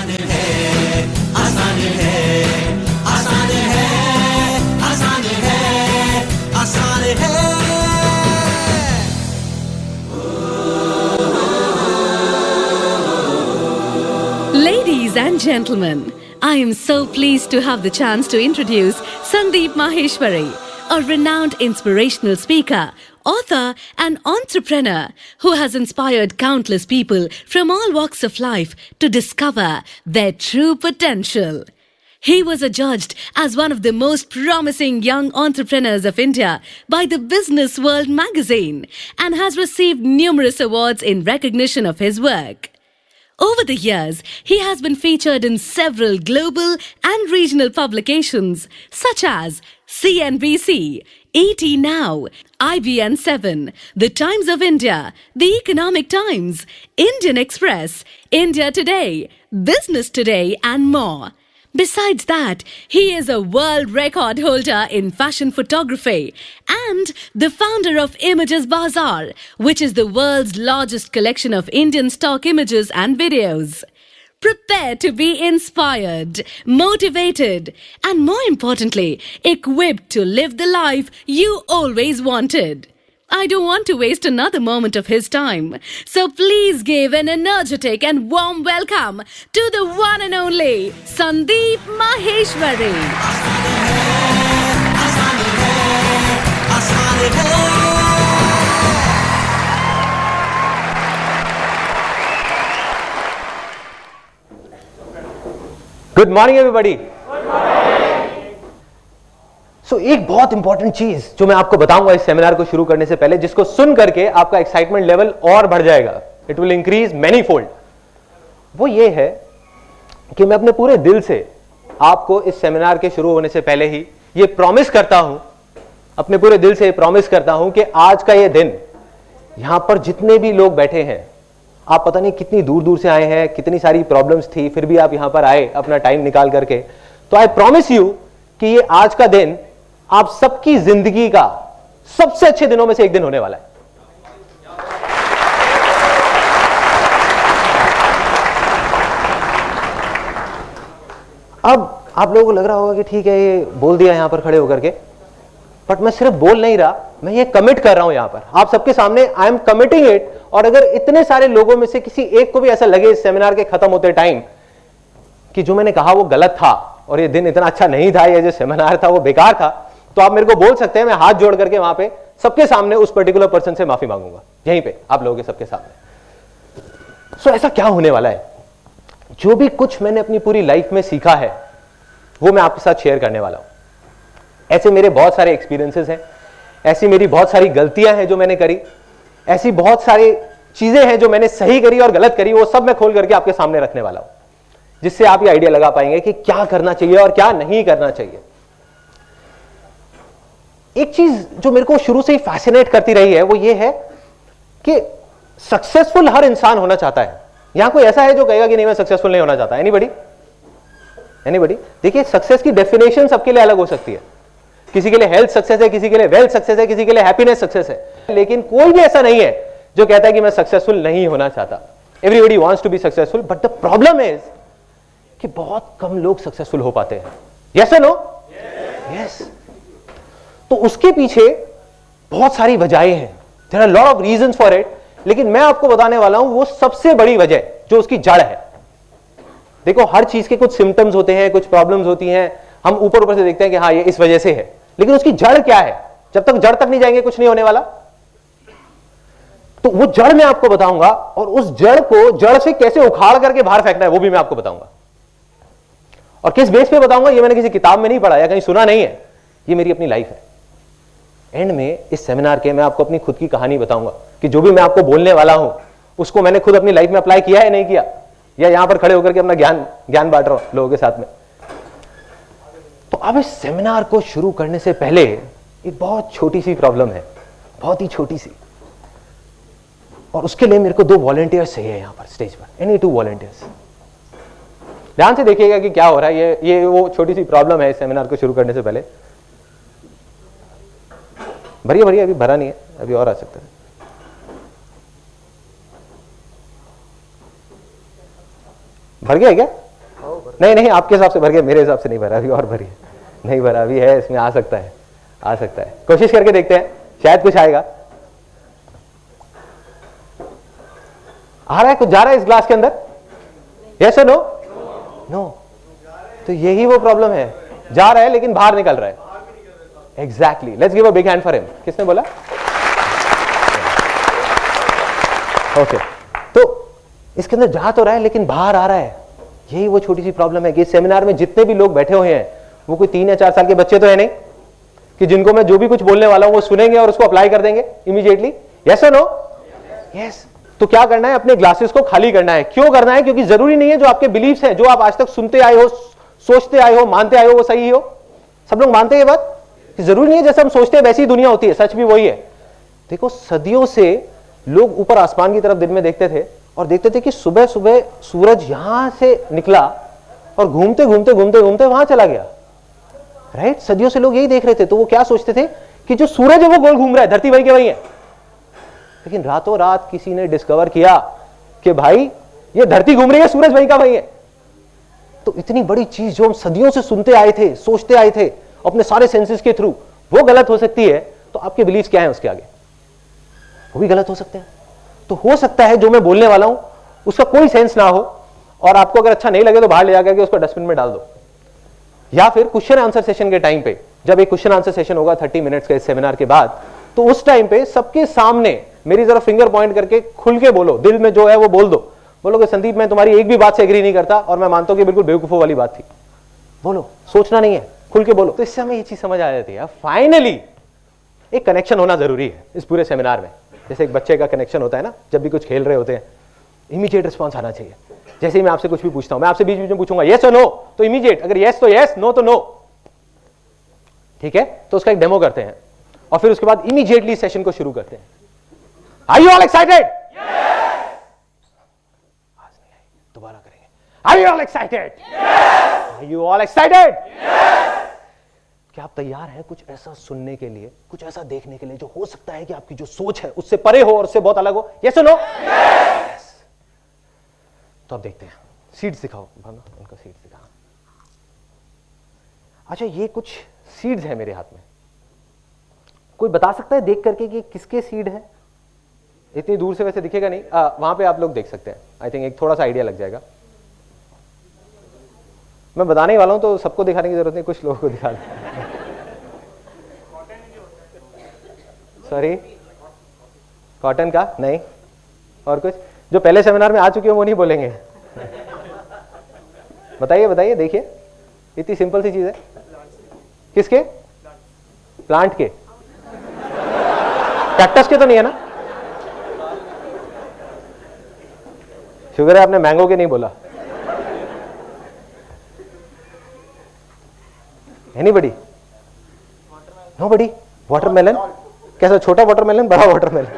आसान है, आसान है, आसान है, आसान है, आसान है। Ladies and gentlemen, I am so pleased to have the chance to introduce Sandeep Maheshwari, a renowned inspirational speaker, author and entrepreneur who has inspired countless people from all walks of life to discover their true potential. He was adjudged as one of the most promising young entrepreneurs of India by the Business World magazine and has received numerous awards in recognition of his work. Over the years, he has been featured in several global and regional publications such as CNBC, ET Now, IBN 7, The Times of India, The Economic Times, Indian Express, India Today, Business Today, and more. Besides that, he is a world record holder in fashion photography and the founder of Images Bazaar, which is the world's largest collection of Indian stock images and videos. Prepare to be inspired, motivated, and more importantly, equipped to live the life you always wanted. I don't want to waste another moment of his time. So please give an energetic and warm welcome to the one and only Sandeep Maheshwari. Good morning everybody. So एक बहुत important चीज जो मैं आपको बताऊंगा इस seminar को शुरू करने से पहले, जिसको सुन करके आपका एक्साइटमेंट लेवल और बढ़ जाएगा, it will increase many fold, वो ये है कि मैं अपने पूरे दिल से आपको इस सेमिनार के शुरू होने से पहले ही ये प्रॉमिस करता हूं, अपने पूरे दिल से प्रॉमिस करता हूं कि आज का ये दिन, यहां पर जितने भी लोग बैठे हैं, आप पता नहीं कितनी दूर दूर से आए हैं, कितनी सारी प्रॉब्लम्स थी, फिर भी आप यहां पर आए अपना टाइम निकाल करके, तो आई प्रॉमिस यू कि ये आज का दिन आप सबकी जिंदगी का सबसे अच्छे दिनों में से एक दिन होने वाला है। अब आप लोगों को लग रहा होगा कि ठीक है ये बोल दिया यहां पर खड़े होकर के, बट मैं सिर्फ बोल नहीं रहा, मैं ये कमिट कर रहा हूं यहां पर आप सबके सामने, आई एम कमिटिंग इट। और अगर इतने सारे लोगों में से किसी एक को भी ऐसा लगे इस सेमिनार के खत्म होते टाइम कि जो मैंने कहा वो गलत था और ये दिन इतना अच्छा नहीं था, ये जो सेमिनार था वो बेकार था, तो आप मेरे को बोल सकते हैं, मैं हाथ जोड़ करके वहां पे सबके सामने उस पर्टिकुलर पर्सन से माफी मांगूंगा, यहीं पे आप लोगों के सबके सामने। सो ऐसा क्या होने वाला है, जो भी कुछ मैंने अपनी पूरी लाइफ में सीखा है वो मैं आपके साथ शेयर करने वाला हूं। ऐसे मेरे बहुत सारे एक्सपीरियंसेस हैं, ऐसी मेरी बहुत सारी गलतियां हैं जो मैंने करी, ऐसी बहुत सारी चीजें हैं जो मैंने सही करी और गलत करी, वो सब मैं खोल करके आपके सामने रखने वाला हूं, जिससे आप ये आइडिया लगा पाएंगे कि क्या करना चाहिए और क्या नहीं करना चाहिए। एक चीज जो मेरे को शुरू से ही फैसिनेट करती रही है वो ये है कि सक्सेसफुल हर इंसान होना चाहता है। यहां कोई ऐसा है जो कहेगा कि नहीं मैं सक्सेसफुल नहीं होना चाहता? एनीबॉडी? एनीबॉडी? देखिए, सक्सेस की डेफिनेशन सबके लिए अलग हो सकती है, किसी के लिए हेल्थ सक्सेस है, किसी के लिए वेल्थ सक्सेस है, किसी के लिए हैप्पीनेस सक्सेस है, लेकिन कोई भी ऐसा नहीं है जो कहता है कि मैं सक्सेसफुल नहीं होना चाहता। Everybody wants to be successful, but the problem is कि बहुत कम लोग सक्सेसफुल हो पाते हैं। यस और नो? यस। तो उसके पीछे बहुत सारी वजहें हैं, there are lot of reasons for it, लेकिन मैं आपको बताने वाला हूं वो सबसे बड़ी वजह जो उसकी जड़ है। देखो, हर चीज के कुछ सिम्टम्स होते हैं, कुछ प्रॉब्लम्स होती हैं, हम ऊपर ऊपर से देखते हैं कि हाँ ये इस वजह से है, लेकिन उसकी जड़ क्या है? जब तक जड़ तक नहीं जाएंगे कुछ नहीं होने वाला। तो वो जड़ मैं आपको बताऊंगा, और उस जड़ को जड़ से कैसे उखाड़ करके बाहर फेंकना है वो भी मैं आपको बताऊंगा। और किस बेस पे बताऊंगा ये मैंने किसी किताब में नहीं पढ़ा या कहीं सुना नहीं है, ये मेरी अपनी लाइफ है। एंड में इस सेमिनार के मैं आपको अपनी खुद की कहानी बताऊंगा कि जो भी मैं आपको बोलने वाला हूं उसको मैंने खुद अपनी लाइफ में अप्लाई किया है नहीं किया, या यहां पर खड़े होकर के अपना ज्ञान बांट रहा हूं लोगों के साथ में। तो अब इस सेमिनार को शुरू करने से पहले एक बहुत छोटी सी प्रॉब्लम है, बहुत ही छोटी सी, और उसके लिए मेरे को 2 वॉलंटियर्स चाहिए यहां पर स्टेज पर, एनी 2 वॉलंटियर्स। ध्यान से देखिएगा कि क्या हो रहा है, ये वो छोटी सी प्रॉब्लम है इस सेमिनार को शुरू करने से पहले। भरिए भरिए, अभी भरा नहीं है, अभी और आ सकता है। भर गया क्या? नहीं नहीं, आपके हिसाब से भर गया, मेरे हिसाब से नहीं भरा, अभी और भरिए, नहीं भरा अभी है, इसमें आ सकता है, आ सकता है, कोशिश करके देखते हैं, शायद कुछ आएगा। आ रहा है कुछ, जा रहा है इस ग्लास के अंदर? यस और नो? नो। तो यही वो प्रॉब्लम है, जा रहा है लेकिन बाहर निकल रहा है। Exactly, let's give a big hand for him. किसने बोला? ओके, तो इसके अंदर जा तो रहा है लेकिन बाहर आ रहा है, यही वो छोटी सी प्रॉब्लम है कि इस सेमिनार में जितने भी लोग बैठे हुए हैं वो कोई 3 या 4 साल के बच्चे तो है नहीं कि जिनको मैं जो भी कुछ बोलने वाला हूं वो सुनेंगे और उसको अप्लाई कर देंगे इमीडिएटली। यस और नो? यस। तो क्या करना है? अपने ग्लासेस को खाली करना है। क्यों करना है? क्योंकि जरूरी नहीं है जो आपके बिलीफ्स हैं, जो आप आज तक सुनते आए हो, सोचते आए हो, मानते आए हो, वो सही हो। सब लोग मानते हैं ये बात कि जरूरी नहीं है जैसे हम सोचते हैं वैसी ही दुनिया होती है, सच भी वही है। देखो, सदियों से लोग ऊपर आसमान की तरफ दिन में देखते थे और देखते थे कि सुबह सुबह सूरज यहां से निकला और घूमते घूमते घूमते घूमते वहां चला गया। राइट? सदियों से लोग यही देख रहे थे। तो वो क्या सोचते थे कि जो सूरज है वो गोल घूम रहा है, धरती वही के वही है। लेकिन रातों रात किसी ने डिस्कवर किया कि भाई ये धरती घूम रही है, सूरज वही का वही है। तो इतनी बड़ी चीज जो हम सदियों से सुनते आए थे, सोचते आए थे अपने सारे सेंसेस के थ्रू, वो गलत हो सकती है। तो आपके बिलीफ क्या है उसके आगे? वो भी गलत हो सकते हैं। तो हो सकता है जो मैं बोलने वाला हूं उसका कोई सेंस ना हो और आपको अगर अच्छा नहीं लगे तो बाहर ले जाकर के उसको डस्टबिन में डाल दो। या फिर क्वेश्चन आंसर सेशन के टाइम पे, जब एक क्वेश्चन आंसर सेशन होगा 30 मिनट्स का इस सेमिनार के बाद, तो उस टाइम पे सबके सामने मेरी जरा फिंगर पॉइंट करके खुल के बोलो, दिल में जो है वो बोल दो। बोलोगे संदीप मैं तुम्हारी एक भी बात से एग्री नहीं करता और मैं मानता हूं कि बिल्कुल बेवकूफों वाली बात थी। बोलो, सोचना नहीं है, खुल के बोलो। तो इससे हमें ये चीज समझ आ जाती है फाइनली एक कनेक्शन होना जरूरी है इस पूरे सेमिनार में। जैसे एक बच्चे का कनेक्शन होता है ना, जब भी कुछ खेल रहे होते हैं, इमीडिएट रिस्पॉन्स आना चाहिए। जैसे ही मैं आपसे कुछ भी पूछता हूं, मैं आपसे बीच बीच में पूछूंगा यस और नो, तो इमीडिएट, अगर यस तो यस, नो तो नो। ठीक है? तो उसका एक डेमो करते हैं और फिर उसके बाद इमीडिएटली सेशन को शुरू करते हैं। Are you all excited? दोबारा करेंगे। Are you all excited? Are you all excited? क्या आप तैयार हैं कुछ ऐसा सुनने के लिए, कुछ ऐसा देखने के लिए जो हो सकता है कि आपकी जो सोच है उससे परे हो और उससे बहुत अलग हो? यस और नो? यस। तो अब देखते हैं, सीड्स दिखाओ उनका, सीड्स दिखा। अच्छा, ये कुछ सीड्स है मेरे हाथ में, कोई बता सकता है देख करके कि किसके सीड है? इतनी दूर से वैसे दिखेगा नहीं, वहां पे आप लोग देख सकते हैं। आई थिंक एक थोड़ा सा आइडिया लग जाएगा। मैं बताने ही वाला हूं तो सबको दिखाने की जरूरत नहीं, कुछ लोगों को दिखा दें। सॉरी, कॉटन का नहीं, और कुछ जो पहले सेमिनार में आ चुके हैं वो नहीं बोलेंगे। बताइए बताइए, देखिए इतनी सिंपल सी चीज है। किसके? प्लांट के? कैक्टस के तो नहीं है ना? शुगर है आपने मैंगो के नहीं बोला। एनीबडी? नोबडी? वाटरमेलन? कैसा, छोटा वाटरमेलन, बड़ा वाटरमेलन?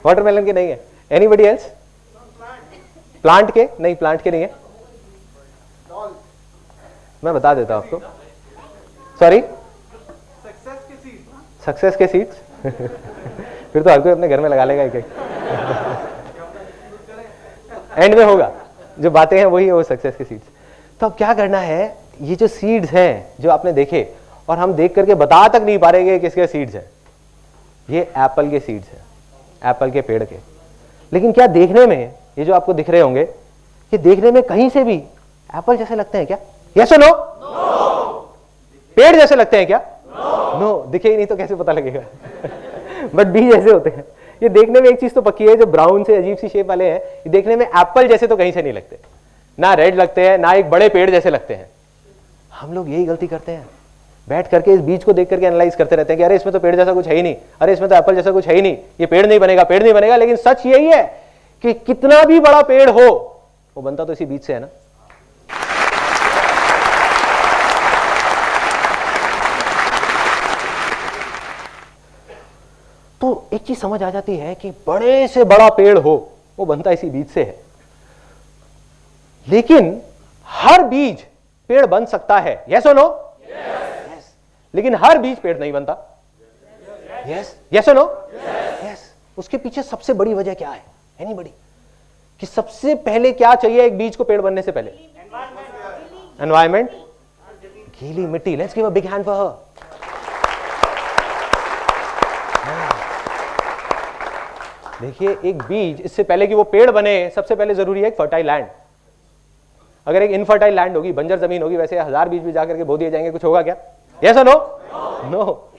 वाटरमेलन के नहीं है। Anybody else? प्लांट के? नहीं, प्लांट के नहीं है। मैं बता देता हूं आपको। सॉरी, सक्सेस के सीड्स? फिर तो हर कोई अपने घर में लगा लेगा एक एक। एंड में होगा, जो बातें हैं वही है वो सक्सेस के सीड्स। तो अब क्या करना है, ये जो सीड्स हैं जो आपने देखे और हम देख करके बता तक नहीं पा रहे कि किसके सीड्स हैं, ये एप्पल के सीड्स हैं, एप्पल के पेड़ के। लेकिन क्या देखने में ये जो आपको दिख रहे होंगे, ये देखने में कहीं से भी एप्पल जैसे लगते हैं क्या? यस और नो? पेड़ जैसे लगते हैं क्या? नो। दिखे ही नहीं तो कैसे पता लगेगा? बट बीज जैसे होते हैं। ये देखने में एक चीज तो पक्की है, जो ब्राउन से अजीब सी शेप वाले हैं, ये देखने में एप्पल जैसे तो कहीं से नहीं लगते, ना रेड लगते हैं, ना एक बड़े पेड़ जैसे लगते हैं। हम लोग यही गलती करते हैं, बैठ करके इस बीज को देख करके एनालाइज करते रहते हैं कि अरे इसमें तो पेड़ जैसा कुछ है ही नहीं, अरे इसमें तो एप्पल जैसा कुछ है ही नहीं, ये पेड़ नहीं बनेगा, पेड़ नहीं बनेगा। लेकिन सच यही है कि कितना भी बड़ा पेड़ हो वो बनता तो इसी बीज से है ना। तो एक चीज समझ आ जाती है कि बड़े से बड़ा पेड़ हो वो बनता इसी बीज से है। लेकिन हर बीज पेड़ बन सकता है, यस और नो? यस। लेकिन हर बीज पेड़ नहीं बनता, यस। यस और नो? यस। उसके पीछे सबसे बड़ी वजह क्या है? एनीबडी? कि सबसे पहले क्या चाहिए एक बीज को पेड़ बनने से पहले? एनवायरमेंट, गीली मिट्टी। Let's give a big hand for her. देखिए, एक बीज, इससे पहले कि वो पेड़ बने, सबसे पहले जरूरी है एक फर्टाइल लैंड। अगर एक इनफर्टाइल लैंड होगी, बंजर जमीन होगी, वैसे 1000 बीज भी जाकर के बो दिए जाएंगे, कुछ होगा क्या? यस और नो? नो।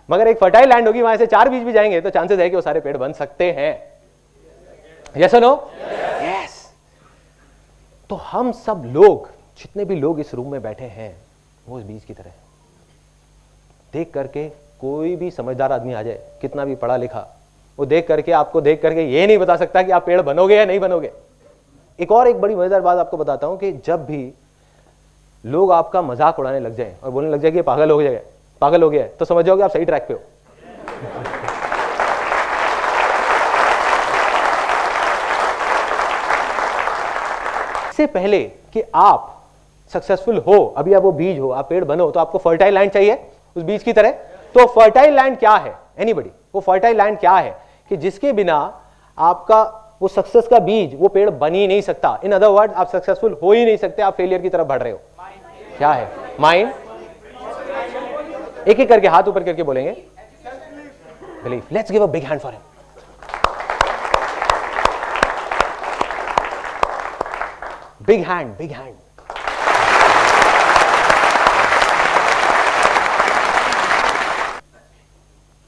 मगर एक फर्टाइल लैंड होगी, वहां से 4 बीज भी जाएंगे तो चांसेस है कि वो सारे पेड़ बन सकते हैं। यस और नो? यस। तो हम सब लोग, जितने भी लोग इस रूम में बैठे हैं, वो इस बीज की तरह देख करके, कोई भी समझदार आदमी आ जाए, कितना भी पढ़ा लिखा, वो देख करके, आपको देख करके ये नहीं बता सकता कि आप पेड़ बनोगे या नहीं बनोगे। एक बड़ी मजेदार बात आपको बताता हूं कि जब भी लोग आपका मजाक उड़ाने लग जाए और बोलने लग जाए कि पागल हो गया है, तो समझ जाओगे आप सही ट्रैक पे हो। इससे पहले कि आप सक्सेसफुल हो, अभी आप वो बीज हो, आप पेड़ बनो, तो आपको फर्टाइल लैंड चाहिए उस बीज की तरह। तो फर्टाइल लैंड क्या है? एनीबॉडी? वो फर्टाइल लैंड क्या है कि जिसके बिना आपका वो सक्सेस का बीज, वो पेड़ बन ही नहीं सकता। इन अदर वर्ड, आप सक्सेसफुल हो ही नहीं सकते, आप फेलियर की तरफ बढ़ रहे हो। क्या है? माइंड। एक एक करके हाथ ऊपर करके बोलेंगे, belief. Let's give a big hand for him. Big hand, big hand.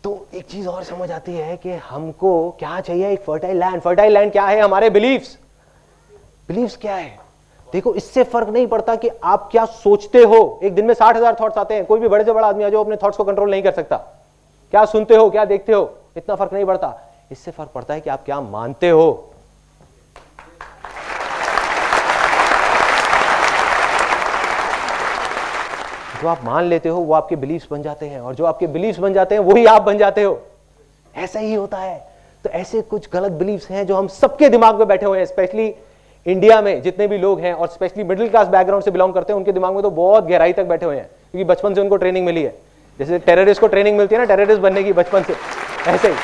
तो एक चीज और समझ आती है कि हमको क्या चाहिए? एक फर्टाइल लैंड। फर्टाइल लैंड क्या है? हमारे बिलीफ्स। बिलीफ्स क्या है? देखो, इससे फर्क नहीं पड़ता कि आप क्या सोचते हो। एक दिन में 60,000 थॉट्स आते हैं। कोई भी बड़े से बड़ा आदमी आ जाओ, अपने थॉट्स को कंट्रोल नहीं कर सकता। क्या सुनते हो, क्या देखते हो, इतना फर्क नहीं पड़ता। इससे फर्क पड़ता है कि आप क्या मानते हो। जो आप मान लेते हो वो आपके बिलीफ्स बन जाते हैं, और जो आपके बिलीफ्स बन जाते हैं वही आप बन जाते हो। ऐसा ही होता है। तो ऐसे कुछ गलत बिलीफ्स हैं जो हम सबके दिमाग में बैठे हुए हैं, स्पेशली इंडिया में जितने भी लोग हैं, और स्पेशली मिडिल क्लास बैकग्राउंड से बिलोंग करते हैं, उनके दिमाग में तो बहुत गहराई तक बैठे हुए हैं, क्योंकि बचपन से उनको ट्रेनिंग मिली है। जैसे टेररिस्ट को ट्रेनिंग मिलती है ना, टेररिस्ट बनने की बचपन से, ऐसे ही।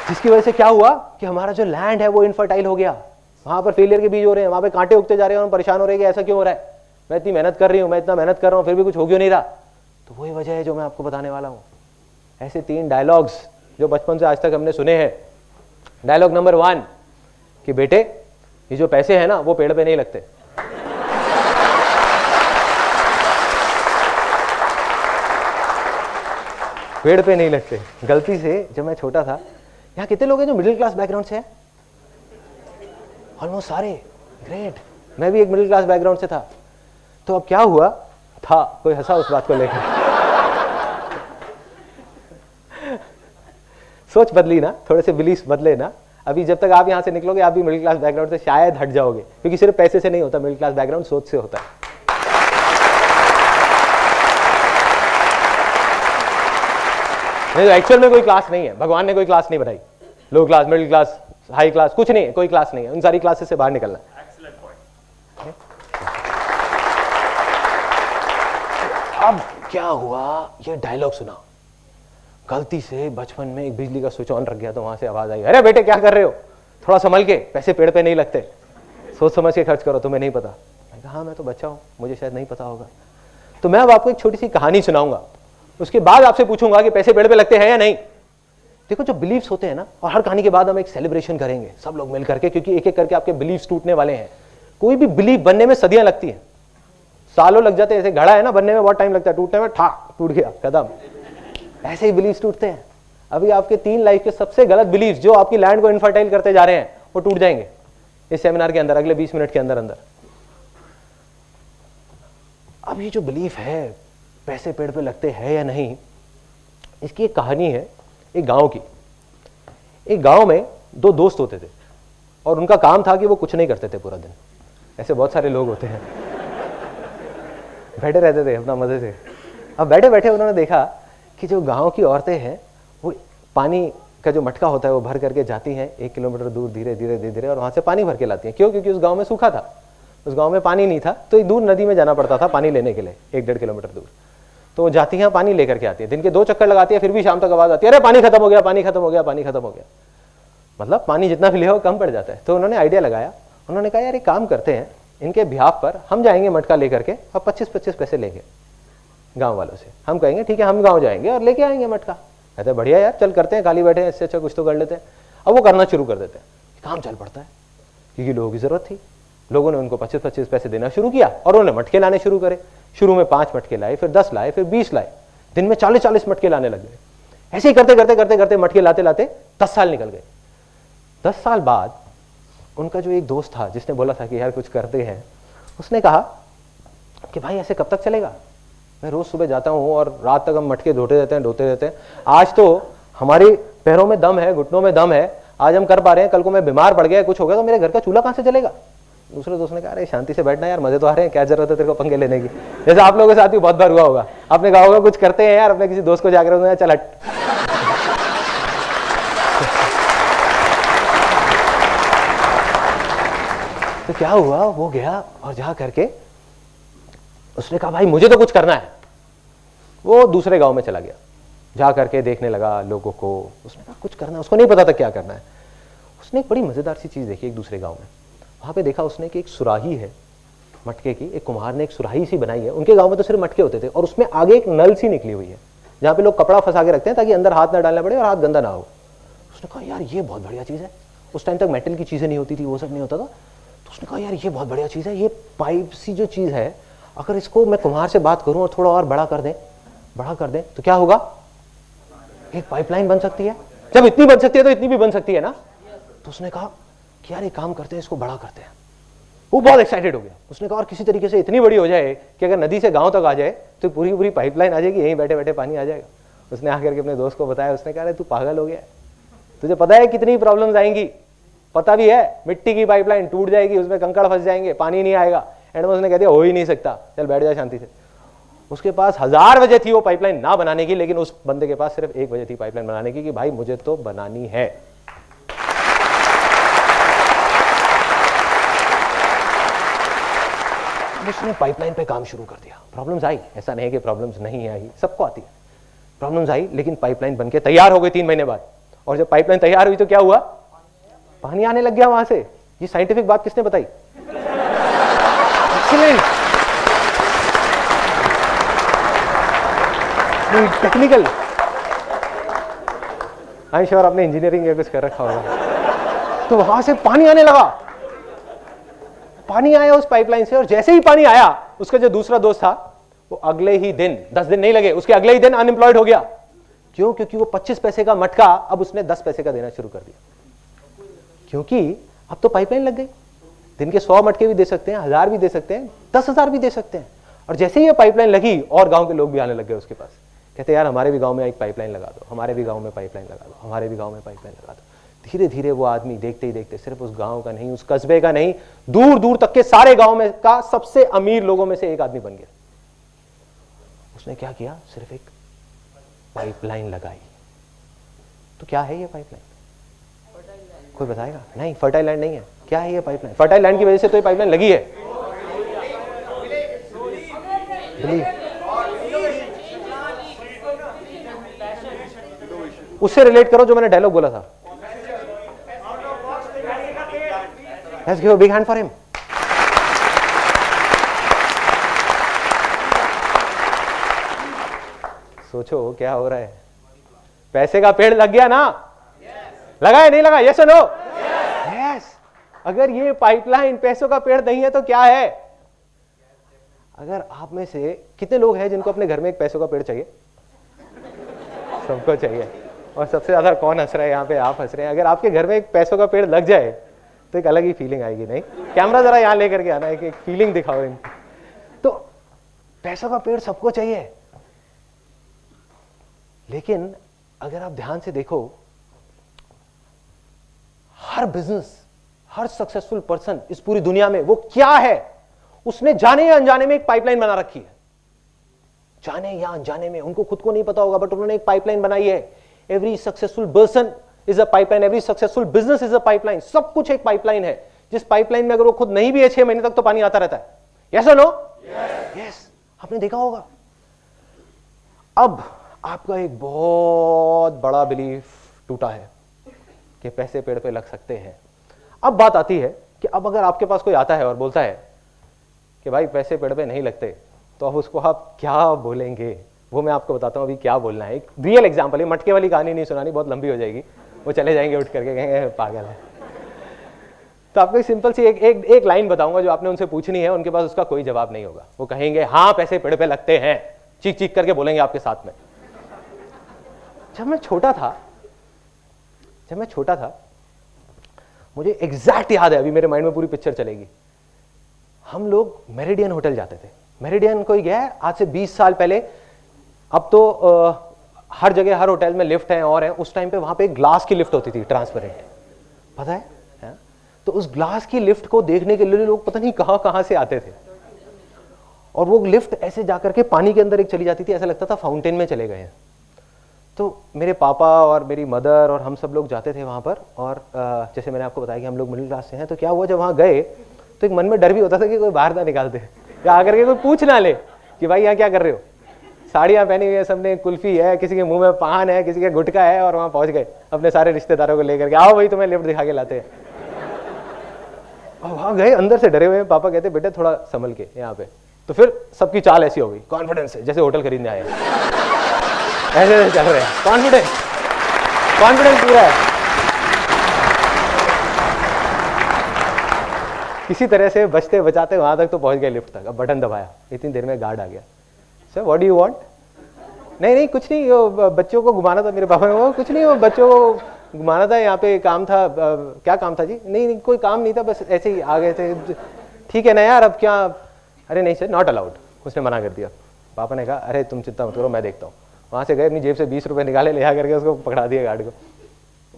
जिसकी वजह से क्या हुआ कि हमारा जो लैंड है वो इनफर्टाइल हो गया। वहां पर फेलियर के बीज हो रहे हैं, वहां पे कांटे उगते जा रहे हैं, और हम परेशान हो रहे हैं कि ऐसा क्यों हो रहा है, मैं इतनी मेहनत कर रही हूं, मैं इतना मेहनत कर रहा हूं, फिर भी कुछ हो क्यों नहीं रहा। तो वही वजह है जो मैं आपको बताने वाला हूं। ऐसे 3 डायलॉग्स जो बचपन से आज तक हमने सुने हैं। डायलॉग नंबर 1 कि बेटे, ये जो पैसे हैं ना, वो पेड़ पे नहीं लगते। पेड़ पे नहीं लगते। गलती से जब मैं छोटा था, यहाँ कितने लोग हैं जो मिडिल क्लास बैकग्राउंड से हैं? ऑलमोस्ट सारे। ग्रेट। मैं भी एक मिडिल क्लास बैकग्राउंड से था। तो अब क्या हुआ था, कोई हंसा उस बात को लेकर। सोच बदली ना, थोड़े से बिलीफ बदले ना। अभी जब तक आप यहां से निकलोगे, आप भी मिडिल क्लास बैकग्राउंड से शायद हट जाओगे, क्योंकि सिर्फ पैसे से नहीं होता मिडिल क्लास बैकग्राउंड, सोच से होता है। नहीं, एक्चुअल में कोई क्लास नहीं है। भगवान ने कोई क्लास नहीं बनाई। Low class, middle class, high class, कुछ नहीं है, कोई क्लास नहीं है। उन सारी क्लासेस से बाहर निकलना। अब क्या हुआ, ये डायलॉग सुना, गलती से बचपन में एक बिजली का स्विच ऑन रख गया, तो वहां से आवाज आई, अरे बेटे क्या कर रहे हो, थोड़ा संभल के, पैसे पेड़ पे नहीं लगते, सोच समझ के खर्च करो, तुम्हें नहीं पता। मैं कहा हाँ, मैं तो बच्चा हूं, मुझे शायद नहीं पता होगा। तो मैं अब आपको एक छोटी सी कहानी सुनाऊंगा, उसके बाद आपसे पूछूंगा कि पैसे पेड़ पे लगते हैं या नहीं। देखो, जो बिलीफ्स होते हैं ना, और हर कहानी के बाद हम एक सेलिब्रेशन करेंगे सब लोग मिल करके, क्योंकि एक एक करके आपके बिलीफ्स टूटने वाले हैं। कोई भी बिलीफ बनने में सदियां लगती हैं, सालों लग जाते हैं। ऐसे घड़ा है ना, बनने में बहुत टाइम लगता है, टूटने में ठाक टूट गया, कदम। ऐसे ही बिलीफ्स टूटते हैं। अभी आपके 3 लाइफ के सबसे गलत बिलीफ्स जो आपकी लैंड को इनफर्टाइल करते जा रहे हैं, वो टूट जाएंगे इस सेमिनार के अंदर, अगले 20 मिनट के अंदर अंदर। अब ये जो बिलीफ है पैसे पेड़ पे लगते हैं या नहीं, इसकी एक कहानी है एक गांव की। एक गांव में 2 दोस्त होते थे, और उनका काम था कि वो कुछ नहीं करते थे पूरा दिन। ऐसे बहुत सारे लोग होते हैं, बैठे रहते थे अपना मजे से। अब बैठे बैठे उन्होंने देखा कि जो गांव की औरतें हैं, वो पानी का जो मटका होता है वो भर करके जाती हैं 1 किलोमीटर दूर, धीरे धीरे धीरे धीरे, और वहां से पानी भर के लाती हैं। क्यों? क्योंकि उस गांव में सूखा था, उस गांव में पानी नहीं था, तो एक दूर नदी में जाना पड़ता था पानी लेने के लिए, 1-1.5 किलोमीटर दूर। तो वो जाती हैं पानी लेकर के आती है, दिन के 2 चक्कर लगाती है, फिर भी शाम तक आवाज आती है, अरे पानी खत्म हो गया, पानी खत्म हो गया, पानी खत्म हो गया। मतलब पानी जितना भी ले हो कम पड़ जाता है। तो उन्होंने आइडिया लगाया, उन्होंने कहा यार एक काम करते हैं, इनके बिहाफ पर हम जाएंगे मटका लेकर के और 25-25 पैसे लेंगे गांव वालों से। हम कहेंगे ठीक है हम गांव जाएंगे और लेके आएंगे मटका। कहते हैं बढ़िया यार, चल करते हैं, खाली बैठे हैं, इससे अच्छा कुछ तो कर लेते हैं। अब वो करना शुरू कर देते हैं, काम चल पड़ता है क्योंकि लोगों की जरूरत थी। लोगों ने उनको 25-25 पैसे देना शुरू किया और उन्होंने मटके लाने शुरू करे। शुरू में 5 मटके लाए, फिर 10 लाए, फिर 20 लाए, दिन में 40-40 मटके लाने लग गए। ऐसे ही करते करते करते करते मटके लाते लाते 10 साल निकल गए। 10 साल बाद उनका जो एक दोस्त था जिसने बोला था कि यार कुछ करते हैं, उसने कहा कि भाई ऐसे कब तक चलेगा, मैं रोज सुबह जाता हूँ और रात तक हम मटके धोते रहते हैं। आज तो हमारे पैरों में दम है, घुटनों में दम है, आज हम कर पा रहे हैं, कल को मैं बीमार पड़ गया, कुछ हो गया तो मेरे घर का चूल्हा कहाँ से चलेगा। दूसरे दोस्त ने कहा अरे शांति से बैठना यार, मजे तो आ रहे हैं, क्या जरूरत है तेरे को पंगे लेने की। जैसे आप लोगों के साथ भी बहुत बार हुआ होगा, आपने कहा होगा कुछ करते हैं यार, अपने किसी दोस्त को जाकर चल हट। तो क्या हुआ, वो गया और जा करके उसने कहा भाई मुझे तो कुछ करना है। वो दूसरे गांव में चला गया, जा करके देखने लगा लोगों को। उसने कहा कुछ करना है, उसको नहीं पता था क्या करना है। उसने एक बड़ी मजेदार सी चीज देखी एक दूसरे गांव में। वहां पे देखा उसने कि एक सुराही है मटके की, एक कुम्हार ने एक सुराही सी बनाई है। उनके गांव में तो सिर्फ मटके होते थे और उसमें आगे एक नल सी निकली हुई है जहां पे लोग कपड़ा फंसा के रखते हैं ताकि अंदर हाथ ना डालना पड़े और हाथ गंदा ना हो। उसने कहा यार ये बहुत बढ़िया चीज है। उस टाइम तक मेटल की चीजें नहीं होती थी, वो सब नहीं होता था। तो उसने कहा यार ये बहुत बढ़िया चीज है, ये पाइप सी जो चीज है, अगर इसको मैं कुम्हार से बात करूं और थोड़ा और बड़ा कर दें तो क्या होगा, एक पाइपलाइन बन सकती है। जब इतनी बन सकती है तो इतनी भी बन सकती है ना। तो उसने कहा कि यार एक काम करते हैं, इसको बड़ा करते हैं। वो बहुत एक्साइटेड हो गया। उसने कहा और किसी तरीके से इतनी बड़ी हो जाए कि अगर नदी से गांव तक आ जाए तो पूरी पूरी पाइपलाइन आ जाएगी, यहीं बैठे बैठे पानी आ जाएगा। उसने आकर के अपने दोस्त को बताया। उसने कहा अरे तू पागल हो गया, तुझे पता है कितनी प्रॉब्लम्स आएंगी, पता भी है, मिट्टी की पाइपलाइन टूट जाएगी, उसमें कंकड़ फंस जाएंगे, पानी नहीं आएगा। एंड में उसने कह दिया हो ही नहीं सकता, चल बैठ जा शांति से। उसके पास 1000 वजह थी वो पाइपलाइन ना बनाने की, लेकिन उस बंदे के पास सिर्फ एक वजह थी पाइपलाइन बनाने की कि भाई मुझे तो बनानी है। उसने पाइपलाइन पे काम शुरू कर दिया। प्रॉब्लम्स आई, ऐसा नहीं है कि प्रॉब्लम्स नहीं आई, सबको आती है। प्रॉब्लम्स आई लेकिन पाइपलाइन बनके तैयार हो गई 3 महीने बाद। और जब पाइपलाइन तैयार हुई तो क्या हुआ, पानी आने लग गया वहां से। ये साइंटिफिक बात किसने बताई? Excellent, technical. I am sure आपने इंजीनियरिंग या कुछ कर रखा होगा। तो वहां से पानी आने लगा, पानी आया उस पाइपलाइन से। और जैसे ही पानी आया, उसका जो दूसरा दोस्त था वो अगले ही दिन, 10 दिन नहीं लगे, उसके अगले ही दिन अनएम्प्लॉयड हो गया। क्यों? क्योंकि वो 25 पैसे का मटका अब उसने 10 पैसे का देना शुरू कर दिया। क्योंकि अब तो पाइपलाइन लग गई, दिन के 100 मटके भी दे सकते हैं, 1000 भी दे सकते हैं, 10,000 भी दे सकते हैं। और जैसे ही ये पाइपलाइन लगी और गांव के लोग भी आने लग गए उसके पास, कहते यार हमारे भी गांव में एक पाइपलाइन लगा दो, हमारे भी गांव में पाइपलाइन लगा दो, हमारे भी गांव में पाइपलाइन लगा दो। धीरे धीरे वो आदमी देखते ही देखते सिर्फ उस गांव का नहीं, उस कस्बे का नहीं, दूर दूर तक के सारे गांव में का सबसे अमीर लोगों में से एक आदमी बन गया। उसने क्या किया, सिर्फ एक पाइपलाइन लगाई। तो क्या है ये पाइपलाइन? कोई बताएगा? नहीं, फर्टाइल लैंड नहीं है। क्या है ये पाइपलाइन? फर्टाइल लैंड की वजह से तो ये पाइपलाइन लगी है। उससे रिलेट करो जो मैंने डायलॉग बोला था। Let's give a big hand for him. सोचो क्या हो रहा है। पैसे का पेड़ लग गया ना? लगा है नहीं लगा? यस और नो? यस। अगर ये पाइपलाइन पैसों का पेड़ नहीं है तो क्या है? अगर आप में से कितने लोग हैं जिनको अपने घर में एक पैसों का पेड़ चाहिए? सबको चाहिए। और सबसे ज्यादा कौन हंस रहा है यहाँ पे? आप हंस रहे हैं। अगर आपके घर में एक पैसों का पेड़ लग जाए तो एक अलग ही फीलिंग आएगी। नहीं, कैमरा जरा यहाँ लेकर के आना, एक फीलिंग दिखाओ इनको। तो पैसों का पेड़ सबको चाहिए, लेकिन अगर आप ध्यान से देखो, हर बिजनेस, हर सक्सेसफुल पर्सन इस पूरी दुनिया में, वो क्या है, उसने जाने या अनजाने में एक पाइपलाइन बना रखी है। जाने या अनजाने में, उनको खुद को नहीं पता होगा, बट उन्होंने एक पाइपलाइन बनाई है। Every successful person is a pipeline, every successful business is a pipeline. सब कुछ एक पाइपलाइन है, जिस पाइपलाइन में अगर वो खुद नहीं भी है 6 महीने तक तो पानी आता रहता है। यस और नो? यस। आपने देखा होगा अब आपका एक बहुत बड़ा बिलीफ टूटा है कि पैसे पेड़ पे लग सकते हैं। अब बात आती है कि अब अगर आपके पास कोई आता है और बोलता है कि भाई पैसे पेड़ पे नहीं लगते, तो अब उसको आप क्या बोलेंगे? वो मैं आपको बताता हूँ अभी क्या बोलना है। एक रियल एग्जांपल है, मटके वाली कहानी नहीं सुनानी, बहुत लंबी हो जाएगी, वो चले जाएंगे उठ करके, कहेंगे पागल है। तो आपको एक सिंपल सी एक लाइन बताऊंगा जो आपने उनसे पूछनी है, उनके पास उसका कोई जवाब नहीं होगा। वो कहेंगे हाँ पैसे पेड़ पे लगते हैं, चीख चीख करके बोलेंगे आपके साथ में। जब मैं छोटा था मुझे एग्जैक्ट याद है, अभी मेरे माइंड में पूरी पिक्चर चलेगी। हम लोग मेरिडियन होटल जाते थे। मेरिडियन कोई गया है आज से 20 साल पहले, अब तो हर जगह हर होटल में लिफ्ट हैं और हैं। उस टाइम पे वहां पे ग्लास की लिफ्ट होती थी, ट्रांसपेरेंट, पता है? तो उस ग्लास की लिफ्ट को देखने के लिए लोग पता नहीं कहां कहां से आते थे, और वो लिफ्ट ऐसे जाकर के पानी के अंदर एक चली जाती थी, ऐसा लगता था फाउंटेन में चले गए हैं। तो मेरे पापा और मेरी मदर और हम सब लोग जाते थे वहां पर, और जैसे मैंने आपको बताया कि हम लोग मिडिल क्लास से हैं, तो क्या हुआ जब वहां गए तो एक मन में डर भी होता था कि कोई बाहर ना निकाल दे, या आकर के कोई पूछ ना ले कि भाई यहाँ क्या कर रहे हो। साड़ियाँ पहनी हुई है सबने, कुल्फी है, किसी के मुंह में पान है, किसी के गुटखा है, और वहां पहुंच गए अपने सारे रिश्तेदारों को लेकर के, आओ भाई तुम्हें लिफ्ट दिखा के लाते हैं। और वहां गए अंदर से डरे हुए, पापा कहते बेटे थोड़ा संभल के यहाँ पे। तो फिर सबकी चाल ऐसी हो गई, कॉन्फिडेंस है, जैसे होटल खरीदने आए ऐसे चल रहे हैं, कॉन्फिडेंस पूरा है। किसी तरह से बचते बचाते वहां तक तो पहुंच गए लिफ्ट तक। अब बटन दबाया, इतनी देर में गार्ड आ गया। Sir what do you want? नहीं कुछ नहीं, वो बच्चों को घुमाना था, मेरे पापा ने, वो कुछ नहीं, वो बच्चों को घुमाना था, यहाँ पे काम था। क्या काम था जी? नहीं कोई काम नहीं था, बस ऐसे ही आ गए थे। ठीक है ना यार, अब क्या? अरे नहीं सर नॉट अलाउड, उसने मना कर दिया। पापा ने कहा अरे तुम चिंता मत करो, मैं देखता हूँ। वहां से गए, अपनी जेब से 20 रुपए निकाले, ले आ करके उसको पकड़ा दिया गार्ड को।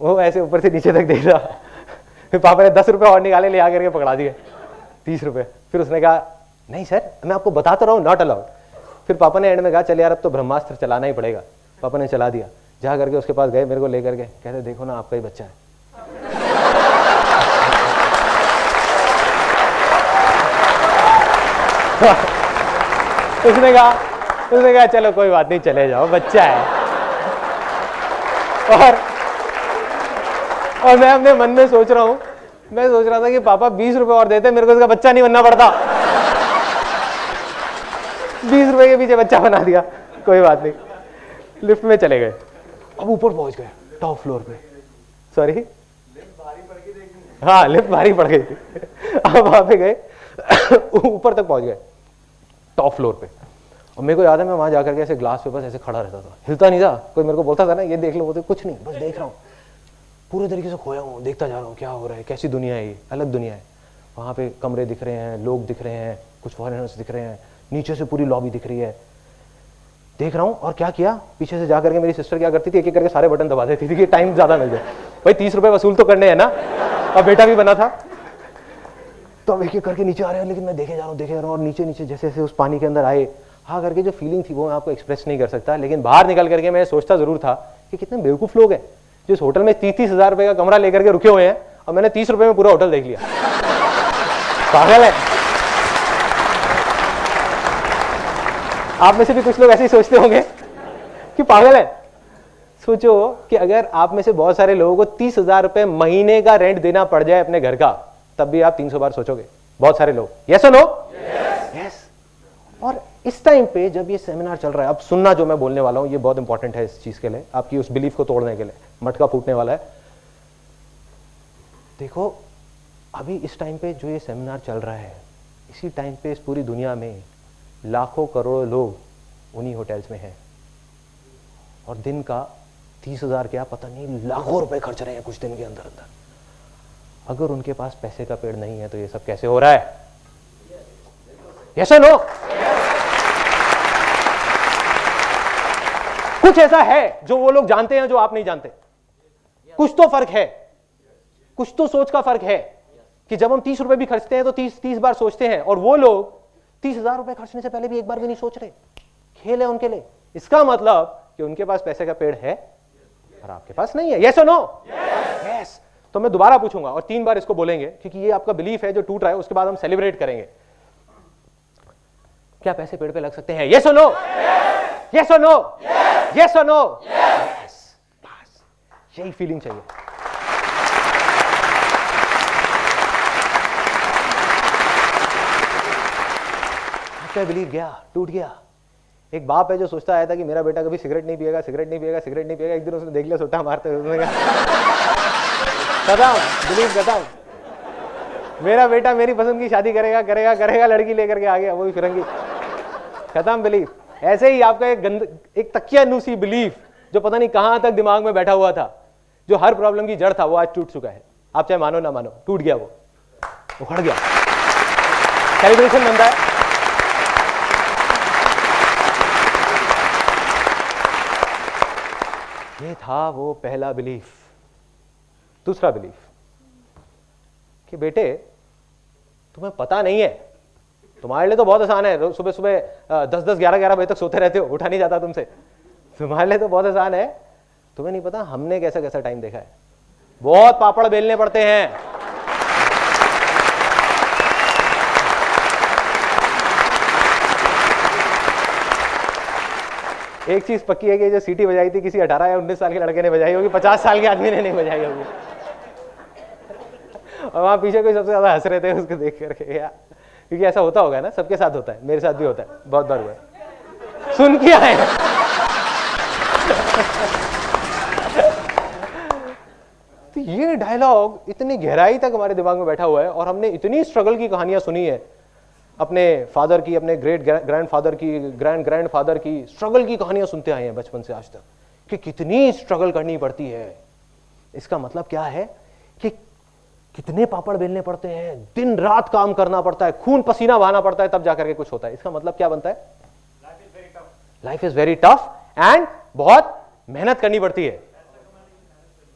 वो ऐसे ऊपर से नीचे तक देख रहा। फिर पापा ने 10 रुपए और निकाले, ले आ करके पकड़ा दिए 30 रुपए। फिर उसने कहा नहीं सर मैं आपको बताता रहा हूँ, नॉट अलाउड। फिर पापा ने एंड में कहा चल यार अब तो ब्रह्मास्त्र चलाना ही पड़ेगा। पापा ने चला दिया। जा करके उसके पास गए, मेरे को लेकर के कहते देखो ना आपका ही बच्चा है। उसने कहा चलो कोई बात नहीं, चले जाओ, बच्चा है। और मैं अपने मन में सोच रहा था कि पापा 20 रुपए और देते, मेरे को इसका बच्चा नहीं बनना पड़ता। 20 रुपए के पीछे बच्चा बना दिया, कोई बात नहीं। लिफ्ट में चले गए, अब ऊपर पहुंच गए, टॉप फ्लोर पे। सॉरी, हाँ लिफ्ट भारी पड़ गई थी। अब वहां पे गए, ऊपर तक पहुंच गए, टॉप फ्लोर पे। और मेरे को याद है मैं वहां जाकर के ऐसे ग्लास पे बस ऐसे खड़ा रहता था, हिलता नहीं था। कोई मेरे को बोलता था ना ये देख लो, बोलते कुछ नहीं, बस देख रहा हूँ, पूरे तरीके से खोया हूँ, देखता जा रहा हूँ क्या हो रहा है, कैसी दुनिया है ये, अलग दुनिया है। वहां पे कमरे दिख रहे हैं, लोग दिख रहे हैं, कुछ फॉरेनर्स दिख रहे हैं, नीचे से पूरी लॉबी दिख रही है, देख रहा हूँ। और क्या किया, पीछे से जाकर के मेरी सिस्टर क्या करती थी, एक एक करके सारे बटन दबा देती थी कि टाइम ज्यादा मिल जाए। भाई 30 रुपए वसूल तो करने हैं ना, और बेटा भी बना था। तो अब एक एक करके नीचे आ रहे हैं, लेकिन मैं देखे जा रहा हूँ, और नीचे नीचे जैसे जैसे उस पानी के अंदर आए, हाँ करके जो फीलिंग थी वो मैं आपको एक्सप्रेस नहीं कर सकता। लेकिन बाहर निकल करके मैं सोचता जरूर था कि कितने बेवकूफ लोग हैं जो इस होटल में 30-30 हजार रुपए का कमरा लेकर के रुके हुए हैं, और मैंने 30 रुपए में पूरा होटल देख लिया। पागल है। आप में से भी कुछ लोग ऐसे ही सोचते होंगे कि पागल है। सोचो कि अगर आप में से बहुत सारे लोगों को 30,000 रुपए महीने का रेंट देना पड़ जाए अपने घर का, तब भी आप 300 बार सोचोगे। बहुत सारे लोग, यस और नो? यस। और इस टाइम पे जब ये सेमिनार चल रहा है, अब सुनना जो मैं बोलने वाला हूं ये बहुत इंपॉर्टेंट है इस चीज के लिए, आपकी उस बिलीफ को तोड़ने के लिए, मटका फूटने वाला है। देखो अभी इस टाइम पे जो ये सेमिनार चल रहा है, इसी टाइम पे इस पूरी दुनिया में लाखों करोड़ों लोग उन्हीं होटल्स में हैं, और दिन का 30,000 क्या पता नहीं लाखों रुपए खर्च रहे हैं कुछ दिन के अंदर अंदर। अगर उनके पास पैसे का पेड़ नहीं है तो ये सब कैसे हो रहा है? यस और नो? कुछ ऐसा है जो वो लोग जानते हैं जो आप नहीं जानते। कुछ तो फर्क है, कुछ तो सोच का फर्क है कि जब हम 30 रुपए भी खर्चते हैं तो 30 बार सोचते हैं, और वो लोग 30,000 रुपए खर्चने से पहले भी एक बार भी नहीं सोच रहे। खेल है उनके लिए। इसका मतलब कि उनके पास पैसे का पेड़ है और आपके पास नहीं है। यस और नो? यस। तो मैं दोबारा पूछूंगा और 3 बार इसको बोलेंगे, क्योंकि ये आपका बिलीफ है जो टूट रहा है। उसके बाद हम सेलिब्रेट करेंगे। क्या पैसे पेड़ पे लग सकते हैं? यस और नो? यस और नो, यस और नो, यस, बस यही फीलिंग चाहिए। आपका बिलीव गया, टूट गया। एक बाप है जो सोचता आया था कि मेरा बेटा कभी सिगरेट नहीं पिएगा, सिगरेट नहीं पिएगा, सिगरेट नहीं पिएगा। एक दिन उसने देख लिया सुट्टा मारते हुए, उसने कहा खत्म, बिलीव खत्म। मेरा बेटा मेरी पसंद की शादी करेगा, करेगा, करेगा, लड़की लेकर के आ गया, वो भी फिरंगी, खत्म बिलीव। ऐसे ही आपका एक तकियानुसी बिलीफ जो पता नहीं कहां तक दिमाग में बैठा हुआ था, जो हर प्रॉब्लम की जड़ था, वो आज टूट चुका है। आप चाहे मानो ना मानो, टूट गया, वो उखड़ गया। सेलिब्रेशन बनता है। ये था वो पहला बिलीफ। दूसरा बिलीफ कि बेटे तुम्हें पता नहीं है, तुम्हारे लिए तो बहुत आसान है, सुबह सुबह 10-10, 11-11 बजे तक सोते रहते हो, उठा नहीं जाता तुमसे, तुम्हारे लिए तो बहुत आसान है। तुम्हें नहीं पता हमने कैसा कैसा टाइम देखा है, बहुत पापड़ बेलने पड़ते हैं। एक चीज पक्की है कि जो सीटी बजाई थी किसी 18 या 19 साल के लड़के ने बजाई होगी, 50 साल के आदमी ने नहीं बजाई होगी। और वहां पीछे कोई सबसे ज्यादा हंस रहे थे उसको देख करके यार, क्योंकि ऐसा होता होगा ना, सबके साथ होता है, मेरे साथ भी होता है, बहुत बार हुआ है, सुन किया है। तो ये डायलॉग इतनी गहराई तक हमारे दिमाग में बैठा हुआ है, और हमने इतनी स्ट्रगल की कहानियां सुनी है, अपने फादर की, अपने ग्रेट ग्रैंडफादर की, ग्रैंडफादर की स्ट्रगल की कहानियां सुनते आए हैं बचपन से आज तक, कि कितनी स्ट्रगल करनी पड़ती है। इसका मतलब क्या है कि कितने पापड़ बेलने पड़ते हैं, दिन रात काम करना पड़ता है, खून पसीना बहाना पड़ता है, तब जाकर के कुछ होता है। इसका मतलब क्या बनता है? Life is very tough and बहुत मेहनत करनी पड़ती है।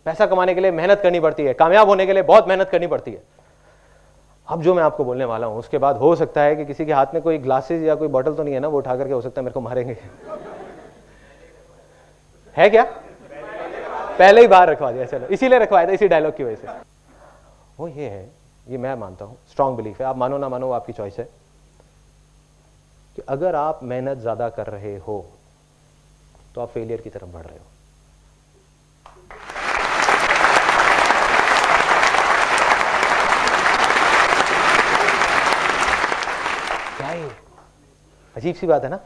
पैसा कमाने के लिए मेहनत करनी पड़ती है, कामयाब होने के लिए बहुत मेहनत करनी पड़ती है। अब जो मैं आपको बोलने वाला हूं उसके बाद हो सकता है कि किसी के हाथ में कोई ग्लासेस या कोई बॉटल तो नहीं है ना, वो उठा करके हो सकता है मेरे को मारेंगे। है क्या? पहले ही बाहर रखवा दिया, चलो इसीलिए रखवाया था, इसी डायलॉग की वजह से। वो ये है, ये मैं मानता हूं, स्ट्रांग बिलीफ है, आप मानो ना मानो आपकी चॉइस है, कि अगर आप मेहनत ज्यादा कर रहे हो तो आप फेलियर की तरफ बढ़ रहे हो। अजीब सी बात है ना,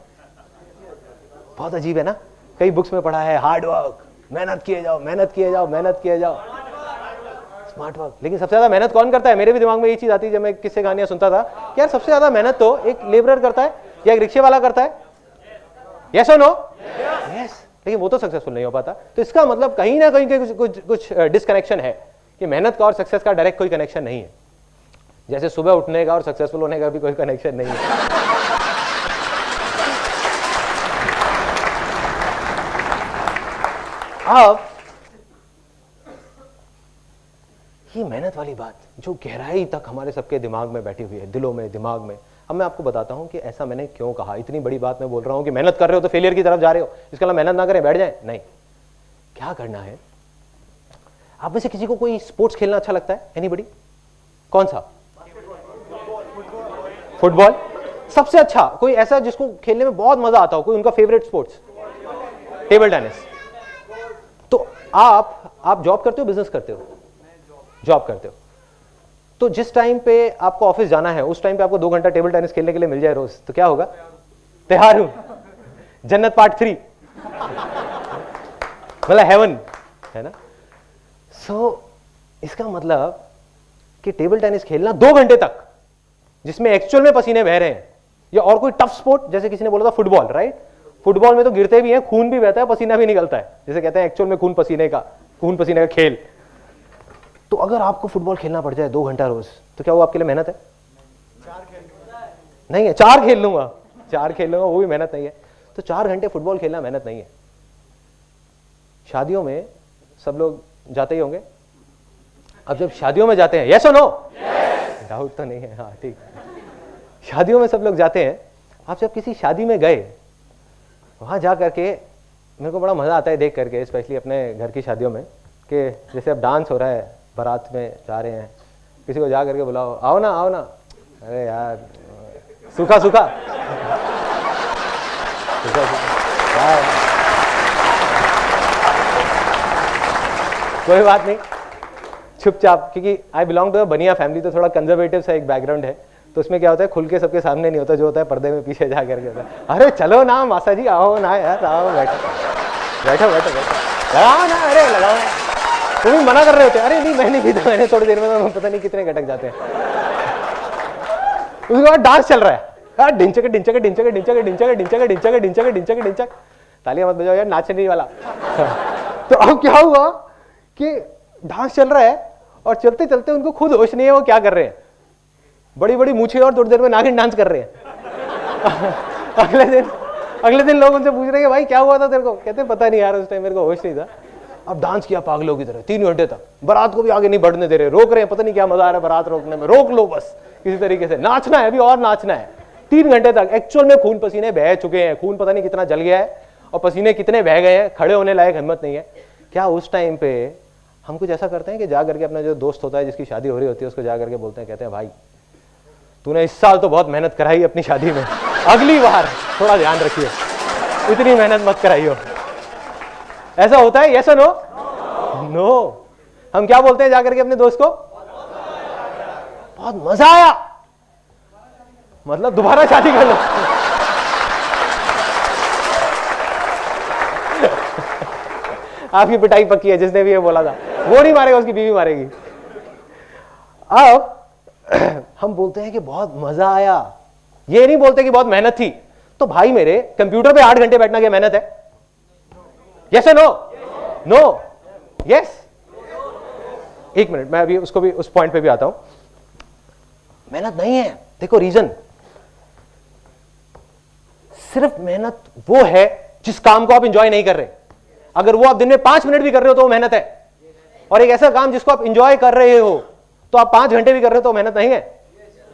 बहुत अजीब है ना। कई बुक्स में पढ़ा है हार्ड वर्क, मेहनत किए जाओ, मेहनत किए जाओ, मेहनत किए जाओ, स्मार्ट वर्क। लेकिन सबसे ज्यादा मेहनत कौन करता है? मेरे भी दिमाग में ये चीज आती है जब मैं किससे कहानियां सुनता था कि यार सबसे ज्यादा मेहनत तो एक लेबरर करता है या एक रिक्शे वाला करता है। यस और नो? यस। लेकिन वो तो सक्सेसफुल नहीं हो पाता। तो इसका मतलब कहीं ना कहीं कुछ डिसकनेक्शन है कि मेहनत का और सक्सेस का डायरेक्ट कोई कनेक्शन नहीं है। जैसे सुबह उठने का और सक्सेसफुल होने का भी कोई कनेक्शन नहीं है। अब ये मेहनत वाली बात जो गहराई तक हमारे सबके दिमाग में बैठी हुई है, दिलों में, दिमाग में। अब मैं आपको बताता हूं कि ऐसा मैंने क्यों कहा। इतनी बड़ी बात मैं बोल रहा हूं कि मेहनत कर रहे हो तो फेलियर की तरफ जा रहे हो, इसका मतलब मेहनत ना करें बैठ जाए, नहीं। क्या करना है? आप में से किसी को कोई स्पोर्ट्स खेलना अच्छा लगता है? एनीबॉडी? कौन सा? फुटबॉल। सबसे अच्छा कोई ऐसा जिसको खेलने में बहुत मजा आता हो, कोई उनका फेवरेट स्पोर्ट्स? Table tennis. तो आप जॉब करते हो, बिजनेस करते हो? जॉब करते हो। तो जिस टाइम पे आपको ऑफिस जाना है उस टाइम पे आपको 2 घंटा टेबल टेनिस खेलने के लिए मिल जाए रोज, तो क्या होगा? तैयार हूं, जन्नत पार्ट 3, मतलब हेवन, है ना। सो इसका मतलब कि टेबल टेनिस खेलना 2 घंटे तक, जिसमें एक्चुअल में पसीने बह रहे हैं, या और कोई टफ स्पोर्ट, जैसे किसी ने बोला था फुटबॉल, राइट? फुटबॉल में तो गिरते भी हैं, खून भी बहता है, पसीना भी निकलता है, जैसे कहते हैं एक्चुअल में खून पसीने का खेल। तो अगर आपको फुटबॉल खेलना पड़ जाए 2 घंटा रोज, तो क्या वो आपके लिए मेहनत है? नहीं है। 4 खेल लूंगा, वो भी मेहनत नहीं है। तो 4 घंटे फुटबॉल खेलना मेहनत नहीं है। शादियों में सब लोग जाते ही होंगे। अब जब शादियों में जाते हैं, यस और नो? डाउट तो नहीं है, हाँ ठीक। शादियों में सब लोग जाते हैं। आप जब किसी शादी में गए, वहां जा करके मेरे को बड़ा मजा आता है देख करके, स्पेशली अपने घर की शादियों में, कि जैसे अब डांस हो रहा है, बारात में जा रहे हैं, किसी को जा करके बुलाओ, आओ ना आओ ना, अरे यार सूखा सूखा कोई बात नहीं, चुपचाप, क्योंकि आई बिलोंग टू अ बनिया फैमिली, तो थोड़ा कंजर्वेटिव सा एक बैकग्राउंड है, तो उसमें क्या होता है, खुल के सबके सामने नहीं होता, जो होता है पर्दे में पीछे जा करके होता है। अरे चलो ना मासा जी, आओ ना यार, आओ, बैठो बैठो बैठो बैठो, लगाओ ना, अरे लगाओ ना। तुम भी मना कर रहे होते, अरे नहीं मैं नहीं पीता, मैंने थोड़ी देर में पता नहीं कितने घटक जाते हैं। उसके बाद डांस चल रहा है, ढिंचक ढिंचक ढिंचक ढिंचक ढिंचक ढिंचक ढिंचक ढिंचक ढिंचक ढिंचक। तालियां मत बजाओ यार, नाचने वाला। तो अब क्या हुआ कि डांस चल रहा है और चलते चलते उनको खुद होश नहीं है वो क्या कर रहे हैं, बड़ी बड़ी मूछें और थोड़ी देर में नागिन डांस कर रहे हैं। अगले दिन लोग उनसे पूछ रहे हैं भाई क्या हुआ था तेरे को, कहते पता नहीं यार, उस टाइम मेरे को होश नहीं था। अब डांस किया पागलों की तरह 3 घंटे तक, बारात को भी आगे नहीं बढ़ने दे रहे, रोक रहे हैं, पता नहीं क्या मजा आ रहा है बारात रोकने में, रोक लो बस किसी तरीके से, नाचना है अभी और नाचना है। 3 घंटे तक एक्चुअल में खून पसीने बह चुके हैं, खून पता नहीं कितना जल गया है और पसीने कितने बह गए हैं, खड़े होने लायक हिम्मत नहीं है। क्या उस टाइम पे हम कुछ ऐसा करते हैं कि जा करके अपना जो दोस्त होता है जिसकी शादी हो रही होती है उसको जा करके बोलते हैं, कहते हैं भाई तूने इस साल तो बहुत मेहनत कराई अपनी शादी में, अगली बार थोड़ा ध्यान रखिए, इतनी मेहनत मत कराइयो। ऐसा होता है? यस और नो? नो। हम क्या बोलते हैं जाकर के अपने दोस्त को, बहुत मजा आया, मतलब दोबारा शादी कर लो। आपकी पिटाई पक्की है, जिसने भी ये बोला था वो नहीं मारेगा, उसकी बीवी मारेगी। अब हम बोलते हैं कि बहुत मजा आया, ये नहीं बोलते कि बहुत मेहनत थी। तो भाई मेरे, कंप्यूटर पे 8 घंटे बैठना क्या मेहनत है? Yes no? नो? यस? एक मिनट, मैं अभी उसको भी उस पॉइंट पे भी आता हूं। मेहनत नहीं है, देखो रीजन, सिर्फ मेहनत वो है जिस काम को आप इंजॉय नहीं कर रहे। अगर वो आप दिन में 5 मिनट भी कर रहे हो तो वो मेहनत है, और एक ऐसा काम जिसको आप इंजॉय कर रहे हो तो आप 5 घंटे भी कर रहे हो तो मेहनत नहीं है।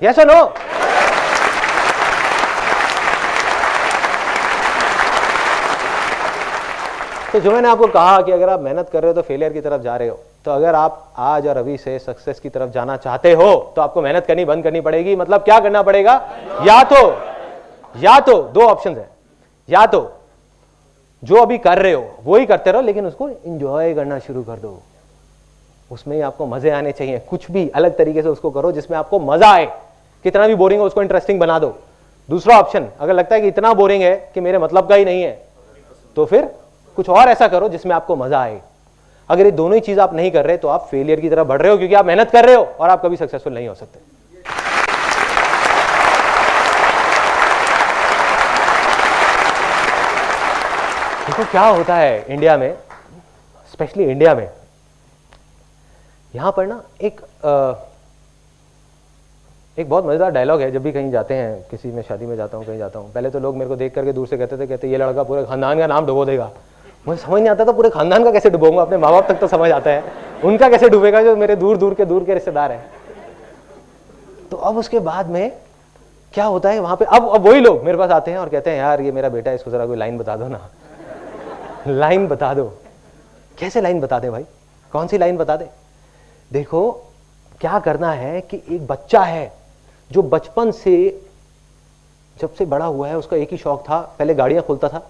यस और नो? तो जो मैंने आपको कहा कि अगर आप मेहनत कर रहे हो तो फेलियर की तरफ जा रहे हो, तो अगर आप आज और अभी से सक्सेस की तरफ जाना चाहते हो तो आपको मेहनत करनी बंद करनी पड़ेगी। मतलब क्या करना पड़ेगा? या तो 2 ऑप्शन है, या तो जो अभी कर रहे हो वो ही करते रहो, लेकिन उसको एंजॉय करना शुरू कर दो, उसमें ही आपको मजे आने चाहिए। कुछ भी अलग तरीके से उसको करो जिसमें आपको मजा आए, कितना भी बोरिंग हो उसको इंटरेस्टिंग बना दो। दूसरा ऑप्शन, अगर लगता है कि इतना बोरिंग है कि मेरे मतलब का ही नहीं है, तो फिर कुछ और ऐसा करो जिसमें आपको मजा आए। अगर ये दोनों ही चीज आप नहीं कर रहे तो आप फेलियर की तरफ बढ़ रहे हो, क्योंकि आप मेहनत कर रहे हो और आप कभी सक्सेसफुल नहीं हो सकते। देखो क्या होता है इंडिया में, स्पेशली इंडिया में, यहां पर ना एक बहुत मजेदार डायलॉग है। जब भी कहीं जाते हैं, किसी में शादी में जाता हूं, कहीं जाता हूं, पहले तो लोग मेरे को देख करके दूर से कहते ये लड़का पूरे खानदान का नाम डुबो देगा। मुझे समझ नहीं आता था पूरे खानदान का कैसे डुबोऊंगा, अपने माँ बाप तक तो समझ आता है, उनका कैसे डूबेगा जो मेरे दूर के रिश्तेदार हैं। तो अब उसके बाद में क्या होता है वहां पे, अब वही लोग मेरे पास आते हैं और कहते हैं यार ये मेरा बेटा है, इसको जरा कोई लाइन बता दो ना, लाइन बता दो। कैसे लाइन बता दे भाई, कौन सी लाइन बता दे? देखो क्या करना है कि एक बच्चा है जो बचपन से जब से बड़ा हुआ है, उसका एक ही शौक था, पहले गाड़ियां खोलता था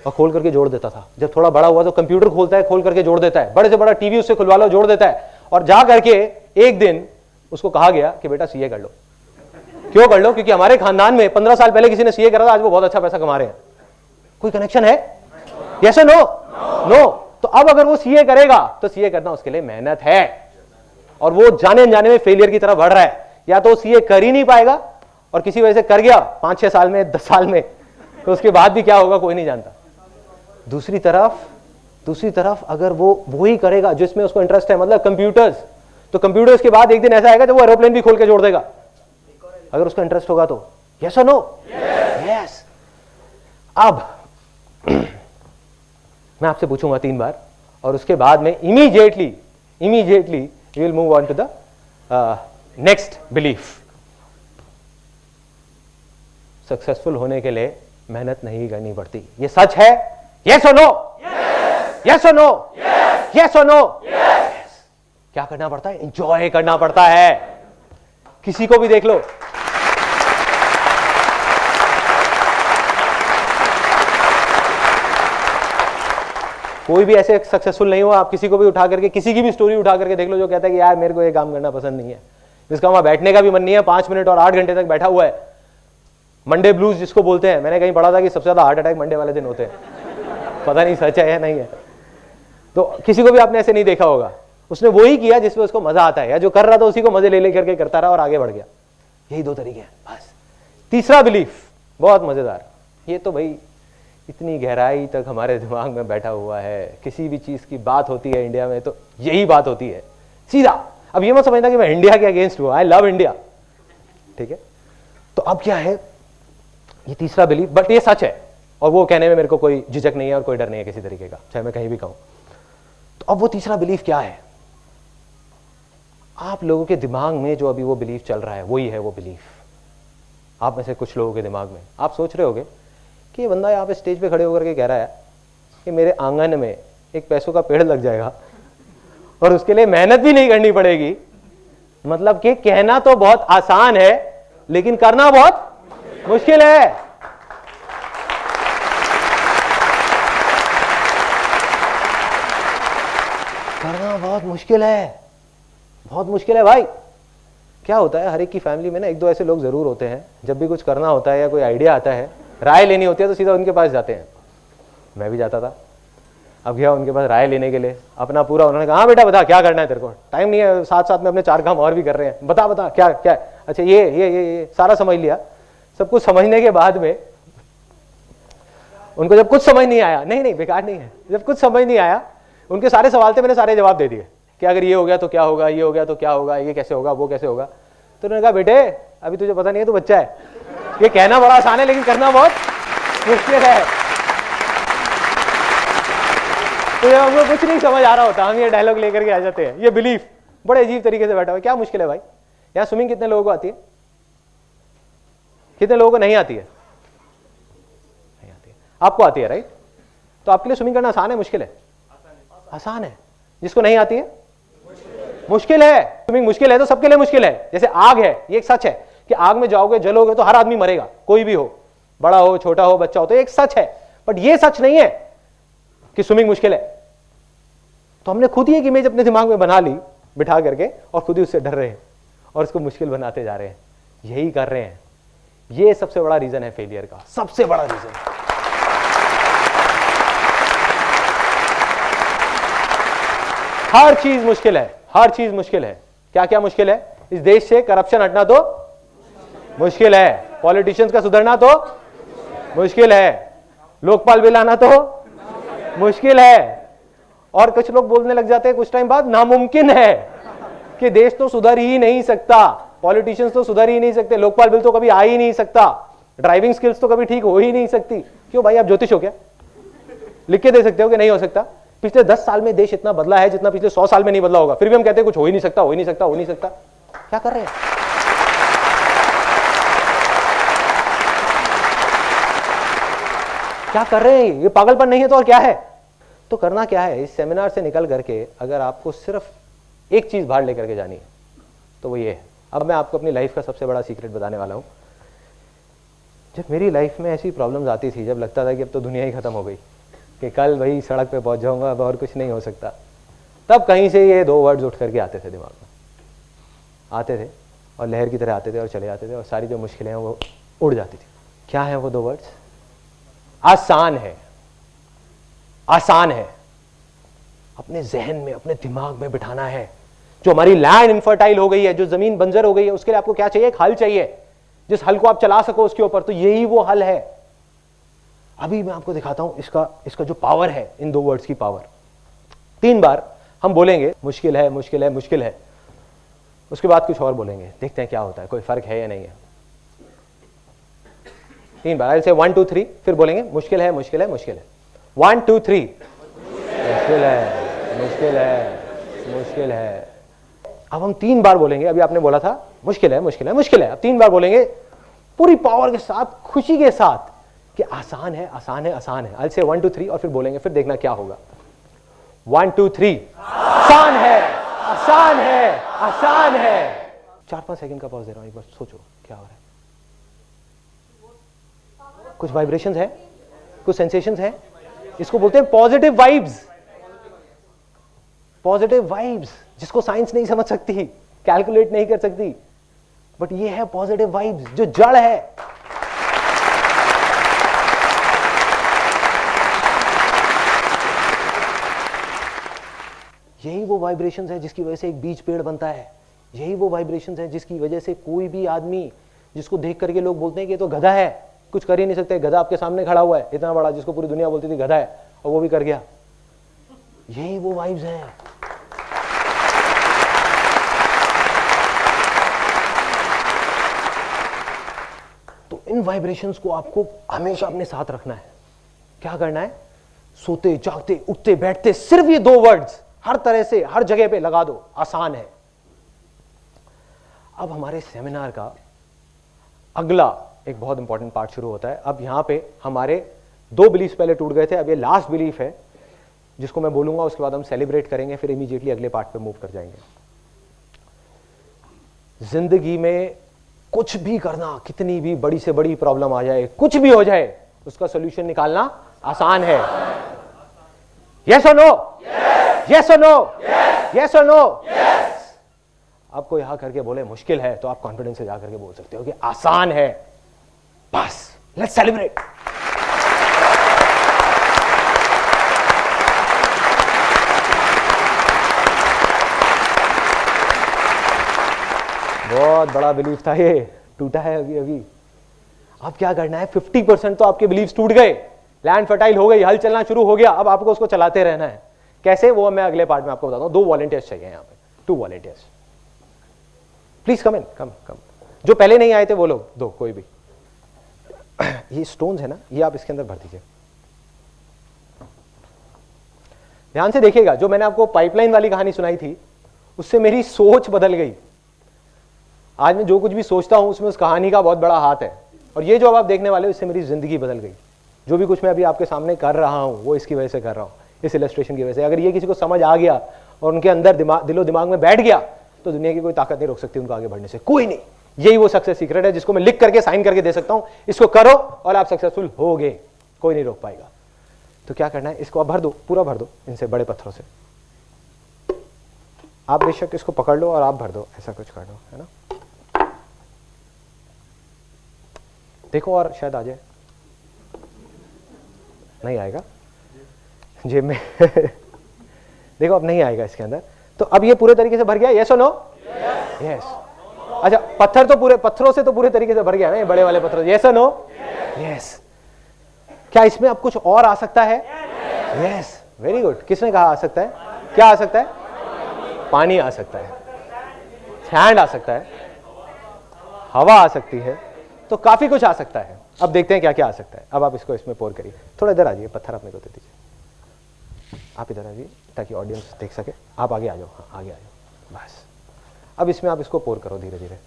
और खोल करके जोड़ देता था। जब थोड़ा बड़ा हुआ तो कंप्यूटर खोलता है, खोल करके जोड़ देता है, बड़े से बड़ा टीवी उससे खुलवा लो, जोड़ देता है। और जा करके एक दिन उसको कहा गया कि बेटा सीए कर लो। क्यों कर लो? क्योंकि हमारे खानदान में 15 साल पहले किसी ने सीए करा था, आज वो बहुत अच्छा पैसा कमा रहे हैं। कोई कनेक्शन है? यस और नो? नो। तो अब अगर वो सीए करेगा तो सीए करना उसके लिए मेहनत है, और वो जाने अनजाने में फेलियर की तरफ बढ़ रहा है। या तो सीए कर ही नहीं पाएगा, और किसी वजह से कर गया 5-6 साल में, 10 साल में, तो उसके बाद भी क्या होगा कोई नहीं जानता। दूसरी तरफ अगर वो ही करेगा जिसमें उसको इंटरेस्ट है, मतलब कंप्यूटर्स, तो कंप्यूटर्स के बाद एक दिन ऐसा आएगा जब वो एरोप्लेन भी खोल के जोड़ देगा, अगर उसका इंटरेस्ट होगा तो। यस और नो? यस। अब मैं आपसे पूछूंगा 3 बार, और उसके बाद में immediately you will move on to the next belief. Successful होने के लिए मेहनत नहीं करनी पड़ती, ये सच है? यस और नो? यस और नो? यस और नो? क्या करना पड़ता है? एंजॉय करना पड़ता है। किसी को भी देख लो, कोई भी ऐसे सक्सेसफुल नहीं हुआ, आप किसी को भी उठा करके, किसी की भी स्टोरी उठा करके देख लो जो कहता है कि यार मेरे को ये काम करना पसंद नहीं है, जिसका वहां बैठने का भी मन नहीं है, 5 मिनट और 8 घंटे तक बैठा हुआ है, मंडे ब्लूज जिसको बोलते हैं। मैंने कहीं पढ़ा था कि सबसे ज्यादा हार्ट अटैक मंडे वाले दिन होते हैं, पता नहीं सच है या नहीं है। तो किसी को भी आपने ऐसे नहीं देखा होगा, उसने वही किया जिसमें उसको मजा आता है, या जो कर रहा था उसी को मजे ले लेकर के करता रहा और आगे बढ़ गया। यही 2 तरीके हैं बस। तीसरा बिलीफ बहुत मजेदार, ये तो भाई इतनी गहराई तक हमारे दिमाग में बैठा हुआ है, किसी भी चीज की बात होती है इंडिया में तो यही बात होती है सीधा। अब ये मत समझना कि मैं इंडिया के अगेंस्ट हूं, आई लव इंडिया, ठीक है। तो अब क्या है, ये तीसरा बिलीफ, बट ये सच है और वो कहने में मेरे को कोई झिझक नहीं है और कोई डर नहीं है किसी तरीके का, चाहे मैं कहीं भी कहूं। तो अब वो तीसरा बिलीफ क्या है, आप लोगों के दिमाग में जो अभी वो बिलीफ चल रहा है वही है वो बिलीफ। आप में से कुछ लोगों के दिमाग में आप सोच रहे होगे कि ये बंदा यहाँ पे स्टेज पे खड़े होकर के कह रहा है कि मेरे आंगन में एक पैसों का पेड़ लग जाएगा और उसके लिए मेहनत भी नहीं करनी पड़ेगी। मतलब कि कहना तो बहुत आसान है लेकिन करना बहुत मुश्किल है। करना बहुत मुश्किल है, बहुत मुश्किल है भाई। क्या होता है, हर एक की फैमिली में ना 1-2 ऐसे लोग जरूर होते हैं, जब भी कुछ करना होता है या कोई आइडिया आता है, राय लेनी होती है तो सीधा उनके पास जाते हैं। मैं भी जाता था, अब गया उनके पास राय लेने के लिए, अपना पूरा, उन्होंने कहा हाँ बेटा बता क्या करना है, तेरे को टाइम नहीं है, साथ साथ में अपने 4 काम और भी कर रहे हैं, बता बता क्या क्या। अच्छा ये सारा समझ लिया। सब कुछ समझने के बाद में उनको जब कुछ समझ नहीं आया, नहीं बेकार नहीं है, जब कुछ समझ नहीं आया, उनके सारे सवाल थे, मैंने सारे जवाब दे दिए कि अगर ये हो गया तो क्या होगा, ये हो गया तो क्या होगा, ये कैसे होगा, वो कैसे होगा। तो उन्होंने कहा बेटे अभी तुझे पता नहीं है, तू बच्चा है, ये कहना बड़ा आसान है लेकिन करना बहुत मुश्किल है। तो जब हमको कुछ नहीं समझ आ रहा होता, हम ये डायलॉग लेकर के आ जाते हैं। ये बिलीफ बड़े अजीब तरीके से बैठा हुआ है। क्या मुश्किल है भाई, यहाँ स्विमिंग कितने लोगों को आती है, कितने लोगों को नहीं आती है? नहीं आती है। आपको आती है राइट? तो आपके लिए स्विमिंग करना आसान है मुश्किल है? आसान है। जिसको नहीं आती है मुश्किल है। स्विमिंग मुश्किल है तो सबके लिए मुश्किल है। जैसे आग है, ये एक सच है कि आग में जाओगे जलोगे तो हर आदमी मरेगा, कोई भी हो, बड़ा हो छोटा हो बच्चा हो, तो एक सच है। बट ये सच नहीं है कि स्विमिंग मुश्किल है। तो हमने खुद ही एक इमेज अपने दिमाग में बना ली बिठा करके और खुद ही उससे डर रहे हैं और उसको मुश्किल बनाते जा रहे हैं। यही कर रहे हैं। ये सबसे बड़ा रीजन है फेलियर का, सबसे बड़ा रीजन। हर चीज मुश्किल है, हर चीज मुश्किल है। क्या क्या मुश्किल है? इस देश से करप्शन हटना तो मुश्किल है, पॉलिटिशियंस का सुधरना तो मुश्किल है, लोकपाल बिल आना तो मुश्किल है। और कुछ लोग बोलने लग जाते हैं कुछ टाइम बाद नामुमकिन है कि देश तो सुधर ही नहीं सकता, पॉलिटिशियंस तो सुधर ही नहीं सकते, लोकपाल बिल तो कभी आ ही नहीं सकता, ड्राइविंग स्किल्स तो कभी ठीक हो ही नहीं सकती। क्यों भाई, आप ज्योतिष हो क्या? लिख के दे सकते हो कि नहीं हो सकता? पिछले 10 साल में देश इतना बदला है जितना पिछले 100 साल में नहीं बदला होगा, फिर भी हम कहते हैं कुछ हो ही नहीं सकता, हो ही नहीं सकता, हो नहीं सकता। क्या कर रहे हैं? क्या कर रहे हैं? ये पागलपन नहीं है तो और क्या है? तो करना क्या है, इस सेमिनार से निकल करके अगर आपको सिर्फ एक चीज बाहर लेकर के जानी है तो वो ये है। अब मैं आपको अपनी लाइफ का सबसे बड़ा सीक्रेट बताने वाला हूं। जब मेरी लाइफ में ऐसी प्रॉब्लम्स आती थी, जब लगता था कि अब तो दुनिया ही खत्म हो गई, कि कल वही सड़क पे पहुंच जाऊंगा, अब और कुछ नहीं हो सकता, तब कहीं से ये 2 वर्ड्स उठ करके आते थे दिमाग में, आते थे और लहर की तरह आते थे और चले जाते थे और सारी जो मुश्किलें हैं वो उड़ जाती थी। क्या है वो 2 वर्ड्स? आसान है। आसान है। अपने जहन में, अपने दिमाग में बिठाना है। जो हमारी लैंड इनफर्टाइल हो गई है, जो जमीन बंजर हो गई है, उसके लिए आपको क्या चाहिए? एक हल चाहिए, जिस हल को आप चला सको उसके ऊपर। तो यही वो हल है। अभी मैं आपको दिखाता हूं इसका जो पावर है, इन 2 वर्ड्स की पावर। 3 बार हम बोलेंगे मुश्किल है, मुश्किल है, मुश्किल है, उसके बाद कुछ और बोलेंगे, देखते हैं क्या होता है, कोई फर्क है या नहीं है। 3 बार से 1 2 3, फिर बोलेंगे मुश्किल है, मुश्किल है, मुश्किल है। 1 2 3, मुश्किल है, मुश्किल है, मुश्किल है। अब हम 3 बार बोलेंगे। अभी आपने बोला था मुश्किल है, मुश्किल है, मुश्किल है। अब 3 बार बोलेंगे पूरी पावर के साथ, खुशी के साथ कि आसान है, आसान है, आसान है। से 1 2 3 और फिर बोलेंगे, फिर देखना क्या होगा। 1 2 3, आसान है, आसान है, आसान है। 4-5 सेकंड का पॉज दे रहा हूं, एक बार सोचो क्या हो रहा है। कुछ वाइब्रेशंस है, कुछ सेंसेशंस है, इसको बोलते हैं पॉजिटिव वाइब्स। पॉजिटिव वाइब्स, जिसको साइंस नहीं समझ सकती, कैलकुलेट नहीं कर सकती, बट ये है पॉजिटिव वाइब्स जो जड़ है। यही वो वाइब्रेशंस है जिसकी वजह से एक बीज पेड़ बनता है। यही वो वाइब्रेशंस है जिसकी वजह से कोई भी आदमी जिसको देख करके लोग बोलते हैं कि ये तो गधा है, कुछ कर ही नहीं सकते, गधा आपके सामने खड़ा हुआ है इतना बड़ा, जिसको पूरी दुनिया बोलती थी गधा है, और वो भी कर गया। यही वो वाइब्स हैं। तो इन वाइब्रेशंस को आपको हमेशा अपने साथ रखना है। क्या करना है? सोते जागते उठते बैठते सिर्फ ये दो वर्ड्स हर तरह से हर जगह पे लगा दो, आसान है। अब हमारे सेमिनार का अगला एक बहुत इंपॉर्टेंट पार्ट शुरू होता है। अब यहां पे हमारे दो बिलीफ पहले टूट गए थे, अब ये लास्ट बिलीफ है जिसको मैं बोलूंगा, उसके बाद हम सेलिब्रेट करेंगे, फिर इमीडिएटली अगले पार्ट पे मूव कर जाएंगे। जिंदगी में कुछ भी करना, कितनी भी बड़ी से बड़ी प्रॉब्लम आ जाए, कुछ भी हो जाए, उसका सॉल्यूशन निकालना आसान है। यस और नो? यस और नो? यस और नो? आपको यहां करके बोले मुश्किल है, तो आप कॉन्फिडेंस से जाकर के बोल सकते हो कि आसान है। बस लेट्स सेलिब्रेट। बहुत बड़ा बिलीफ था, ये टूटा है अभी अभी। अब क्या करना है? 50% तो आपके बिलीव्स टूट गए, लैंड फर्टाइल हो गई, हल चलना शुरू हो गया। अब आपको उसको चलाते रहना है। कैसे? वो मैं अगले पार्ट में आपको बताता हूं। 2 वॉलंटियर्स चाहिए यहां पे, 2 वॉलंटियर्स। प्लीज कम इन, कम कम। जो पहले नहीं आए थे वो लोग दो, कोई भी। ये स्टोन्स है ना, ये आप इसके अंदर भर दीजिए। ध्यान से देखिएगा, जो मैंने आपको पाइपलाइन वाली कहानी सुनाई थी उससे मेरी सोच बदल गई। आज मैं जो कुछ भी सोचता हूं उसमें उस कहानी का बहुत बड़ा हाथ है, और ये जो अब आप देखने वाले हो इससे मेरी जिंदगी बदल गई। जो भी कुछ मैं अभी आपके सामने कर रहा हूं वो इसकी वजह से कर रहा हूं, इस इलस्ट्रेशन की वजह से। अगर ये किसी को समझ आ गया और उनके अंदर दिलो दिमाग में बैठ गया तो दुनिया की कोई ताकत नहीं रोक सकती उनको आगे बढ़ने से, कोई नहीं। यही वो सक्सेस सीक्रेट है जिसको मैं लिख करके साइन करके दे सकता हूं। इसको करो और आप सक्सेसफुल होगे, कोई नहीं रोक पाएगा। तो क्या करना है? इसको आप भर दो, पूरा भर दो इनसे, बड़े पत्थरों से। आप बेशक इसको पकड़ लो और आप भर दो, ऐसा कुछ कर दो, है ना। देखो और शायद आ जाए। नहीं आएगा जेब में। देखो अब नहीं आएगा इसके अंदर। तो अब ये पूरे तरीके से भर गया, यस और नो? यस। अच्छा, पत्थर तो पूरे, पत्थरों से तो पूरे तरीके से भर गया ना, बड़े वाले पत्थर, यस और नो? यस। क्या इसमें अब कुछ और आ सकता है? Yes, very good. किसने कहा आ सकता है? क्या आ सकता है? पानी आ सकता है, सैंड आ सकता है, हवा आ सकती है, तो काफी कुछ आ सकता है। अब देखते हैं क्या क्या आ सकता है। अब आप इसको इसमें पोर करिए। थोड़ा इधर आ जाइए, पत्थर अपने को दे दीजिए। आप इधर आ जाइए ताकि ऑडियंस देख सके। आप आगे आ जाओ, हाँ आगे आ जाओ, बस। अब इसमें आप इसको पोर करो धीरे धीरे।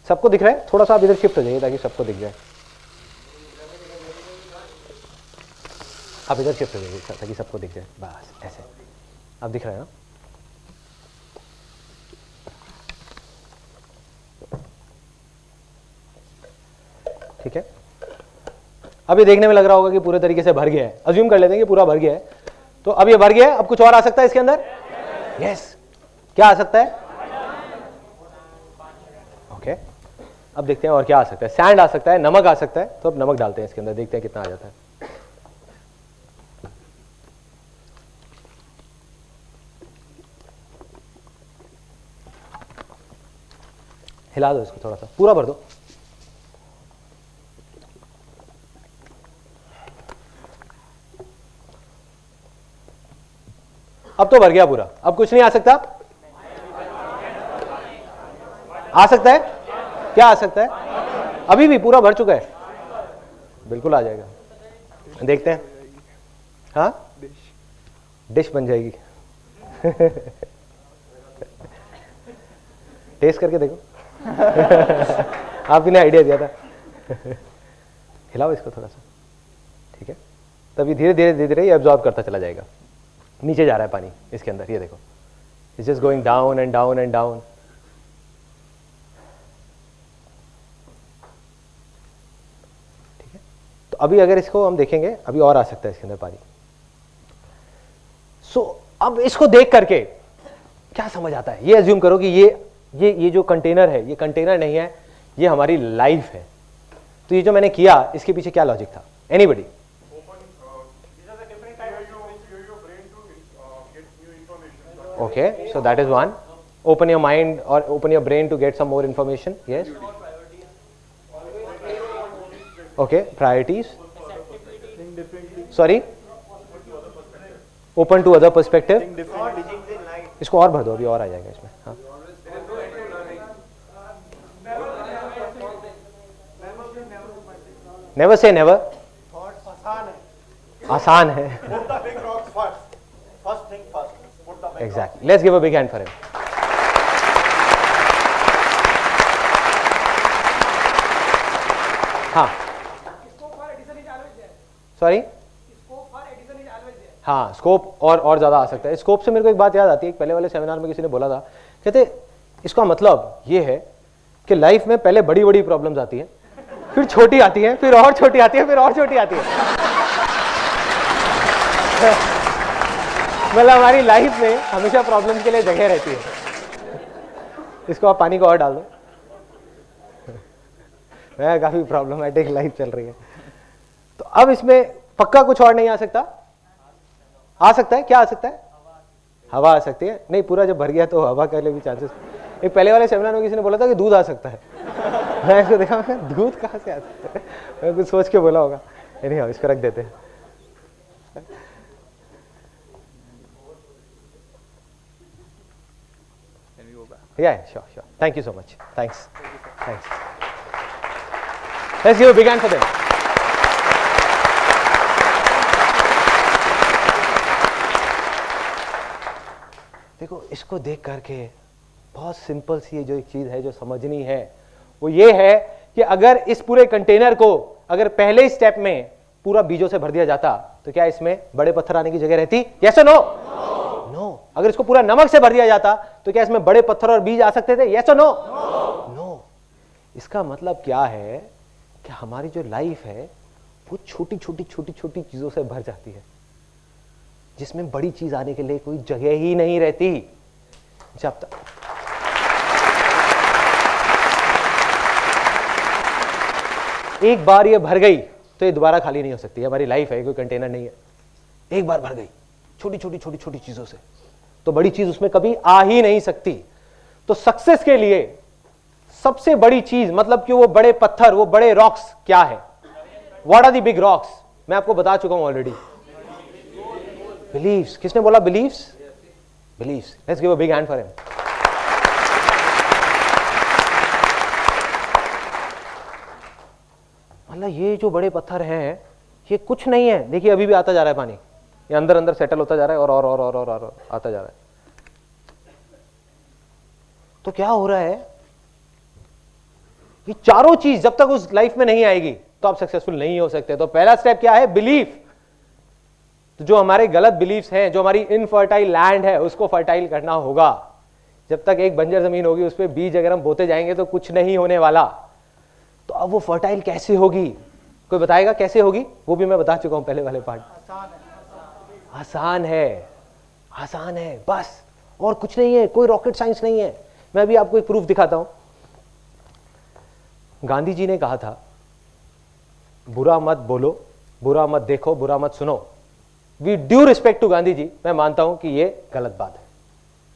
सबको दिख रहा है? थोड़ा सा आप इधर शिफ्ट हो जाइए ताकि सबको दिख जाए। आप इधर शिफ्ट हो जाइए ताकि सबको दिख जाए, बस ऐसे। अब दिख रहा है ना? ठीक है। अब ये देखने में लग रहा होगा कि पूरे तरीके से भर गया है। अज्यूम कर लेते हैं कि पूरा भर गया है। तो अब ये भर गया है। अब कुछ और आ सकता है इसके अंदर? यस। क्या आ सकता है? ओके। अब देखते हैं और क्या आ सकता है। सैंड आ सकता है, नमक आ सकता है। तो अब नमक डालते हैं इसके अंदर, देखते हैं कितना आ जाता है। हिला दो इसको, थोड़ा सा पूरा भर दो। अब तो भर गया पूरा, अब कुछ नहीं आ सकता? आ सकता है? क्या आ सकता है? अभी भी पूरा भर चुका है, बिल्कुल आ जाएगा। देखते हैं। हाँ, डिश बन जाएगी। टेस्ट करके देखो। आपने आइडिया दिया था। हिलाओ इसको थोड़ा सा, ठीक है। तभी धीरे धीरे धीरे धीरे ये एब्जॉर्ब करता चला जाएगा। नीचे जा रहा है पानी इसके अंदर, ये देखो, it's just going down and down and down. ठीक है। तो अभी अगर इसको हम देखेंगे, अभी और आ सकता है इसके अंदर पानी। सो अब इसको देख करके क्या समझ आता है, ये अज्यूम करो कि ये जो कंटेनर है, ये कंटेनर नहीं है, ये हमारी लाइफ है। तो ये जो मैंने किया, इसके पीछे क्या लॉजिक था? Anybody? Okay, so that is one. Open your mind or open your brain to get some more information. Yes. Okay, priorities. Sorry. Open to other perspective. इसको और भर दो, अभी और आ जाएगा इसमें। हाँ। Never say never. आसान है। Exactly. Let's give a big hand for him. हाँ. Sorry? हाँ, स्कोप और ज्यादा आ सकता है। स्कोप से मेरे को एक बात याद आती है, पहले वाले सेमिनार में किसी ने बोला था, कहते इसका मतलब ये है कि लाइफ में पहले बड़ी बड़ी प्रॉब्लम्स आती है, फिर छोटी आती है, फिर और छोटी आती है, फिर और छोटी आती है। मतलब हमारी लाइफ में हमेशा प्रॉब्लम के लिए जगह रहती है। इसको आप पानी को और डाल दो। मैं काफी प्रॉब्लमेटिक लाइफ चल रही है। तो अब इसमें पक्का कुछ और नहीं आ सकता? आ सकता है, क्या आ सकता है? हवा आ सकती है। नहीं, पूरा जब भर गया तो हवा के लिए भी चांसेस। एक पहले वाले सेमिनार में किसी ने बोला था कि दूध आ सकता है। मैं इसको देखा, दूध कहाँ से आ सकता है? मैं कुछ सोच के बोला होगा। नहीं, इसको रख देते हैं। Yeah, sure. Thank you so much. Thanks. Let's give a big hand for them. देखो, इसको देख करके बहुत सिंपल सी जो एक चीज है जो समझनी है, वो ये है कि अगर इस पूरे कंटेनर को अगर पहले ही स्टेप में पूरा बीजों से भर दिया जाता तो क्या इसमें बड़े पत्थर आने की जगह रहती? यस और नो? नो। अगर इसको पूरा नमक से भर दिया जाता तो क्या इसमें बड़े पत्थर और बीज आ सकते थे? यस और नो? नो। इसका मतलब क्या है कि हमारी जो लाइफ है वो छोटी छोटी चीजों से भर जाती है, जिसमें बड़ी चीज आने के लिए कोई जगह ही नहीं रहती। जब तक एक बार ये भर गई तो ये दोबारा खाली नहीं हो सकती। हमारी लाइफ है, कोई कंटेनर नहीं है। एक बार भर गई छोटी छोटी चीजों से, तो बड़ी चीज उसमें कभी आ ही नहीं सकती। तो सक्सेस के लिए सबसे बड़ी चीज, मतलब कि वो बड़े पत्थर, वो बड़े रॉक्स क्या है? What are the big rocks? मैं आपको बता चुका हूं ऑलरेडी। बिलीव्स। किसने बोला beliefs? Beliefs. Let's give a big hand for him. मतलब ये जो बड़े पत्थर हैं ये कुछ नहीं है। देखिए अभी भी आता जा रहा है पानी, ये अंदर अंदर सेटल होता जा रहा है और आता जा रहा है। तो क्या हो रहा है? ये चारों चीज जब तक उस लाइफ में नहीं आएगी तो आप सक्सेसफुल नहीं हो सकते। तो पहला स्टेप क्या है? बिलीफ। तो जो हमारे गलत बिलीफ्स हैं, जो हमारी इनफर्टाइल लैंड है, उसको फर्टाइल करना होगा। जब तक एक बंजर जमीन होगी उस पर बीज अगर हम बोते जाएंगे तो कुछ नहीं होने वाला। तो अब वो फर्टाइल कैसे होगी? कोई बताएगा कैसे होगी? वो भी मैं बता चुका हूं पहले वाले पार्ट। आसान है, आसान है बस, और कुछ नहीं है, कोई रॉकेट साइंस नहीं है। मैं अभी आपको एक प्रूफ दिखाता हूं। गांधी जी ने कहा था, बुरा मत बोलो, बुरा मत देखो, बुरा मत सुनो। We due respect to Gandhi ji, मैं मानता हूं कि ये गलत बात है,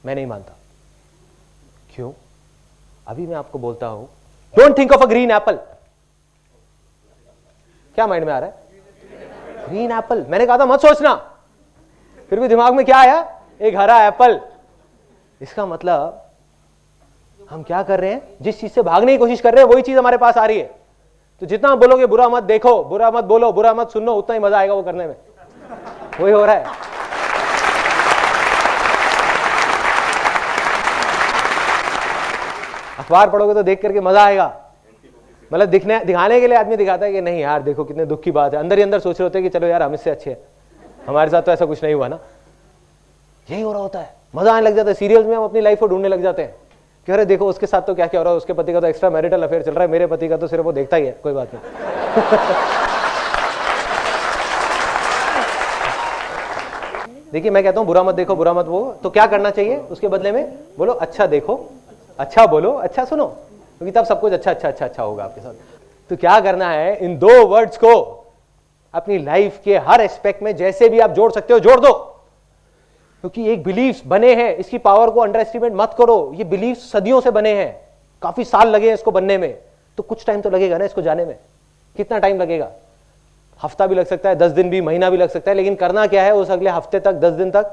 मैं नहीं मानता। क्यों? अभी मैं आपको बोलता हूं, don't think of a green Apple. क्या माइंड में आ रहा है? Green Apple. मैंने कहा था मत सोचना, फिर भी दिमाग में क्या आया? एक हरा एप्पल। इसका मतलब हम क्या कर रहे हैं? जिस चीज से भागने की कोशिश कर रहे हैं वही चीज हमारे पास आ रही है। तो जितना बोलोगे बुरा मत देखो, बुरा मत बोलो, बुरा मत सुनो, उतना ही मजा आएगा वो करने में। वही हो रहा है। अखबार पढ़ोगे तो देख करके मजा आएगा। मतलब दिखाने के लिए आदमी दिखाता है कि नहीं यार देखो कितने दुख की बात है, अंदर ही अंदर सोच रहे होते हैं कि चलो यार हम इससे अच्छे हैं, हमारे साथ तो ऐसा कुछ नहीं हुआ ना। यही हो रहा होता है, मजा आने लग जाता है। सीरियल्स में हम अपनी लाइफ को ढूंढने लग जाते हैं कि अरे देखो उसके साथ तो क्या क्या हो रहा है, उसके पति का तो एक्स्ट्रा मैरिटल अफेयर चल रहा है, मेरे पति का तो सिर्फ वो देखता ही है, कोई बात नहीं। देखिए मैं कहता हूं बुरा मत देखो, बुरा मत वो, तो क्या करना चाहिए उसके बदले में? बोलो अच्छा देखो, अच्छा बोलो, अच्छा सुनो, क्योंकि तब सब कुछ अच्छा अच्छा अच्छा अच्छा होगा आपके साथ। तो क्या करना है, इन 2 वर्ड्स को अपनी लाइफ के हर एस्पेक्ट में जैसे भी आप जोड़ सकते हो जोड़ दो, क्योंकि एक बिलीफ बने हैं, इसकी पावर को अंडर एस्टिमेट मत करो। ये बिलीफ सदियों से बने हैं, काफी साल लगे हैं इसको बनने में, तो कुछ टाइम तो लगेगा ना इसको जाने में। कितना टाइम लगेगा? हफ्ता भी लग सकता है, 10 दिन भी, महीना भी लग सकता है, लेकिन करना क्या है उस अगले हफ्ते तक, 10 दिन तक,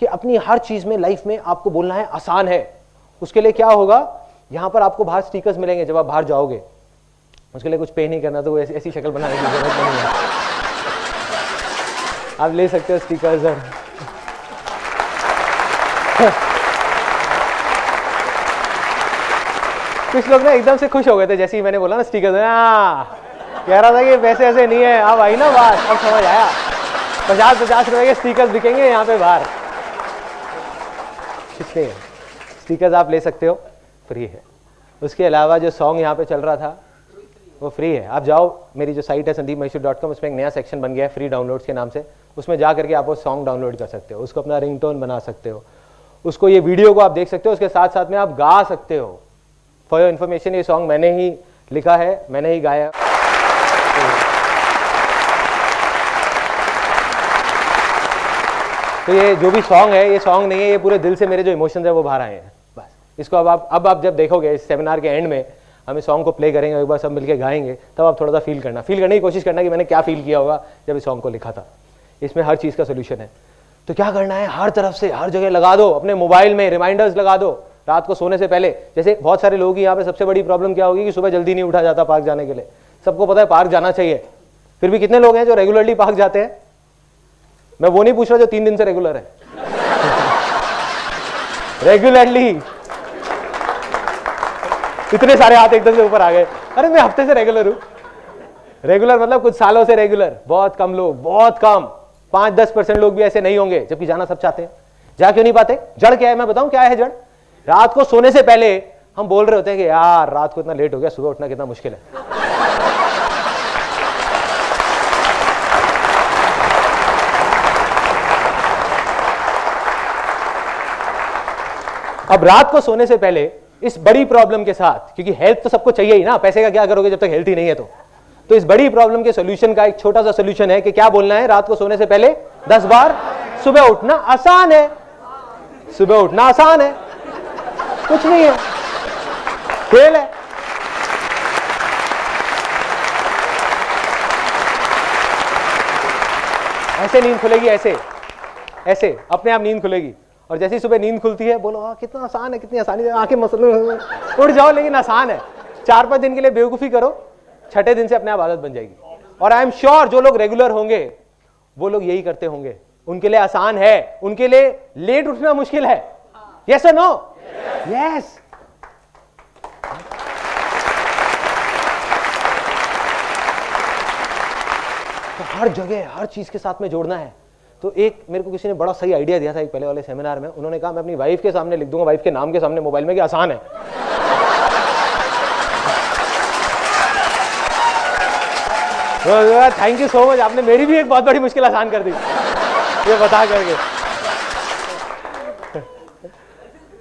कि अपनी हर चीज में लाइफ में आपको बोलना है आसान है। उसके लिए क्या होगा, यहां पर आपको बाहर स्टिकर्स मिलेंगे जब आप बाहर जाओगे, उसके लिए कुछ पे नहीं करना, तो ऐसी शक्ल बनाने की जरूरत नहीं है, आप ले सकते हो स्टिकर्स। और कुछ लोग ना एकदम से खुश हो गए थे जैसे ही मैंने बोला ना स्टिकर्स, कह रहा था कि पैसे ऐसे नहीं है। अब आई ना बात, अब समझ आया, 50-50 रुपए के स्टिकर्स बिकेंगे यहाँ पे बाहर। कितने स्टिकर्स आप ले सकते हो, फ्री है। उसके अलावा जो सॉन्ग यहाँ पे चल रहा था वो फ्री है। आप जाओ, मेरी जो साइट है sandeepmaheshwari.com, उसमें एक नया सेक्शन बन गया है फ्री डाउनलोड्स के नाम से, उसमें जा करके आप वो सॉन्ग डाउनलोड कर सकते हो, उसको अपना रिंगटोन बना सकते हो, उसको, ये वीडियो को आप देख सकते हो, उसके साथ साथ में आप गा सकते हो। फॉर योर इन्फॉर्मेशन, ये सॉन्ग मैंने ही लिखा है, मैंने ही गाया। तो ये जो भी सॉन्ग है, ये सॉन्ग नहीं है, ये पूरे दिल से मेरे जो इमोशंस है वो बाहर आए हैं बस। इसको अब आप जब देखोगे इस सेमिनार के एंड में, हम इस सॉन्ग को प्ले करेंगे, एक बार सब मिलके गाएंगे, तब आप थोड़ा सा फील करने की कोशिश करना कि मैंने क्या फील किया होगा जब इस सॉन्ग को लिखा था। इसमें हर चीज़ का सोल्यूशन है। तो क्या करना है, हर तरफ से हर जगह लगा दो, अपने मोबाइल में रिमाइंडर्स लगा दो रात को सोने से पहले। जैसे बहुत सारे लोग यहाँ पे सबसे बड़ी प्रॉब्लम क्या होगी कि सुबह जल्दी नहीं उठा जाता पार्क जाने के लिए। सबको पता है पार्क जाना चाहिए, फिर भी कितने लोग हैं जो रेगुलरली पार्क जाते हैं? मैं वो नहीं पूछ रहा जो 3 दिन से रेगुलर है, रेगुलरली। इतने सारे हाथ एकदम से ऊपर आ गए, अरे मैं हफ्ते से रेगुलर हूं। रेगुलर मतलब कुछ सालों से रेगुलर, बहुत कम लोग, बहुत कम, 5-10% लोग भी ऐसे नहीं होंगे, जबकि जाना सब चाहते हैं। जा क्यों नहीं पाते? जड़ क्या है मैं बताऊं क्या है जड़? रात को सोने से पहले हम बोल रहे होते हैं कि यार रात को इतना लेट हो गया, सुबह उठना कितना मुश्किल है। अब रात को सोने से पहले इस बड़ी प्रॉब्लम के साथ, क्योंकि हेल्थ तो सबको चाहिए ही ना, पैसे का क्या करोगे जब तक हेल्थ ही नहीं है। तो इस बड़ी प्रॉब्लम के सॉल्यूशन का एक छोटा सा सॉल्यूशन है कि क्या बोलना है रात को सोने से पहले 10 बार, सुबह उठना आसान है। सुबह उठना आसान है, कुछ नहीं है, खेल है। ऐसे नींद खुलेगी, ऐसे ऐसे अपने आप नींद खुलेगी। और जैसे ही सुबह नींद खुलती है बोलो हाँ कितना आसान है, कितनी आसानी से आंखें मसल उठ जाओ, लेकिन आसान है। 4-5 दिन के लिए बेवकूफी करो, 6ठे दिन से अपने आप आदत बन जाएगी। और आई एम श्योर जो लोग रेगुलर होंगे वो लोग यही करते होंगे, उनके लिए आसान है, उनके लिए लेट उठना मुश्किल है। यस और नो? यस। तो हर जगह हर चीज के साथ में जोड़ना है। तो एक मेरे को किसी ने बड़ा सही आइडिया दिया था एक पहले वाले सेमिनार में, उन्होंने कहा मैं अपनी वाइफ के सामने लिख दूंगा, वाइफ के नाम के सामने मोबाइल में, कि आसान है। थैंक यू सो मच, आपने मेरी भी एक बहुत बड़ी मुश्किल आसान कर दी ये बता करके।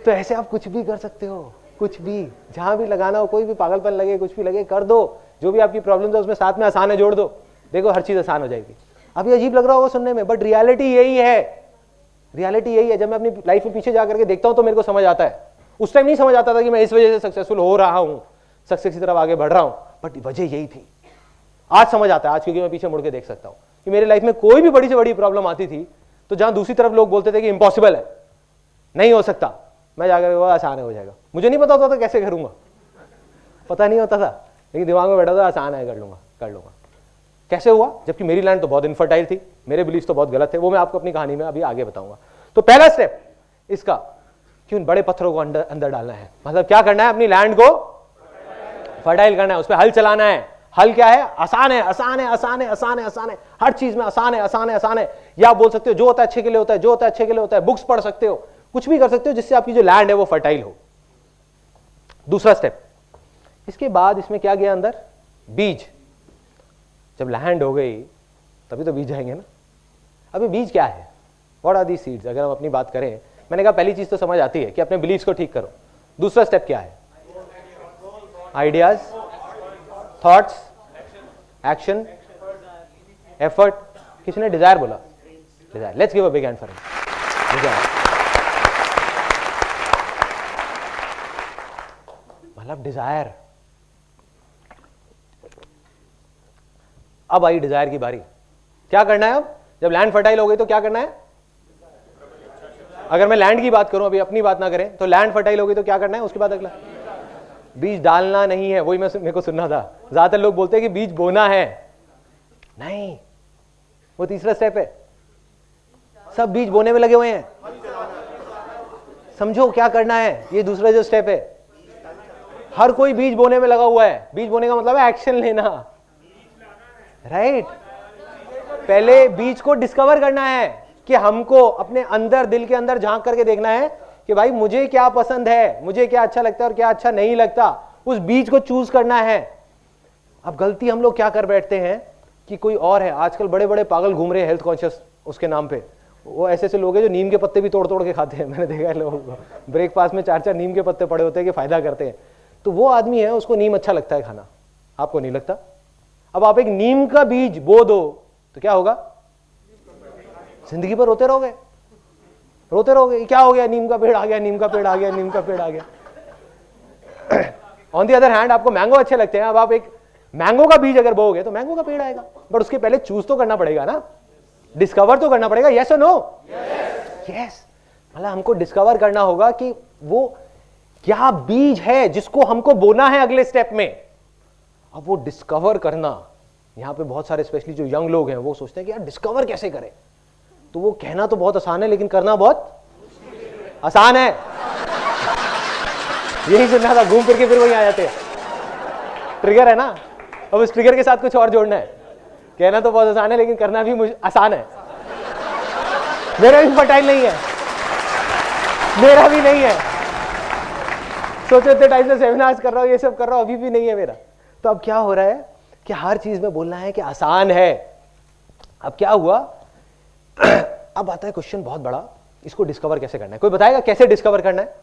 तो ऐसे आप कुछ भी कर सकते हो, कुछ भी, जहां भी लगाना हो, कोई भी पागलपन लगे, कुछ भी लगे, कर दो। जो भी आपकी प्रॉब्लम है उसमें साथ में आसान है जोड़ दो, देखो हर चीज आसान हो जाएगी। अभी अजीब लग रहा होगा सुनने में, बट रियलिटी यही है। रियलिटी यही है। जब मैं अपनी लाइफ में पीछे जाकर के देखता हूं तो मेरे को समझ आता है। उस टाइम नहीं समझ आता था कि मैं इस वजह से सक्सेसफुल हो रहा हूं, सक्सेस की तरफ आगे बढ़ रहा हूं, बट वजह यही थी। आज समझ आता है, आज क्योंकि मैं पीछे मुड़ के देख सकता हूं कि मेरी लाइफ में कोई भी बड़ी से बड़ी प्रॉब्लम आती थी तो जहां दूसरी तरफ लोग बोलते थे कि इम्पॉसिबल है, नहीं हो सकता, मैं जाकर वो आसान है हो जाएगा। मुझे नहीं पता होता था कैसे करूंगा, पता नहीं होता था, लेकिन दिमाग में बैठा था आसान है, कर लूंगा कर लूंगा। कैसे हुआ? जबकि मेरी लैंड तो बहुत इनफर्टाइल थी, मेरे बिलीफ तो बहुत गलत थे, वो मैं आपको अपनी कहानी में अभी आगे बताऊंगा। तो पहला स्टेप इसका कि उन बड़े पत्थरों को अंदर डालना है। मतलब क्या करना है? अपनी लैंड को फर्टाइल करना है, उस पर हल चलाना है। हल क्या है? आसान है, आसान है, आसान है, आसान है, आसान है, हर चीज में आसान है, आसान है, आसान है। या आप बोल सकते हो जो होता है अच्छे के लिए होता है, जो होता है अच्छे के लिए होता है। बुक्स पढ़ सकते हो, कुछ भी कर सकते हो जिससे आपकी जो लैंड है वो फर्टाइल हो। दूसरा स्टेप, इसके बाद इसमें क्या गया अंदर? बीज। जब लैंड हो गई तभी तो बीज जाएंगे ना। अभी बीज क्या है? What are the seeds? अगर हम अपनी बात करें, मैंने कहा पहली चीज तो समझ आती है कि अपने बिलीव्स को ठीक करो। दूसरा स्टेप क्या है? Ideas, thoughts, action, effort. किसने डिजायर बोला? Desire. Let's give a big hand for him. Desire मतलब डिजायर। अब आई डिजायर की बारी। क्या करना है अब? जब लैंड फर्टाइल हो गई तो क्या करना है? अगर मैं लैंड की बात करूं, अभी अपनी बात ना करें, तो लैंड फर्टाइल हो गई तो क्या करना है? उसके बाद अगला बीज डालना नहीं है। वही मेरे को सुनना था। ज्यादातर लोग बोलते हैं कि बीज बोना है। नहीं, वो तीसरा स्टेप है। सब बीज बोने में लगे हुए हैं। समझो क्या करना है। ये दूसरा जो स्टेप है, हर कोई बीज बोने में लगा हुआ है। बीज बोने का मतलब है एक्शन लेना, राइट? पहले बीज को डिस्कवर करना है कि हमको अपने अंदर, दिल के अंदर झांक करके देखना है कि भाई मुझे क्या पसंद है, मुझे क्या अच्छा लगता है और क्या अच्छा नहीं लगता। उस बीज को चूज करना है। अब गलती हम लोग क्या कर बैठते हैं कि कोई और है। आजकल बड़े बड़े पागल घूम रहे हैं हेल्थ कॉन्शियस उसके नाम पे। वो ऐसे ऐसे लोग हैं जो नीम के पत्ते भी तोड़ तोड़ के खाते हैं। मैंने देखा है लोगों को ब्रेकफास्ट में 4-4 नीम के पत्ते पड़े होते हैं कि फायदा करते हैं। तो वो आदमी है, उसको नीम अच्छा लगता है खाना, आपको नहीं लगता। अब आप एक नीम का बीज बो दो तो क्या होगा? जिंदगी भर रोते रहोगे, रोते रहोगे। क्या हो गया? नीम का पेड़ आ गया, नीम का पेड़ आ गया, नीम का पेड़ आ गया। ऑन दी अदर हैंड, आपको मैंगो अच्छे लगते हैं। अब आप एक मैंगो का बीज अगर बोओगे तो मैंगो का पेड़ आएगा। बट उसके पहले चूज तो करना पड़ेगा ना, डिस्कवर तो करना पड़ेगा। यस और नो? यस। मतलब हमको डिस्कवर करना होगा कि वो क्या बीज है जिसको हमको बोना है अगले स्टेप में। अब वो डिस्कवर करना, यहां पे बहुत सारे स्पेशली जो यंग लोग हैं वो सोचते हैं कि यार डिस्कवर कैसे करें। तो वो कहना तो बहुत आसान है लेकिन करना बहुत आसान है। यही सुनना था, घूम फिर के फिर वही आ जाते हैं। ट्रिगर है ना, अब उस ट्रिगर के साथ कुछ और जोड़ना है। कहना तो बहुत आसान है लेकिन करना भी मुझे आसान है। मेरा भी फर्टाइल नहीं है, मेरा भी नहीं है। सोचो इतने टाइम से सेमिनार्स कर रहा हूं, ये सब कर रहा हूं, अभी भी नहीं है मेरा। तो अब क्या हो रहा है कि हर चीज में बोलना है कि आसान है। अब क्या हुआ? अब आता है क्वेश्चन बहुत बड़ा, इसको डिस्कवर कैसे करना है? कोई बताएगा कैसे डिस्कवर करना है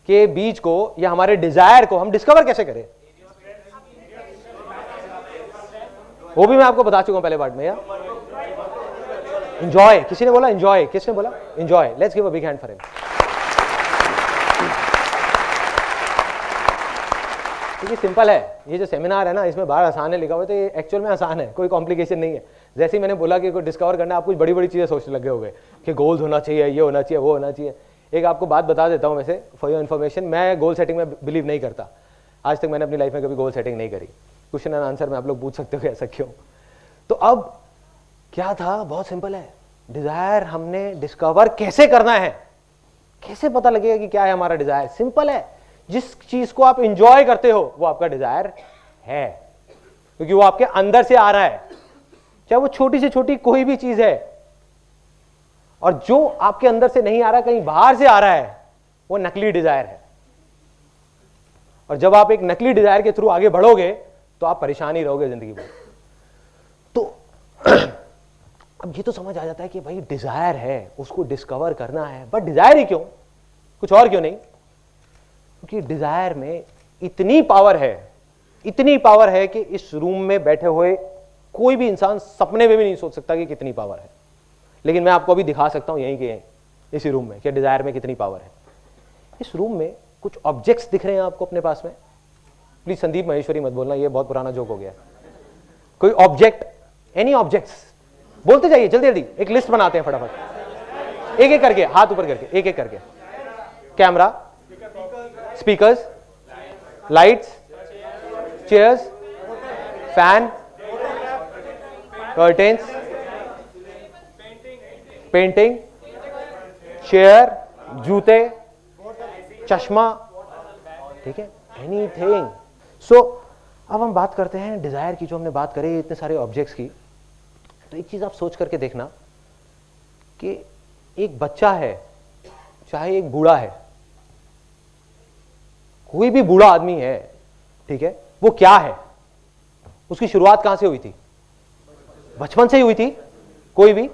कि बीज को या हमारे डिजायर को हम डिस्कवर कैसे करें? वो भी मैं आपको बता चुका हूं पहले पार्ट में। यार एंजॉय, किसी ने बोला एंजॉय? किसने बोला enjoy? Let's give a big hand for him. क्योंकि सिंपल है, ये जो सेमिनार है ना, इसमें बाहर आसान है लिखा हुआ है, तो ये एक्चुअल में आसान है, कोई कॉम्प्लिकेशन नहीं है। जैसे ही मैंने बोला कि कोई डिस्कवर करना है, आप कुछ बड़ी बड़ी चीजें सोचने लगे हो गए कि गोल्स होना चाहिए, ये होना चाहिए, वो होना चाहिए। एक आपको बात बता देता हूं वैसे फॉर योर इन्फॉर्मेशन, मैं गोल सेटिंग में बिलीव नहीं करता। आज तक मैंने अपनी लाइफ में कभी गोल सेटिंग नहीं करी। क्वेश्चन एंड आंसर में आप लोग पूछ सकते हो ऐसा क्यों। तो अब क्या था, बहुत सिंपल है। डिजायर हमने डिस्कवर कैसे करना है, कैसे पता लगेगा कि क्या है हमारा डिजायर? सिंपल है, जिस चीज को आप इंजॉय करते हो वो आपका डिजायर है, क्योंकि वो आपके अंदर से आ रहा है। चाहे वो छोटी से छोटी कोई भी चीज है, और जो आपके अंदर से नहीं आ रहा, कहीं बाहर से आ रहा है, वो नकली डिजायर है। और जब आप एक नकली डिजायर के थ्रू आगे बढ़ोगे तो आप परेशान ही रहोगे जिंदगी भर। तो अब ये तो समझ आ जाता है कि भाई डिजायर है, उसको डिस्कवर करना है। बट डिजायर ही क्यों, कुछ और क्यों नहीं? क्योंकि डिजायर में इतनी पावर है, इतनी पावर है कि इस रूम में बैठे हुए कोई भी इंसान सपने में भी नहीं सोच सकता कि कितनी पावर है। लेकिन मैं आपको अभी दिखा सकता हूं यहीं के इसी रूम में कि डिजायर में कितनी पावर है। इस रूम में कुछ ऑब्जेक्ट्स दिख रहे हैं आपको अपने पास में। प्लीज संदीप महेश्वरी मत बोलना, ये बहुत पुराना जोक हो गया। कोई ऑब्जेक्ट, एनी ऑब्जेक्ट्स, बोलते जाइए जल्दी जल्दी, एक लिस्ट बनाते हैं फटाफट, एक एक करके, हाथ ऊपर करके, एक एक करके। Camera, speakers, lights, chairs, fan, curtains, painting, chair, जूते, चश्मा, ठीक है, एनीथिंग। सो अब हम बात करते हैं डिजायर की। जो हमने बात करी इतने सारे ऑब्जेक्ट्स की, तो एक चीज आप सोच करके देखना कि एक बच्चा है, चाहे एक बूढ़ा है, कोई भी बूढ़ा आदमी है, ठीक है, वो क्या है? उसकी शुरुआत कहां से हुई थी? बचपन से ही हुई थी। कोई भी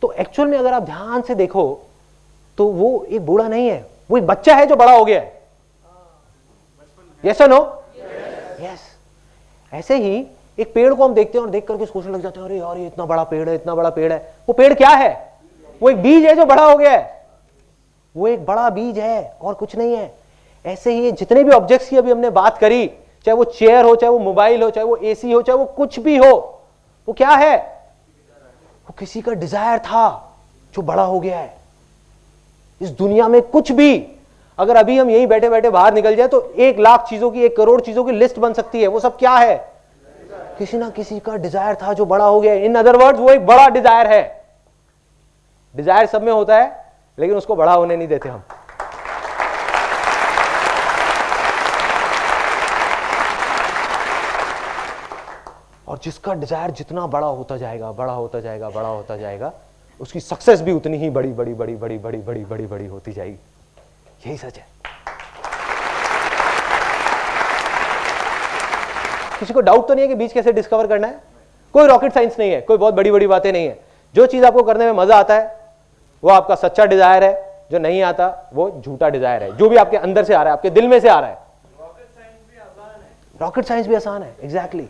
तो एक्चुअल में अगर आप ध्यान से देखो तो वो एक बूढ़ा नहीं है, वो एक बच्चा है जो बड़ा हो गया है। यस और नो? यस। ऐसे ही एक पेड़ को हम देखते हैं और देख करके सोचने लग जाते हैं, अरे यार ये इतना बड़ा पेड़ है, इतना बड़ा पेड़ है। वो पेड़ क्या है? वो एक बीज है जो बड़ा हो गया है। वो एक बड़ा बीज है और कुछ नहीं है। ऐसे ही जितने भी ऑब्जेक्ट्स की अभी हमने बात करी, चाहे वो चेयर हो, चाहे वो मोबाइल हो, चाहे वो एसी हो, चाहे वो कुछ भी हो, वो क्या है? वो किसी का डिजायर था जो बड़ा हो गया है। इस दुनिया में कुछ भी, अगर अभी हम यहीं बैठे बैठे बाहर निकल जाए तो 1,00,000 चीजों की, 1 करोड़ चीजों की लिस्ट बन सकती है। वो सब क्या है? किसी ना किसी का डिजायर था जो बड़ा हो गया। इन अदर वर्ड्स वो एक बड़ा डिजायर है। डिजायर सब में होता है लेकिन उसको बड़ा होने नहीं देते हम। और जिसका डिजायर जितना बड़ा होता जाएगा, बड़ा होता जाएगा, बड़ा होता जाएगा, उसकी सक्सेस भी उतनी ही बड़ी बड़ी बड़ी बड़ी बड़ी बड़ी बड़ी बड़ी होती जाएगी। यही सच है। किसी को डाउट तो नहीं है कि बीज कैसे डिस्कवर करना है? कोई रॉकेट साइंस नहीं है, कोई बहुत बड़ी बड़ी बातें नहीं है। जो चीज आपको करने में मजा आता है वो आपका सच्चा डिजायर है, जो नहीं आता वो झूठा डिजायर है, जो भी आपके अंदर से आ रहा है, आपके दिल में से आ रहा है। रॉकेट साइंस भी आसान है। एग्जैक्टली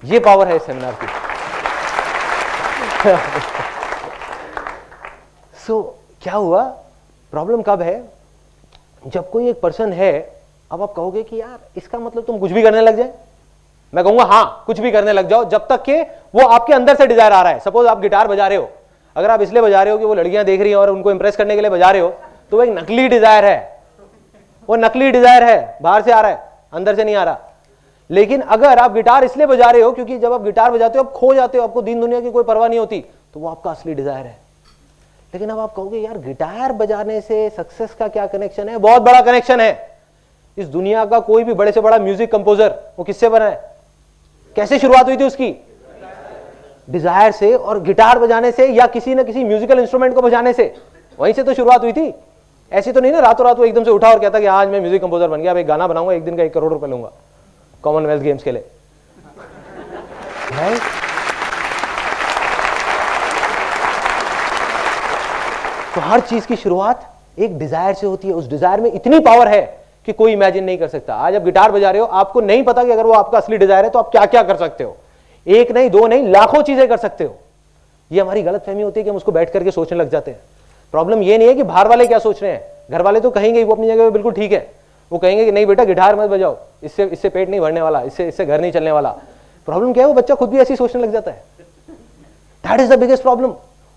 ये पावर है इस सेमिनार की। सो क्या हुआ? प्रॉब्लम कब है? जब कोई एक पर्सन है, अब आप कहोगे कि यार इसका मतलब तुम कुछ भी करने लग जाए। मैं कहूंगा हाँ, कुछ भी करने लग जाओ जब तक कि वो आपके अंदर से डिजायर आ रहा है। सपोज आप गिटार बजा रहे हो, अगर आप इसलिए बजा रहे हो कि वो लड़कियां देख रही हैं और उनको इंप्रेस करने के लिए बजा रहे हो, तो वो एक नकली डिजायर है। वो नकली डिजायर है, बाहर से आ रहा है, अंदर से नहीं आ रहा। लेकिन अगर आप गिटार इसलिए बजा रहे हो क्योंकि जब आप गिटार बजाते हो आप खो जाते हो, आपको दीन दुनिया की कोई परवाह नहीं होती, तो वो आपका असली डिजायर है। लेकिन अब आप कहोगे यार गिटार बजाने से सक्सेस का क्या कनेक्शन है? बहुत बड़ा कनेक्शन है। इस दुनिया का कोई भी बड़े से बड़ा म्यूजिक कंपोजर वो किससे बना है? कैसे शुरुआत हुई थी उसकी? डिजायर से, और गिटार बजाने से या किसी न किसी म्यूजिकल इंस्ट्रूमेंट को बजाने से, वहीं से तो शुरुआत हुई थी। ऐसी तो नहीं ना रातों रात वो एकदम से उठा और कहता कि आज मैं म्यूजिक कंपोजर बन गया, अब एक गाना बनाऊंगा, एक दिन का 1 करोड़ रुपए लूंगा कॉमनवेल्थ गेम्स के लिए। तो हर चीज की शुरुआत एक डिजायर से होती है। उस डिजायर में इतनी पावर है कि कोई इमेजिन नहीं कर सकता। आज आप गिटार बजा रहे हो, आपको नहीं पता कि अगर वो आपका असली डिजायर है तो आप क्या क्या कर सकते हो। एक नहीं, दो नहीं, लाखों चीजें कर सकते हो। ये हमारी गलतफहमी होती है कि हम उसको बैठ करके सोचने लग जाते हैं। प्रॉब्लम ये नहीं है कि बाहर वाले क्या सोच रहे हैं, घर वाले तो कहेंगे वो अपनी जगह पे बिल्कुल ठीक है। वो कहेंगे कि नहीं बेटा गिटार मत बजाओ, इससे पेट नहीं भरने वाला, इससे घर नहीं चलने वाला। प्रॉब्लम क्या है? वो बच्चा खुद भी ऐसी सोचने लग जाता है। That is the biggest problem.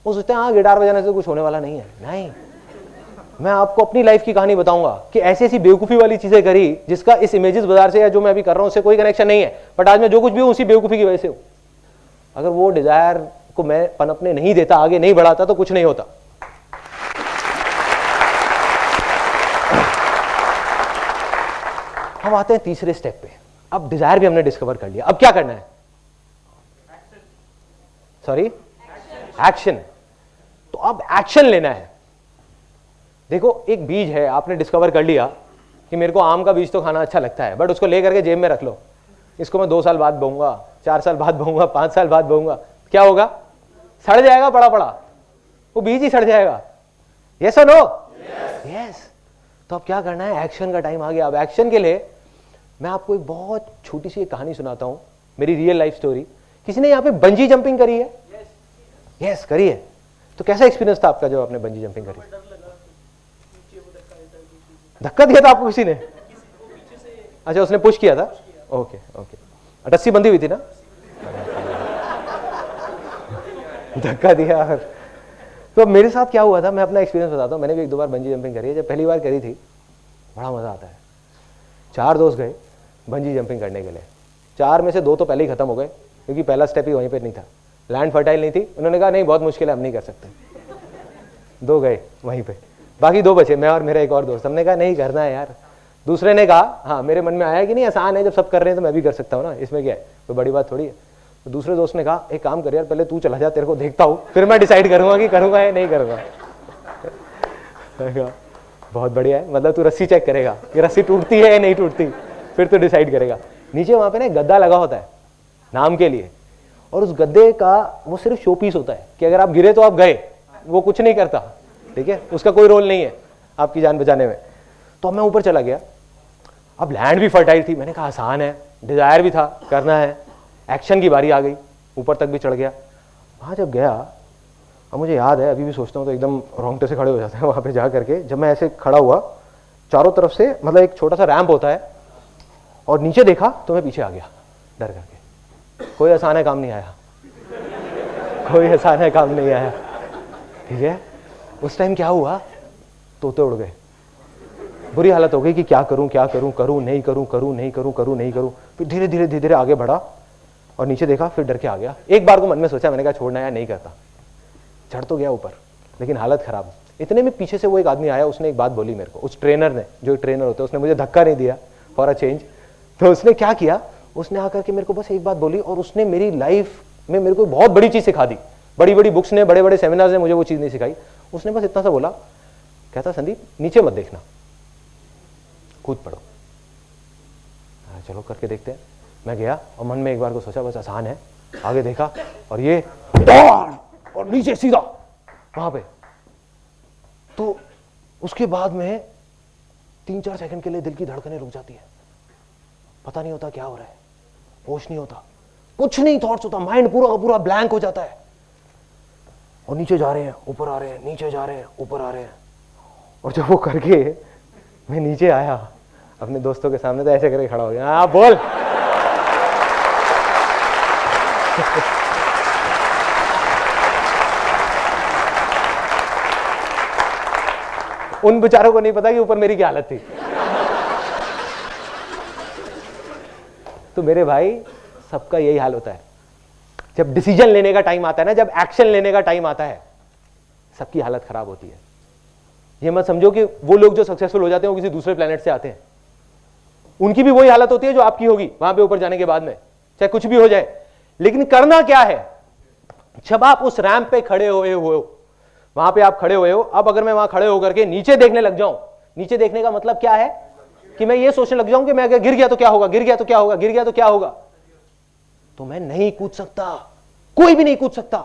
वो सोचते हैं हाँ गिटार बजाने से कुछ होने वाला नहीं है। नहीं, मैं आपको अपनी लाइफ की कहानी बताऊंगा कि ऐसी ऐसी बेवकूफी वाली चीजें करी जिसका इस इमेजेस बाजार से या जो मैं अभी कर रहा हूं उससे कोई कनेक्शन नहीं है, बट आज मैं जो कुछ भी हूं उसी बेवकूफी की वजह से हूं। अगर वो डिजायर को मैं पनपने नहीं देता, आगे नहीं बढ़ाता, तो कुछ नहीं होता। हम आते हैं तीसरे स्टेप पे। अब डिजायर भी हमने डिस्कवर कर लिया, अब क्या करना है? Sorry, action. तो अब एक्शन लेना है। देखो एक बीज है, आपने डिस्कवर कर लिया कि मेरे को आम का बीज तो खाना अच्छा लगता है, बट उसको लेकर के जेब में रख लो। इसको मैं 2 साल बाद बोऊंगा, 4 साल बाद बोऊंगा, 5 साल बाद बोऊंगा, क्या होगा? सड़ जाएगा, पड़ा पड़ा वो बीज ही सड़ जाएगा। यस और नो? यस। तो अब क्या करना है? एक्शन का टाइम आ गया। अब एक्शन के लिए मैं आपको एक बहुत छोटी सी कहानी सुनाता हूं, मेरी रियल लाइफ स्टोरी। किसी ने यहाँ पे बंजी जंपिंग करी है? यस, करी है। तो कैसा एक्सपीरियंस था आपका जब आपने बंजी जंपिंग करी? धक्का दिया था आपको किसी ने? अच्छा, उसने पुश किया था। ओके ओके, रस्सी बंधी हुई थी ना? धक्का दिया। तो मेरे साथ क्या हुआ था, मैं अपना एक्सपीरियंस बताता हूँ। मैंने भी 1-2 बार बंजी जंपिंग करी है। जब पहली बार करी थी बड़ा मजा आता है। 4 दोस्त गए बंजी जंपिंग करने के लिए। 4 में से 2 तो पहले ही खत्म हो गए क्योंकि पहला स्टेप ही वहीं पे नहीं था, लैंड फर्टाइल नहीं थी। उन्होंने कहा नहीं बहुत मुश्किल है, हम नहीं कर सकते। 2 गए वहीं पे, बाकी 2 बचे, मैं और मेरा एक और दोस्त। हमने कहा नहीं करना है यार। दूसरे ने कहा हाँ, मेरे मन में आया कि नहीं आसान है, जब सब कर रहे हैं तो मैं भी कर सकता हूँ ना, इसमें क्या है, कोई बड़ी बात थोड़ी है। तो दूसरे दोस्त ने कहा एक काम कर यार, पहले तू चला जा, तेरे को देखता हूँ, फिर मैं डिसाइड करूंगा कि करूंगा या नहीं करूंगा। बहुत बढ़िया है, मतलब तू रस्सी चेक करेगा कि रस्सी टूटती है या नहीं टूटती, फिर तो डिसाइड करेगा। नीचे वहां पे ना गद्दा लगा होता है नाम के लिए, और उस गद्दे का वो सिर्फ शो पीस होता है कि अगर आप गिरे तो आप गए, वो कुछ नहीं करता, ठीक है, उसका कोई रोल नहीं है आपकी जान बचाने में। तो अब मैं ऊपर चला गया, अब लैंड भी फर्टाइल थी, मैंने कहा आसान है, डिजायर भी था करना है, एक्शन की बारी आ गई, ऊपर तक भी चढ़ गया। वहाँ जब गया, अब मुझे याद है, अभी भी सोचता हूँ तो एकदम रोंगटे से खड़े हो जाते हैं वहाँ पे जा करके। जब मैं ऐसे खड़ा हुआ, चारों तरफ से मतलब एक छोटा सा रैंप होता है, और नीचे देखा तो मैं पीछे आ गया डर करके। कोई आसान है काम नहीं आया, कोई आसान है काम नहीं आया, ठीक है। उस टाइम क्या हुआ, तोते उड़ गए, बुरी हालत हो गई कि क्या करूं क्या करूं, करूं नहीं करूं, करूं नहीं करूं, करूं नहीं करूं। फिर धीरे धीरे धीरे धीरे आगे बढ़ा और नीचे देखा, फिर डर के आ गया। एक बार को मन में सोचा, मैंने कहा छोड़ना है, नहीं करता। चढ़ तो गया ऊपर, लेकिन हालत खराब। इतने में पीछे से वो एक आदमी आया, उसने एक बात बोली मेरे को, उस ट्रेनर ने, जो ट्रेनर होते हैं, उसने मुझे धक्का नहीं दिया फॉर अ चेंज। तो उसने क्या किया, उसने आकर के मेरे को बस एक बात बोली, और उसने मेरी लाइफ में मेरे को बहुत बड़ी चीज सिखा दी। बड़ी बड़ी बुक्स ने, बड़े बड़े सेमिनार्स ने मुझे वो चीज नहीं सिखाई। उसने बस इतना सा बोला, कहता संदीप नीचे मत देखना, कूद पड़ो। चलो करके देखते हैं। मैं गया और मन में एक बार को सोचा बस आसान है, आगे देखा और ये दौड़ और नीचे सीधा वहां पे। तो उसके बाद में 3-4 सेकंड के लिए दिल की धड़कनें रुक जाती है, पता नहीं होता क्या हो रहा है, होश नहीं होता, कुछ नहीं थॉट्स होता, माइंड पूरा का पूरा ब्लैंक हो जाता है। और नीचे जा रहे हैं, ऊपर आ रहे हैं, नीचे जा रहे हैं, ऊपर आ रहे हैं। और जब वो करके मैं नीचे आया अपने दोस्तों के सामने, तो ऐसे करके खड़ा हो गया, हाँ बोल। उन बेचारों को नहीं पता कि ऊपर मेरी क्या हालत थी। तो मेरे भाई, सबका यही हाल होता है जब डिसीजन लेने का टाइम आता है ना, जब एक्शन लेने का टाइम आता है, सबकी हालत खराब होती है। ये मत समझो कि वो लोग जो सक्सेसफुल हो जाते हैं वो किसी दूसरे प्लेनेट से आते हैं, उनकी भी वही हालत होती है जो आपकी होगी वहां पे ऊपर जाने के बाद में, चाहे कुछ भी हो जाए। लेकिन करना क्या है, जब आप उस रैंप पे खड़े हुए हो, वहां पे आप खड़े हुए हो, अब अगर मैं वहां खड़े होकर के नीचे देखने लग जाऊं, नीचे देखने का मतलब क्या है कि मैं ये सोचने लग जाऊं कि मैं अगर गिर गया तो क्या होगा, गिर गया तो क्या होगा, गिर गया तो क्या होगा, तो मैं नहीं कूद सकता, कोई भी नहीं कूद सकता।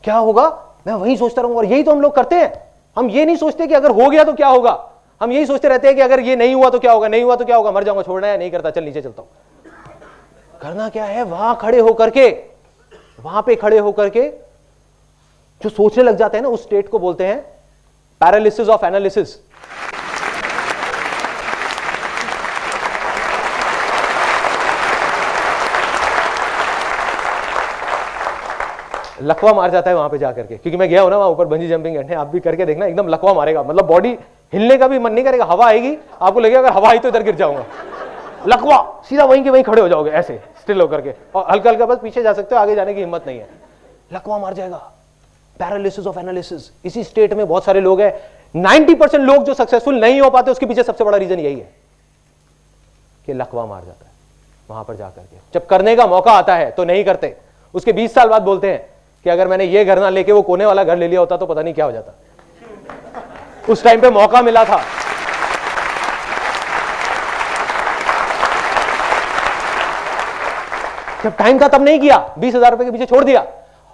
क्या होगा, मैं वही सोचता रहूंगा। और यही तो हम लोग करते हैं, हम ये नहीं सोचते कि अगर हो गया तो क्या होगा, हम यही सोचते रहते हैं कि अगर ये नहीं हुआ तो क्या होगा, नहीं हुआ तो क्या होगा, मर जाऊंगा, छोड़ना है, नहीं करता, चल नीचे चलता हूं। करना क्या है, वहां खड़े होकर के, वहां पे खड़े होकर के जो सोचने लग जाते हैं ना, उस स्टेट को बोलते हैं पैरालिसिस ऑफ एनालिसिस। लकवा मार जाता है वहां पे जाकर के, क्योंकि मैं गया हूं ना वहां ऊपर बंजी जंपिंग करने, आप भी करके देखना, एकदम लकवा मारेगा, मतलब बॉडी हिलने का भी मन नहीं करेगा, हवा आएगी, आपको लगेगा अगर हवा आई तो इधर गिर जाऊंगा, लकवा, सीधा वहीं के वहीं खड़े हो जाओगे ऐसे स्टिल होकर के, और हल्का हल्का बस पीछे जा सकते हो, आगे जाने की हिम्मत नहीं है, लकवा मार जाएगा। पैरालिसिस ऑफ एनालिसिस, इसी स्टेट में बहुत सारे लोग हैं। 90% लोग जो सक्सेसफुल नहीं हो पाते, उसके पीछे सबसे बड़ा रीजन यही है कि लकवा मार जाता है वहां पर जाकर के। जब करने का मौका आता है तो नहीं करते, उसके 20 साल बाद बोलते हैं कि अगर मैंने ये घर ना लेके वो कोने वाला घर ले लिया होता तो पता नहीं क्या हो जाता, उस टाइम पे मौका मिला था। जब टाइम था तब नहीं किया, 20,000 रुपए के पीछे छोड़ दिया।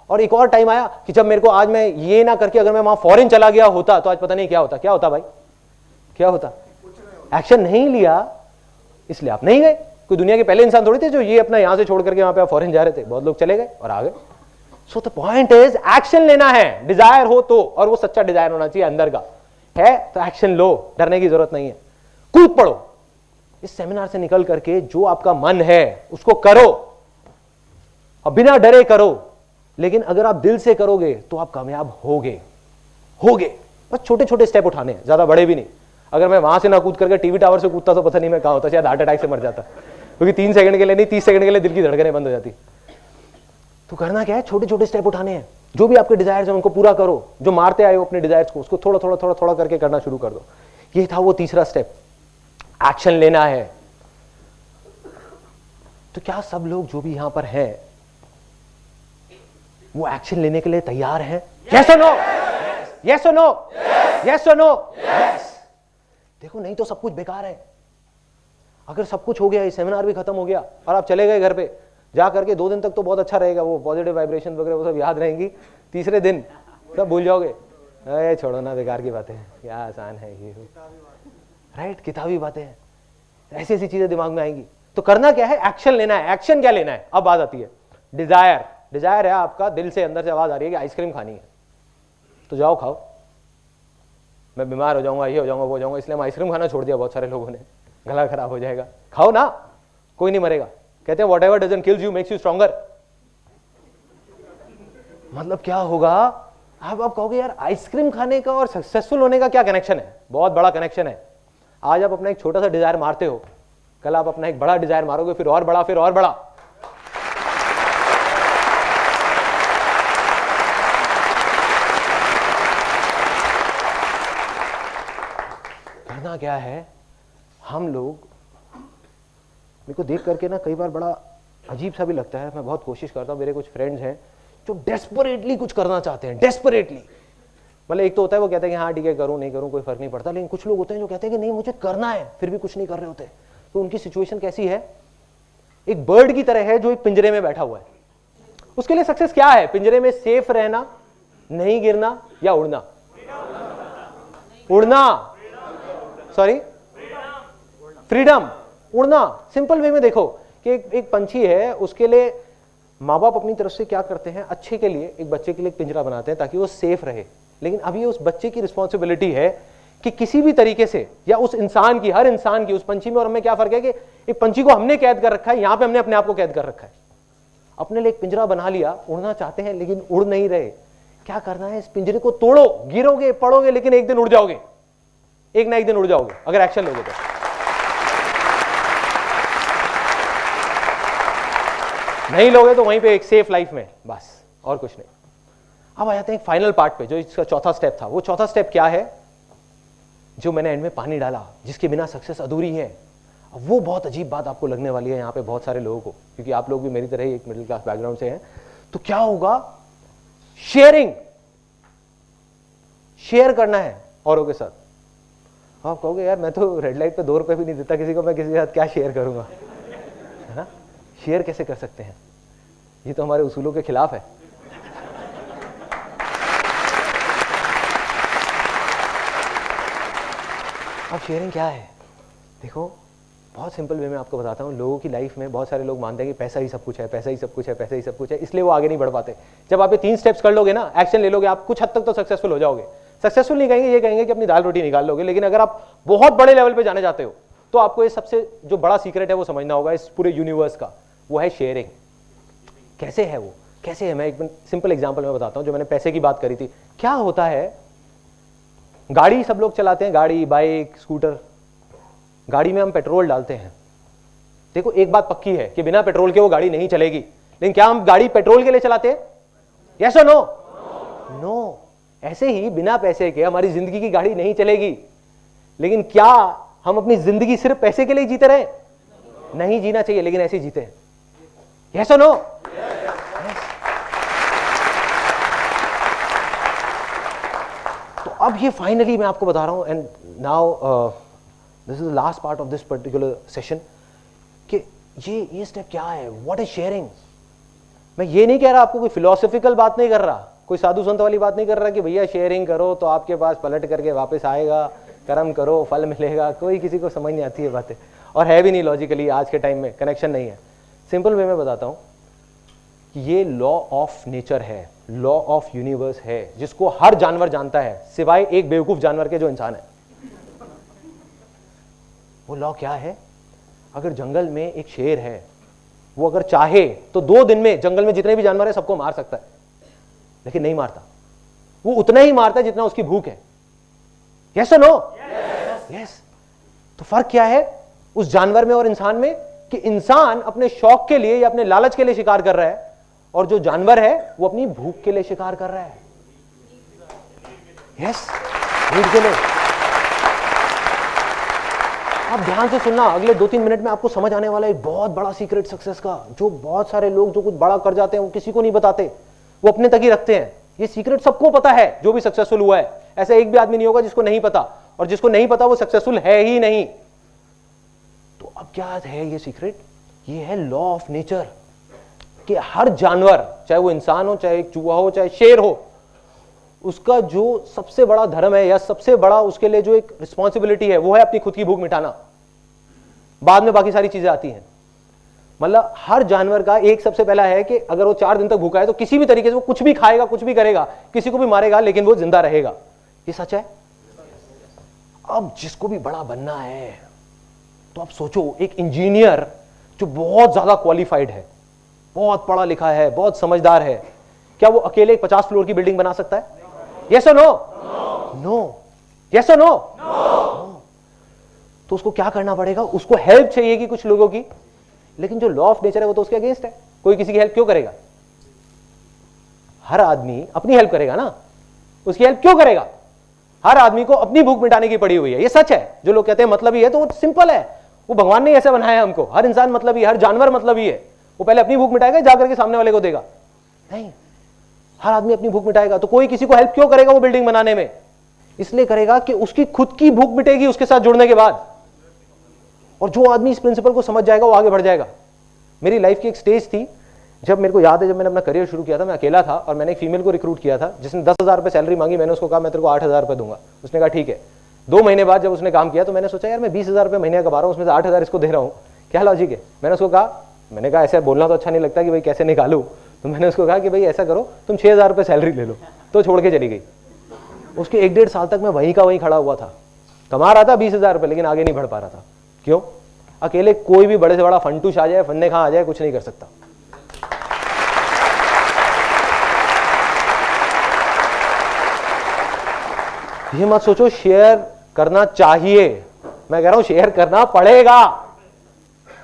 और एक और टाइम आया कि जब मेरे को, आज मैं ये ना करके अगर मैं वहां फॉरेन चला गया होता तो आज पता नहीं क्या होता। क्या होता भाई, क्या होता? एक्शन नहीं लिया इसलिए आप नहीं गए। कोई दुनिया के पहले इंसान थोड़ी थे जो ये अपना यहां से छोड़ करके वहां पे आप फॉरेन जा रहे थे, बहुत लोग चले गए और आ गए। So the point is action लेना है, डिजायर हो तो, और वो सच्चा डिजायर होना चाहिए अंदर का है, तो एक्शन लो, डरने की जरूरत नहीं है, कूद पड़ो। इस सेमिनार से निकल करके जो आपका मन है उसको करो और बिना डरे करो, लेकिन अगर आप दिल से करोगे तो आप कामयाब होगे। बस छोटे छोटे स्टेप उठाने हैं, ज्यादा बड़े भी नहीं। अगर मैं वहां से ना कूद करके टीवी टावर से कूदता तो पता नहीं मैं कहां होता, शायद हार्ट अटैक से मर जाता, क्योंकि 3 सेकंड के लिए नहीं, 30 सेकंड के लिए दिल की धड़कनें बंद हो जाती। तो करना क्या है, छोटे छोटे स्टेप उठाने हैं। जो भी आपके डिजायर्स हैं उनको पूरा करो, जो मारते आए हो अपने डिजायर्स को, उसको थोड़ा थोड़ा थोड़ा थोड़ा करके करना शुरू कर दो। ये था वो तीसरा स्टेप, एक्शन लेना है। तो क्या सब लोग जो भी यहां पर हैं वो एक्शन लेने के लिए तैयार हैं? यस और नो, यस और नो, यस और नो, यस। देखो नहीं तो सब कुछ बेकार है। अगर सब कुछ हो गया, ये सेमिनार भी खत्म हो गया और आप चले गए घर पे, जा करके 2 दिन तक तो बहुत अच्छा रहेगा, वो पॉजिटिव वाइब्रेशन वगैरह वो सब याद रहेंगी। तीसरे दिन सब भूल जाओगे। अरे छोड़ो ना, बेकार की बातें हैं, क्या आसान है ये, राइट, किताबी बातें हैं, ऐसी ऐसी चीजें दिमाग में आएंगी। तो करना क्या है, एक्शन लेना है। एक्शन क्या लेना है, अब बात आती है डिजायर। डिजायर है आपका, दिल से अंदर से आवाज आ रही है कि आइसक्रीम खानी है, तो जाओ खाओ। मैं बीमार हो जाऊंगा, ये हो जाऊंगा, वो हो जाऊंगा, इसलिए हम आइसक्रीम खाना छोड़ दिया बहुत सारे लोगों ने, गला खराब हो जाएगा। खाओ ना, कोई नहीं मरेगा। कहते हैं what ever doesn't kills you makes you stronger. मतलब क्या होगा, आप कहोगे यार आइसक्रीम खाने का और सक्सेसफुल होने का क्या कनेक्शन है? बहुत बड़ा कनेक्शन है। आज आप अपना एक छोटा सा डिजायर मारते हो, कल आप अपना एक बड़ा डिजायर मारोगे, फिर और बड़ा, फिर और बड़ा। करना क्या है, हम लोग, मेरे को देख करके ना कई बार बड़ा अजीब सा भी लगता है। मैं बहुत कोशिश करता हूँ, मेरे कुछ फ्रेंड्स हैं जो डेस्परेटली कुछ करना चाहते हैं, डेस्परेटली। मतलब एक तो होता है वो कहते हैं कि हाँ ठीक है, करूँ नहीं करूँ कोई फर्क नहीं पड़ता, लेकिन कुछ लोग होते हैं जो कहते हैं कि नहीं मुझे करना है, फिर भी कुछ नहीं कर रहे होते। तो उनकी सिचुएशन कैसी है, एक बर्ड की तरह है जो एक पिंजरे में बैठा हुआ है। उसके लिए सक्सेस क्या है, पिंजरे में सेफ रहना, नहीं गिरना, या उड़ना? उड़ना, सॉरी, फ्रीडम, उड़ना। सिंपल वे में देखो कि एक पंछी है, उसके लिए माँ बाप अपनी तरफ से क्या करते हैं, अच्छे के लिए एक बच्चे के लिए एक पिंजरा बनाते हैं ताकि वो सेफ रहे। लेकिन अभी उस बच्चे की रिस्पॉन्सिबिलिटी है कि किसी भी तरीके से, या उस इंसान की, हर इंसान की, उस पंछी में और हमें क्या फर्क है कि एक पंछी को हमने कैद कर रखा है, यहां पे हमने अपने आप को कैद कर रखा है। अपने लिए एक पिंजरा बना लिया, उड़ना चाहते हैं लेकिन उड़ नहीं रहे। क्या करना है, इस पिंजरे को तोड़ो, गिरोगे पड़ोगे लेकिन एक दिन उड़ जाओगे, एक ना एक दिन उड़ जाओगे अगर एक्शन लोगे तो। नहीं लोगे तो वहीं पे एक सेफ लाइफ में, बस और कुछ नहीं। अब आ जाते हैं फाइनल पार्ट पे, जो इसका चौथा स्टेप था। वो चौथा स्टेप क्या है, जो मैंने एंड में पानी डाला, जिसके बिना सक्सेस अधूरी है। अब वो बहुत अजीब बात आपको लगने वाली है यहाँ पे बहुत सारे लोगों को, क्योंकि आप लोग भी मेरी तरह ही एक मिडिल क्लास बैकग्राउंड से हैं। तो क्या होगा, शेयरिंग, शेयर करना है औरों के साथ। आप कहोगे यार मैं तो रेड लाइट पे 2 रुपए भी नहीं देता किसी को, मैं किसी के साथ क्या शेयर करूंगा, है ना? शेयर कैसे कर सकते हैं, ये तो हमारे उसूलों के खिलाफ है। अब शेयरिंग क्या है, देखो बहुत सिंपल वे में आपको बताता हूँ। लोगों की लाइफ में बहुत सारे लोग मानते हैं कि पैसा ही सब कुछ है, पैसा ही सब कुछ है, पैसा ही सब कुछ है, इसलिए वो आगे नहीं बढ़ पाते। जब आप ये 3 स्टेप्स कर लोगे ना, एक्शन ले लोगे, आप कुछ हद तक तो सक्सेसफुल हो जाओगे। सक्सेसफुल नहीं कहेंगे, ये कहेंगे कि अपनी दाल रोटी निकाल लोगे। लेकिन अगर आप बहुत बड़े लेवल पे जाने जाते हो तो आपको ये सबसे जो बड़ा सीक्रेट है वो समझना होगा इस पूरे यूनिवर्स का, वो है शेयरिंग। कैसे है वो, कैसे है, मैं एक सिंपल एग्जांपल में बताता हूं। जो मैंने पैसे की बात करी थी, क्या होता है, गाड़ी सब लोग चलाते हैं, गाड़ी, बाइक, स्कूटर, गाड़ी में हम पेट्रोल डालते हैं। देखो एक बात पक्की है कि बिना पेट्रोल के वो गाड़ी नहीं चलेगी, लेकिन क्या हम गाड़ी पेट्रोल के लिए चलाते हैं? यस और नो? नो। ऐसे ही बिना पैसे के हमारी जिंदगी की गाड़ी नहीं चलेगी। लेकिन क्या हम अपनी जिंदगी सिर्फ पैसे के लिए जीते रहे? नहीं जीना चाहिए, लेकिन ऐसे जीते हैं। यस और नो? तो अब ये फाइनली मैं आपको बता रहा हूं, and now this is the last part of this particular session, कि ये स्टेप क्या है, व्हाट इज शेयरिंग। मैं ये नहीं कह रहा, आपको कोई फिलोसॉफिकल बात नहीं कर रहा, कोई साधु संत वाली बात नहीं कर रहा कि भैया शेयरिंग करो तो आपके पास पलट करके वापस आएगा, कर्म करो फल मिलेगा। कोई किसी को समझ नहीं आती है बातें, और है भी नहीं लॉजिकली, आज के टाइम में कनेक्शन नहीं है। सिंपल वे में बताता हूं कि ये लॉ ऑफ नेचर है, लॉ ऑफ यूनिवर्स है, जिसको हर जानवर जानता है सिवाय एक बेवकूफ जानवर के जो इंसान है। वो लॉ क्या है, अगर जंगल में एक शेर है, वो अगर चाहे तो 2 दिन में जंगल में जितने भी जानवर है सबको मार सकता है, लेकिन नहीं मारता। वो उतना ही मारता है जितना उसकी भूख है। यस और नो? यस। तो फर्क क्या है उस जानवर में और इंसान में, कि इंसान अपने शौक के लिए या अपने लालच के लिए शिकार कर रहा है, और जो जानवर है वो अपनी भूख के लिए शिकार कर रहा है। यस, भूख के लिए। आप ध्यान से सुनना, अगले 2-3 मिनट में आपको समझ आने वाला है एक बहुत बड़ा सीक्रेट सक्सेस का, जो बहुत सारे लोग जो कुछ बड़ा कर जाते हैं वो किसी को नहीं बताते, वो अपने तक ही रखते हैं। ये सीक्रेट सबको पता है जो भी सक्सेसफुल हुआ है, ऐसा एक भी आदमी नहीं होगा जिसको नहीं पता, और जिसको नहीं पता वो सक्सेसफुल है ही नहीं। तो अब क्या है ये सीक्रेट, ये है लॉ ऑफ नेचर, कि हर जानवर, चाहे वो इंसान हो, चाहे चूहा हो, चाहे शेर हो, उसका जो सबसे बड़ा धर्म है या सबसे बड़ा उसके लिए जो एक रिस्पॉन्सिबिलिटी है वो है अपनी खुद की भूख मिटाना, बाद में बाकी सारी चीजें आती हैं। मतलब हर जानवर का एक सबसे पहला है कि अगर वो 4 दिन तक भूखा है तो किसी भी तरीके से वो कुछ भी खाएगा, कुछ भी करेगा, किसी को भी मारेगा, लेकिन वो जिंदा रहेगा। ये सच है। अब जिसको भी बड़ा बनना है तो आप सोचो, एक इंजीनियर जो बहुत ज्यादा क्वालिफाइड है, बहुत पढ़ा लिखा है, बहुत समझदार है, क्या वो अकेले 50 फ्लोर की बिल्डिंग बना सकता है? यस और नो? नो। यस और नो? तो उसको क्या करना पड़ेगा? उसको हेल्प चाहिए कि कुछ लोगों की, लेकिन जो लॉ ऑफ नेचर है वो तो उसके अगेंस्ट है। कोई किसी की हेल्प क्यों करेगा? हर आदमी अपनी हेल्प करेगा ना, उसकी हेल्प क्यों करेगा? हर आदमी को अपनी भूख मिटाने की पड़ी हुई है। ये सच है। जो लोग कहते हैं मतलब ही है, तो वो सिंपल है, वो भगवान ने ऐसे बनाया है हमको। हर इंसान मतलब ही, हर जानवर मतलब ही है। वो पहले अपनी भूख मिटाएगा, जाकर के सामने वाले को देगा? नहीं, हर आदमी अपनी भूख मिटाएगा। तो कोई किसी को हेल्प क्यों करेगा वो बिल्डिंग बनाने में? इसलिए करेगा कि उसकी खुद की भूख मिटेगी उसके साथ जुड़ने के बाद। और जो आदमी इस प्रिंसिपल को समझ जाएगा वो आगे बढ़ जाएगा। मेरी लाइफ की एक स्टेज थी, जब मेरे को याद है, जब मैंने अपना करियर शुरू किया था, मैं अकेला था और मैंने एक फीमेल को रिक्रूट किया था जिसने 10,000 रुपये सैलरी मांगी। मैंने उसको कहा मैं तेरे को 8,000 रुपये दूंगा। उसने कहा ठीक है। 2 महीने बाद जब उसने काम किया तो मैंने सोचा यार मैं 20,000 रुपये महीने कमा रहा हूँ, उसमें से 8,000 इसको दे रहा हूँ, क्या लॉजिक है? मैंने उसको कहा ऐसे बोलना तो अच्छा नहीं लगता कि भाई कैसे निकालूं, तो मैंने उसको कहा कि भाई ऐसा करो, तुम 6,000 रुपये सैलरी ले लो। तो छोड़ के चली गई। उसके 1-1.5 साल तक मैं वहीं का वहीं खड़ा हुआ था, कमा रहा था 20,000 रुपये, लेकिन आगे नहीं बढ़ पा रहा था। क्यों? अकेले कोई भी बड़े से बड़ा फंटूश आ जाए, फन्ने खां आ जाए, कुछ नहीं कर सकता। ये मत सोचो शेयर करना चाहिए, मैं कह रहा हूं शेयर करना पड़ेगा।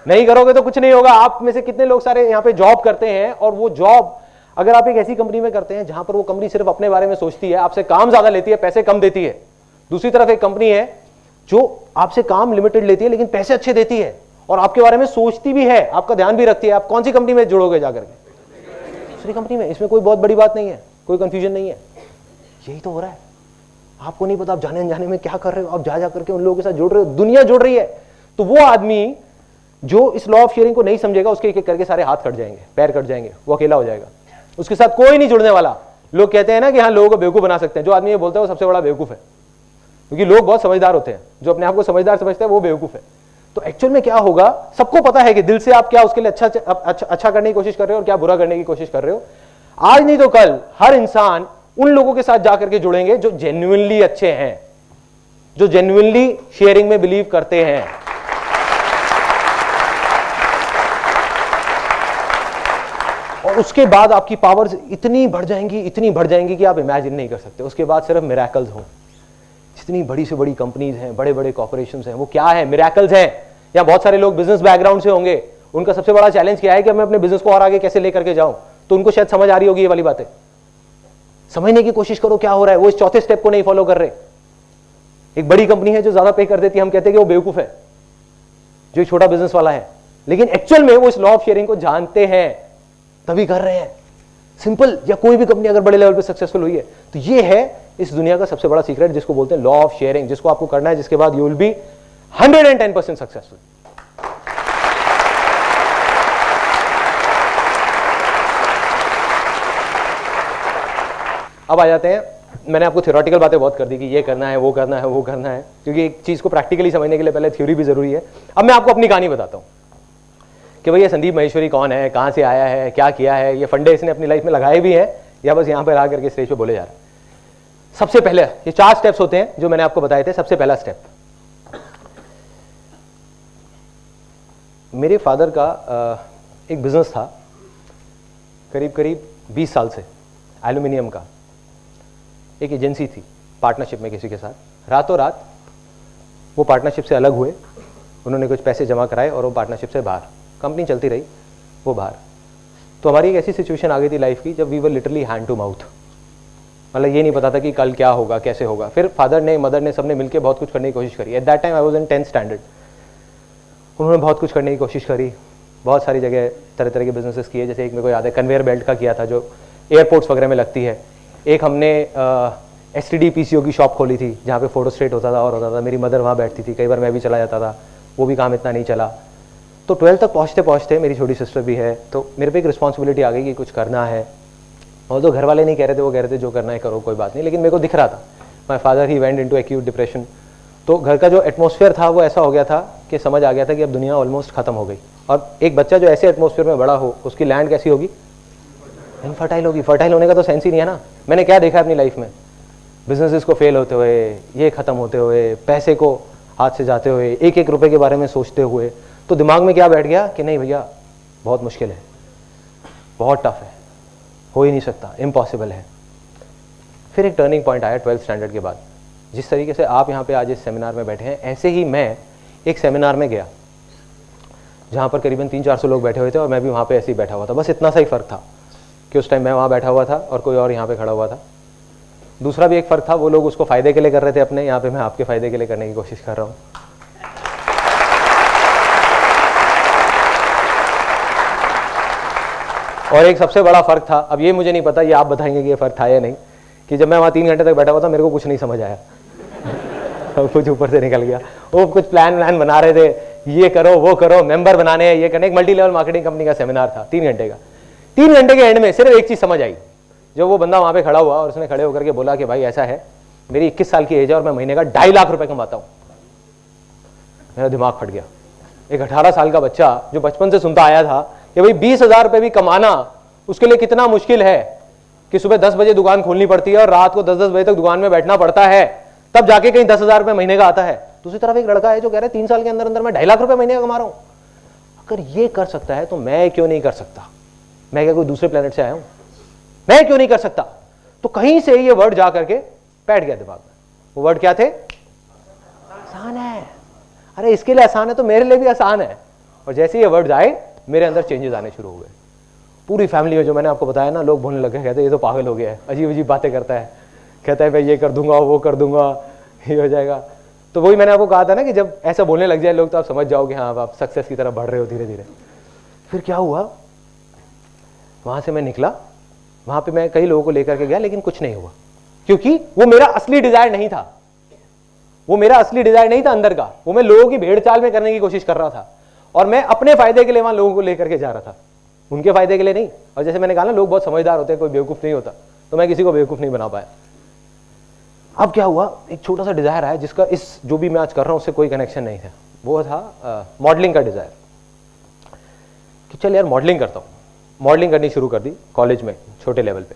नहीं करोगे तो कुछ नहीं होगा। आप में से कितने लोग सारे यहां पे जॉब करते हैं, और वो जॉब अगर आप एक ऐसी कंपनी में करते हैं जहां पर वो कंपनी सिर्फ अपने बारे में सोचती है, आपसे काम ज्यादा लेती है, पैसे कम देती है। दूसरी तरफ एक कंपनी है जो आपसे काम लिमिटेड लेती है लेकिन पैसे अच्छे देती है और आपके बारे में सोचती भी है, आपका ध्यान भी रखती है। आप कौन सी कंपनी में जुड़ोगे जाकर के? दूसरी कंपनी में। इसमें कोई बहुत बड़ी बात नहीं है, कोई कंफ्यूजन नहीं है। यही तो हो रहा है। आपको नहीं पता आप जाने अनजाने में क्या कर रहे हो, आप जा करके उन लोगों के साथ जुड़ रहे हो, दुनिया जुड़ रही है। तो वो आदमी जो इस लॉ ऑफ शेयरिंग को नहीं समझेगा, उसके एक एक करके सारे हाथ कट जाएंगे, पैर कट जाएंगे, वो अकेला हो जाएगा, उसके साथ कोई नहीं जुड़ने वाला। लोग कहते हैं ना कि हाँ लोगों को बेवकूफ बना सकते हैं। जो आदमी ये बोलता है वो सबसे बड़ा बेवकूफ है, क्योंकि लोग बहुत समझदार होते हैं। जो अपने आप को समझदार समझते हैं वो बेवकूफ है। तो एक्चुअल में क्या होगा, सबको पता है कि दिल से आप क्या उसके लिए अच्छा करने की कोशिश कर रहे हो और क्या बुरा करने की कोशिश कर रहे हो। आज नहीं तो कल हर इंसान उन लोगों के साथ जाकर के जुड़ेंगे जो जेन्युइनली अच्छे हैं, जो जेन्युइनली शेयरिंग में बिलीव करते हैं। और उसके बाद आपकी पावर्स इतनी बढ़ जाएंगी, इतनी बढ़ जाएंगी कि आप इमेजिन नहीं कर सकते। उसके बाद सिर्फ मिरेकल्स हों। जितनी बड़ी से बड़ी कंपनीज हैं, बड़े बड़े कॉर्पोरेशंस हैं, वो क्या है? मिरेकल्स हैं। या बहुत सारे लोग बिजनेस बैकग्राउंड से होंगे, उनका सबसे बड़ा चैलेंज क्या है कि मैं अपने बिजनेस को और आगे कैसे लेकर के जाऊं। तो उनको शायद समझ आ रही होगी ये वाली बातें। समझने की कोशिश करो क्या हो रहा है। वो इस चौथे स्टेप को नहीं फॉलो कर रहे। एक बड़ी कंपनी है जो ज्यादा पे कर देती है, हम कहते हैं कि वो बेवकूफ है, जो एक छोटा बिजनेस वाला है, लेकिन एक्चुअल में वो इस लॉ ऑफ शेयरिंग को जानते हैं तभी कर रहे हैं। सिंपल। या कोई भी कंपनी अगर बड़े लेवल पे सक्सेसफुल हुई है तो ये है इस दुनिया का सबसे बड़ा सीक्रेट, जिसको बोलते हैं लॉ ऑफ शेयरिंग, जिसको आपको करना है, जिसके बाद यू विल बी 110% सक्सेसफुल। अब आ जाते हैं, मैंने आपको थ्योरेटिकल बातें बहुत कर दी कि ये करना है, वो करना है, वो करना है, क्योंकि एक चीज को प्रैक्टिकली समझने के लिए पहले थ्योरी भी जरूरी है। अब मैं आपको अपनी कहानी बताता हूं कि भाई ये संदीप माहेश्वरी कौन है, कहां से आया है, क्या किया है, ये फंडे इसने अपनी लाइफ में लगाए भी हैं या बस यहां पर आ करके स्टेज पे बोले जा रहे हैं। सबसे पहले ये 4 स्टेप्स होते हैं जो मैंने आपको बताए थे। सबसे पहला स्टेप, मेरे फादर का एक बिजनेस था करीब करीब 20 साल से, एल्यूमिनियम का। एक एजेंसी थी पार्टनरशिप में किसी के साथ। रातों रात वो पार्टनरशिप से अलग हुए, उन्होंने कुछ पैसे जमा कराए और वो पार्टनरशिप से बाहर, कंपनी चलती रही, वो बाहर। तो हमारी एक ऐसी सिचुएशन आ गई थी लाइफ की जब we were literally hand to mouth. मतलब ये नहीं पता था कि कल क्या होगा, कैसे होगा। फिर फादर ने, मदर ने, सबने मिलकर बहुत कुछ करने की कोशिश करी। At that time I was in 10th standard. उन्होंने बहुत कुछ करने की कोशिश करी, बहुत सारी जगह तरह तरह के बिजनेसेस किए। जैसे एक मेरे को याद है कन्वेयर बेल्ट का किया था जो एयरपोर्ट्स वगैरह में लगती है। एक हमने STD PCO की शॉप खोली थी जहाँ पे फोटो स्टेट होता था और होता था। मेरी मदर वहाँ बैठती थी, कई बार मैं भी चला जाता था, वो भी काम इतना नहीं चला। तो 12th तक पहुँचते पहुँचते, मेरी छोटी सिस्टर भी है, तो मेरे पे एक रिस्पॉन्सिबिलिटी आ गई कि कुछ करना है। और तो घर वाले नहीं कह रहे थे, वो कह रहे थे जो करना है करो, कोई बात नहीं, लेकिन मेरे को दिख रहा था। My father he went into acute depression. तो घर का जो एटमॉस्फेयर था वो ऐसा हो गया था कि समझ आ गया था कि अब दुनिया ऑलमोस्ट खत्म हो गई। और एक बच्चा जो ऐसे एटमॉस्फेयर में बड़ा हो, उसकी लैंड कैसी होगी? इनफर्टाइल होगी। फर्टाइल होने का तो सेंस ही नहीं है ना। मैंने क्या देखा अपनी लाइफ में, बिजनेसेस को फेल होते हुए, ये खत्म होते हुए, पैसे को हाथ से जाते हुए, एक एक रुपए के बारे में सोचते हुए, तो दिमाग में क्या बैठ गया कि नहीं भैया बहुत मुश्किल है, बहुत टफ है, हो ही नहीं सकता, इम्पॉसिबल है। फिर एक टर्निंग पॉइंट आया 12th स्टैंडर्ड के बाद। जिस तरीके से आप यहाँ पे आज इस सेमिनार में बैठे हैं, ऐसे ही मैं एक सेमिनार में गया जहाँ पर करीबन 300-400 लोग बैठे हुए थे और मैं भी वहाँ पे ऐसे ही बैठा हुआ था। बस इतना सा ही फ़र्क था कि उस टाइम मैं वहाँ बैठा हुआ था और कोई और यहाँ पे खड़ा हुआ था। दूसरा भी एक फ़र्क था, वो लोग उसको फ़ायदे के लिए कर रहे थे अपने, यहाँ पे मैं आपके फ़ायदे के लिए करने की कोशिश कर रहा हूँ। और एक सबसे बड़ा फ़र्क था, अब ये मुझे नहीं पता, ये आप बताएंगे कि ये फ़र्क था या नहीं, कि जब मैं वहाँ 3 घंटे तक बैठा हुआ था मेरे को कुछ नहीं समझ आया। कुछ ऊपर से निकल गया। वो कुछ प्लान बना रहे थे, ये करो वो करो, मेंबर बनाने हैं, ये करने। एक मल्टी लेवल मार्केटिंग कंपनी का सेमिनार था 3 घंटे का। 3 घंटे के एंड में सिर्फ एक चीज़ समझ आई, जब वो बंदा वहाँ पे खड़ा हुआ और उसने खड़े होकर के बोला कि भाई ऐसा है, मेरी 21 साल की एज है और मैं महीने का 2.5 लाख रुपए कमाता हूँ। मेरा दिमाग फट गया। एक 18 साल का बच्चा जो बचपन से सुनता आया था कि भाई 20,000 रुपए भी कमाना उसके लिए कितना मुश्किल है, कि सुबह 10 बजे दुकान खोलनी पड़ती है और रात को 10-10 बजे तक दुकान में बैठना पड़ता है, तब जाके कहीं 10,000 रुपए महीने का आता है। दूसरी तरफ एक लड़का है जो कह रहा है 3 साल के अंदर अंदर मैं 2.5 लाख रुपए महीने का कमा रहा हूं। अगर ये कर सकता है तो मैं क्यों नहीं कर सकता? मैं क्या कोई दूसरे प्लेनेट से आया हूं? मैं क्यों नहीं कर सकता? तो कहीं से ये वर्ड जा करके बैठ गया दिमाग में। वो वर्ड क्या थे? आसान है। अरे इसके लिए आसान है तो मेरे लिए भी आसान है। और जैसे ये वर्ड आए मेरे अंदर चेंजेस आने शुरू हो गए। पूरी फैमिली में, जो मैंने आपको बताया ना, लोग बोलने लगे, कहते ये तो पागल हो गया है, अजीब अजीब बातें करता है, कहता है भाई ये कर दूंगा वो कर दूंगा, ये हो जाएगा। तो वही मैंने आपको कहा था ना कि जब ऐसा बोलने लग जाए लोग तो आप समझ जाओगे हाँ आप सक्सेस की तरफ बढ़ रहे हो धीरे धीरे। फिर क्या हुआ, वहां से मैं निकला, वहां पे मैं कई लोगों को लेकर के गया, लेकिन कुछ नहीं हुआ, क्योंकि वो मेरा असली डिजायर नहीं था। वो मेरा असली डिजायर नहीं था अंदर का, वो मैं लोगों की भेड़ चाल में करने की कोशिश कर रहा था और मैं अपने फायदे के लिए वहां लोगों को लेकर के जा रहा था, उनके फायदे के लिए नहीं। और जैसे मैंने कहा ना, लोग बहुत समझदार होते हैं, कोई बेवकूफ नहीं होता, तो मैं किसी को बेवकूफ नहीं बना पाया। अब क्या हुआ, एक छोटा सा डिजायर आया जिसका इस जो भी मैं आज कर रहा हूं उससे कोई कनेक्शन नहीं था। वो था मॉडलिंग का डिजायर, कि चल यार मॉडलिंग करता हूं। मॉडलिंग करनी शुरू कर दी कॉलेज में, छोटे लेवल पे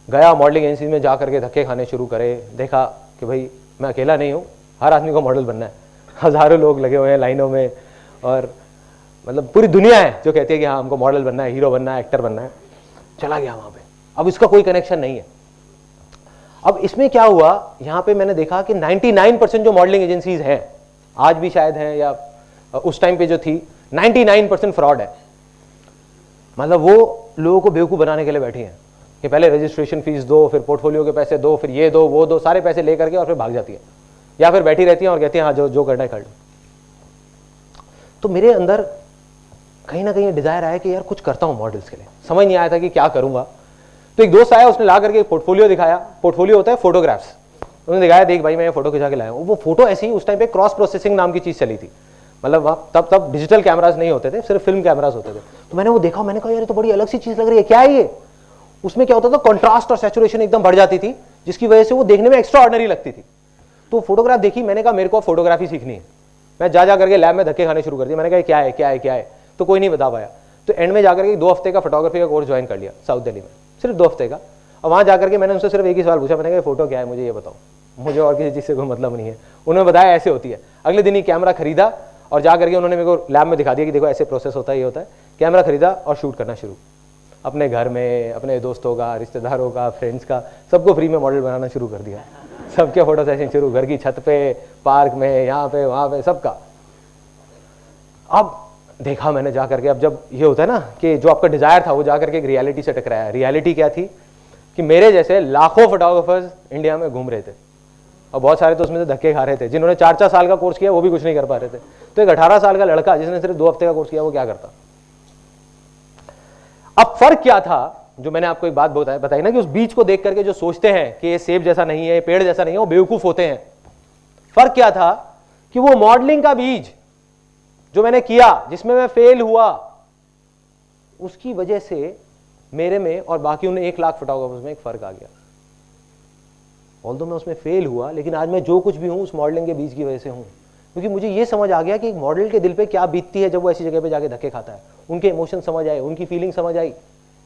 गया, मॉडलिंग एजेंसी में जा करके धक्के खाने शुरू करे। देखा कि भाई मैं अकेला नहीं हूँ, हर आदमी को मॉडल बनना है, हजारों लोग लगे हुए हैं लाइनों में, और मतलब पूरी दुनिया है जो कहती है कि हाँ हमको मॉडल बनना है, हीरो बनना है, एक्टर बनना है। चला गया वहां पे, अब इसका कोई कनेक्शन नहीं है। अब इसमें क्या हुआ, यहां पे मैंने देखा कि 99% जो मॉडलिंग एजेंसीज हैं, आज भी शायद हैं या उस टाइम पे जो थी, 99% फ्रॉड है। मतलब वो लोगों को बेवकूफ बनाने के लिए बैठी हैं कि पहले रजिस्ट्रेशन फीस दो, फिर पोर्टफोलियो के पैसे दो, फिर ये दो वो दो, सारे पैसे लेकर के और फिर भाग जाती है, या फिर बैठी रहती है और कहती है हाँ जो करना है कर लो। तो मेरे अंदर कहीं ना कहीं डिजायर आया कि यार कुछ करता हूं मॉडल्स के लिए। समझ नहीं आया था कि क्या करूंगा। तो एक दोस्त आया, उसने ला करके एक पोर्टफोलियो दिखाया। पोर्टफोलियो होता है फोटोग्राफ्स। उसने दिखाया, देख भाई मैं ये फोटो खिंचा के लाया हूं। वो फोटो ऐसी ही, उस टाइम पे क्रॉस प्रोसेसिंग नाम की चीज चली थी, मतलब तब डिजिटल कैमराज नहीं होते थे, सिर्फ फिल्म कैमराज होते थे। तो मैंने वो देखा, मैंने कहा यार ये तो बड़ी अलग सी चीज लग रही है, क्या है ये? उसमें क्या होता था, कॉन्ट्रास्ट और सैचुरेशन एकदम बढ़ जाती थी, जिसकी वजह से वो देखने में एक्स्ट्रा ऑर्डिनरी लगती थी। तो फोटोग्राफ देखी, मैंने कहा मेरे को फोटोग्राफी सीखनी है। मैं जा करके लैब में धक्के खाने शुरू कर दिए। मैंने कहा क्या है क्या है क्या है, तो कोई नहीं बता पाया। तो एंड में जाकर के 2 हफ्ते का फोटोग्राफी का कोर्स ज्वाइन कर लिया साउथ दिल्ली में, सिर्फ 2 हफ्ते का। और वहां जाकर के मैंने उनसे सिर्फ एक ही सवाल पूछा, मैंने कहा फोटो क्या है, मुझे ये बताओ, मुझे और किसी चीज से कोई मतलब नहीं है। उन्होंने बताया ऐसे होती है। अगले दिन ही कैमरा खरीदा और जाकर के उन्होंने मेरे को लैब में दिखा दिया कि देखो ऐसे प्रोसेस होता है, ये होता है। कैमरा खरीदा और शूट करना शुरू, अपने घर में, अपने दोस्तों का, रिश्तेदारों का, फ्रेंड्स का, सबको फ्री में मॉडल बनाना शुरू कर दिया। सबके फोटो सेशन शुरू, घर की छत पे, पार्क में, यहाँ पे वहां पे, सबका। अब देखा मैंने जा करके, अब जब ये होता है ना कि जो आपका डिजायर था वो जा करके एक रियलिटी से टकराया। रियलिटी क्या थी कि मेरे जैसे लाखों फोटोग्राफर्स इंडिया में घूम रहे थे और बहुत सारे तो उसमें से धक्के खा रहे थे। जिन्होंने 4-4 साल का कोर्स किया वो भी कुछ नहीं कर पा रहे थे। तो एक 18 साल का लड़का जिसने सिर्फ 2 हफ्ते का कोर्स किया वो क्या करता। अब फर्क क्या था, जो मैंने आपको एक बात बताई ना कि उस बीज को देख करके जो सोचते हैं कि ये सेब जैसा नहीं है, पेड़ जैसा नहीं है, वो बेवकूफ होते हैं। फर्क क्या था कि वो मॉडलिंग का बीज जो मैंने किया, जिसमें मैं फेल हुआ, उसकी वजह से मेरे में और बाकी उन 1 लाख फोटोग्राफर्स में एक फ़र्क आ गया। ऑल्दो मैं उसमें फेल हुआ, लेकिन आज मैं जो कुछ भी हूँ उस मॉडलिंग के बीच की वजह से हूँ, क्योंकि मुझे ये समझ आ गया कि एक मॉडल के दिल पे क्या बीतती है जब वो ऐसी जगह पे जाके धक्के खाता है। उनके इमोशन समझ आए, उनकी फीलिंग समझ आई।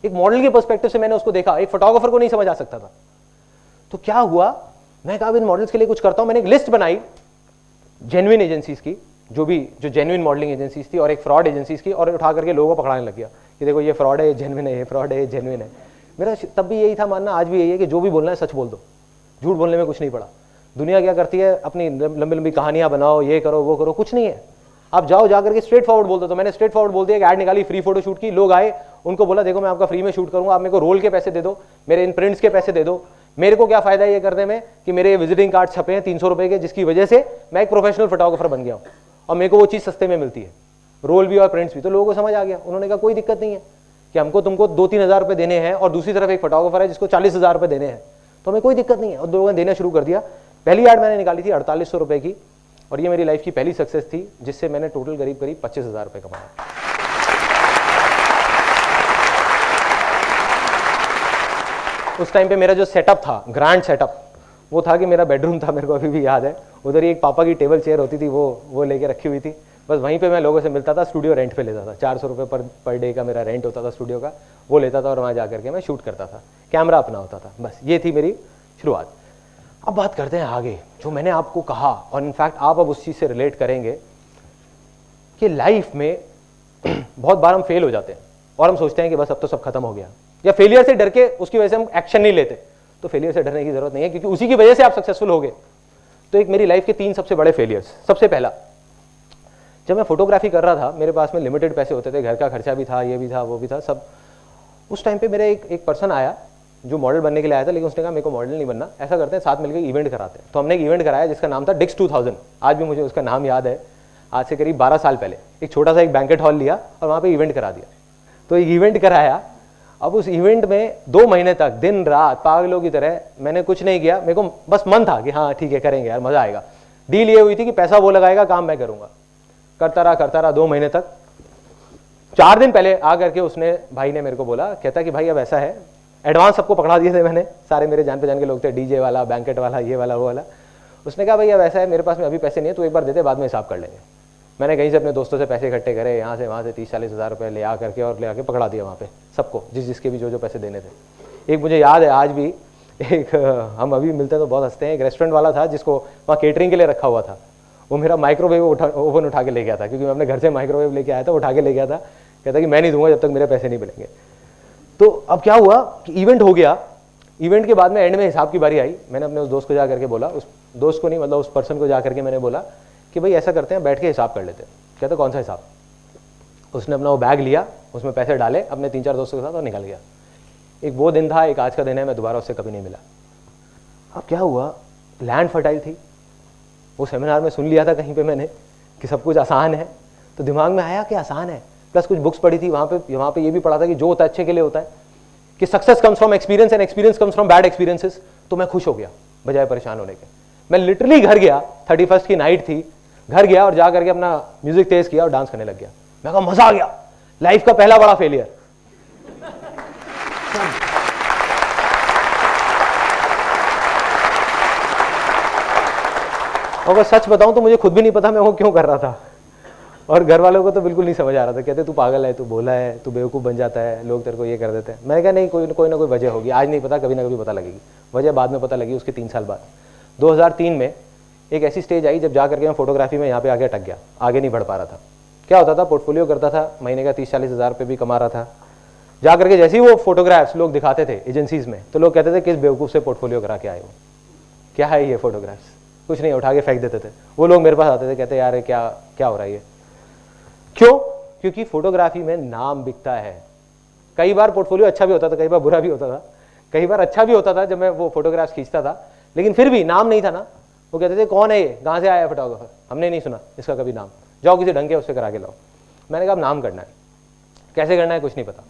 एक मॉडल के पर्सपेक्टिव से मैंने उसको देखा, एक फोटोग्राफर को नहीं समझ आ सकता था। तो क्या हुआ, मैं कहा इन मॉडल्स के लिए कुछ करता हूँ। मैंने एक लिस्ट बनाई जेन्युइन एजेंसीज की, जो जेन्युइन मॉडलिंग एजेंसीज थी, और एक फ्रॉड एजेंसीज की, और उठा करके लोगों को पकड़ाने लग गया कि देखो ये फ्रॉड है, ये जेन्युइन है, ये फ्रॉड है, ये जेन्युइन है। मेरा तब भी यही था मानना, आज भी यही है कि जो भी बोलना है सच बोल दो, झूठ बोलने में कुछ नहीं पड़ा। दुनिया क्या करती है, अपनी लंबी लंबी कहानियां बनाओ, ये करो वो करो, कुछ नहीं है। आप जाओ जाकर के स्ट्रेट फॉरवर्ड बोल दो। तो मैंने स्ट्रेट फॉरवर्ड बोल दिया, ऐड निकाली, फ्री फोटो शूट की, लोग आए, उनको बोला देखो मैं आपका फ्री में शूट करूंगा, आप मेरे को रोल के पैसे दे दो, मेरे इन प्रिंट्स के पैसे दे दो। मेरे को क्या फायदा है ये करने में कि मेरे विजिटिंग कार्ड छपे हैं 300 रुपए के, जिसकी वजह से मैं एक प्रोफेशनल फोटोग्राफर बन गया हूँ और मेरे को वो चीज़ सस्ते में मिलती है, रोल भी और प्रिंट्स भी। तो लोगों को समझ आ गया, उन्होंने कहा कोई दिक्कत नहीं है कि हमको तुमको 2-3 हज़ार रुपए देने हैं, और दूसरी तरफ एक फोटोग्राफर है जिसको 40,000 रुपए देने हैं, तो हमें कोई दिक्कत नहीं है। और लोगों ने देना शुरू कर दिया। पहली ऐड मैंने निकाली थी 4800 रुपए की, और ये मेरी लाइफ की पहली सक्सेस थी, जिससे मैंने टोटल करीब 25,000 रुपए कमाया। उस टाइम पे मेरा जो सेटअप था, ग्रैंड सेटअप, वो था कि मेरा बेडरूम था, मेरे को अभी भी याद है। उधर ही एक पापा की टेबल चेयर होती थी, वो लेके रखी हुई थी। बस वहीं पे मैं लोगों से मिलता था, स्टूडियो रेंट पे लेता था, 400 रुपये पर डे का मेरा रेंट होता था स्टूडियो का, वो लेता था और वहाँ जा करके मैं शूट करता था, कैमरा अपना होता था। बस ये थी मेरी शुरुआत। अब बात करते हैं आगे, जो मैंने आपको कहा, और इनफैक्ट आप अब उस चीज़ से रिलेट करेंगे कि लाइफ में बहुत बार हम फेल हो जाते हैं और हम सोचते हैं कि बस अब तो सब खत्म हो गया, या फेलियर से डर के उसकी वजह से हम एक्शन नहीं लेते। तो फेलियर से डरने की जरूरत नहीं है, क्योंकि उसी की वजह से आप सक्सेसफुल हो गए। तो एक मेरी लाइफ के 3 सबसे बड़े फेलियर्स। सबसे पहला, जब मैं फोटोग्राफी कर रहा था, मेरे पास में लिमिटेड पैसे होते थे, घर का खर्चा भी था, ये भी था, वो भी था, सब। उस टाइम पे मेरे एक पर्सन आया जो मॉडल बनने के लिए आया था, लेकिन उसने कहा मेरे को मॉडल नहीं बनना, ऐसा करते हैं साथ मिलकर इवेंट कराते हैं। तो हमने एक इवेंट कराया जिसका नाम था डिक्स 2000। आज भी मुझे उसका नाम याद है, आज से करीब 12 साल पहले। एक छोटा सा एक बैंकेट हॉल लिया और वहाँ पे इवेंट करा दिया। तो एक इवेंट कराया। अब उस इवेंट में 2 महीने तक दिन रात पागलों की तरह मैंने कुछ नहीं किया। मेरे को बस मन था कि हाँ ठीक है करेंगे यार, मजा आएगा। डील ये हुई थी कि पैसा वो लगाएगा, काम मैं करूंगा। करता रहा 2 महीने तक। 4 दिन पहले आ करके उसने, भाई ने मेरे को बोला, कहता कि भाई अब ऐसा है, एडवांस सबको पकड़ा दिए थे मैंने, सारे मेरे जान पहचान के लोग थे, डीजे वाला, बैंकेट वाला, ये वाला, वो वाला। उसने कहा भाई अब ऐसा है, मेरे पास में अभी पैसे नहीं है, तू एक बार दे दे, बाद में हिसाब कर लेंगे। मैंने कहीं से अपने दोस्तों से पैसे इकट्ठे करे, यहाँ से वहाँ से 30-40 हज़ार रुपये ले आ करके और ले आके पकड़ा दिया वहाँ पे सबको, जिसके भी जो पैसे देने थे। एक मुझे याद है आज भी, एक हम अभी मिलते हैं तो बहुत हंसते हैं, एक रेस्टोरेंट वाला था जिसको वहाँ केटरिंग के लिए रखा हुआ था। वो मेरा माइक्रोवेव ओवन उठा के ले गया था, क्योंकि मैं अपने घर से माइक्रोवेव लेके आया था, उठा के ले गया था। कहता कि मैं नहीं दूंगा जब तक मेरे पैसे नहीं मिलेंगे। तो अब क्या हुआ कि इवेंट हो गया। इवेंट के बाद में एंड में हिसाब की बारी आई। मैंने अपने उस दोस्त को जा करके बोला, उस दोस्त को नहीं मतलब उस पर्सन को जा करके मैंने बोला कि भाई ऐसा करते हैं, बैठ के हिसाब कर लेते हैं। कहता कौन सा हिसाब? उसने अपना वो बैग लिया, उसमें पैसे डाले अपने 3-4 दोस्तों के साथ और निकल गया। एक वो दिन था, एक आज का दिन है, मैं दोबारा उससे कभी नहीं मिला। अब क्या हुआ, लैंड फर्टाइल थी। वो सेमिनार में सुन लिया था कहीं पे मैंने कि सब कुछ आसान है, तो दिमाग में आया कि आसान है। प्लस कुछ बुक्स पढ़ी थी वहाँ पे ये भी पढ़ा था कि जो होता है अच्छे के लिए होता है, कि success comes from experience and experience comes from bad experiences. तो मैं खुश हो गया बजाय परेशान होने के। मैं लिटरली घर गया, 31st की नाइट थी, घर गया और जा करके अपना म्यूजिक तेज किया और डांस करने लग गया। मैं कहा मजा आ गया, लाइफ का पहला बड़ा फेलियर। और सच बताऊं तो मुझे खुद भी नहीं पता मैं वो क्यों कर रहा था, और घर वालों को तो बिल्कुल नहीं समझ आ रहा था। कहते तू पागल है, तू भोला है, तू बेवकूफ़ बन जाता है, लोग तेरे को ये कर देते हैं। मैंने कहा नहीं, कोई ना कोई वजह होगी, आज नहीं पता, कभी ना कभी पता लगेगी। वजह बाद में पता लगी उसके 3 साल बाद। 2003 में एक ऐसी स्टेज आई जब जा करके मैं फोटोग्राफी में यहाँ पे आगे अटक गया, आगे नहीं बढ़ पा रहा था। क्या होता था, पोर्टफोलियो करता था, महीने का 30-40 हज़ार रुपये भी कमा रहा था। जा करके जैसे ही वो फोटोग्राफ्स लोग दिखाते थे एजेंसीज में, तो लोग कहते थे किस बेवकूफ़ से पोर्टफोलियो करा के आए हो, क्या है ये फोटोग्राफ्स, कुछ नहीं, उठा के फेंक देते थे। वो लोग मेरे पास आते थे, कहते यार क्या हो रहा है ये, क्यों? क्योंकि फोटोग्राफी में नाम बिकता है। कई बार पोर्टफोलियो अच्छा भी होता था, कई बार बुरा भी होता था। कई बार अच्छा भी होता था जब मैं वो फोटोग्राफ्स खींचता था, लेकिन फिर भी नाम नहीं था ना। वो कहते थे कौन है ये, कहाँ से आया है फोटोग्राफर, हमने नहीं सुना इसका कभी नाम, जाओ किसी ढंग के उससे करा के लाओ। मैंने कहा अब नाम करना है, कैसे करना है कुछ नहीं पता।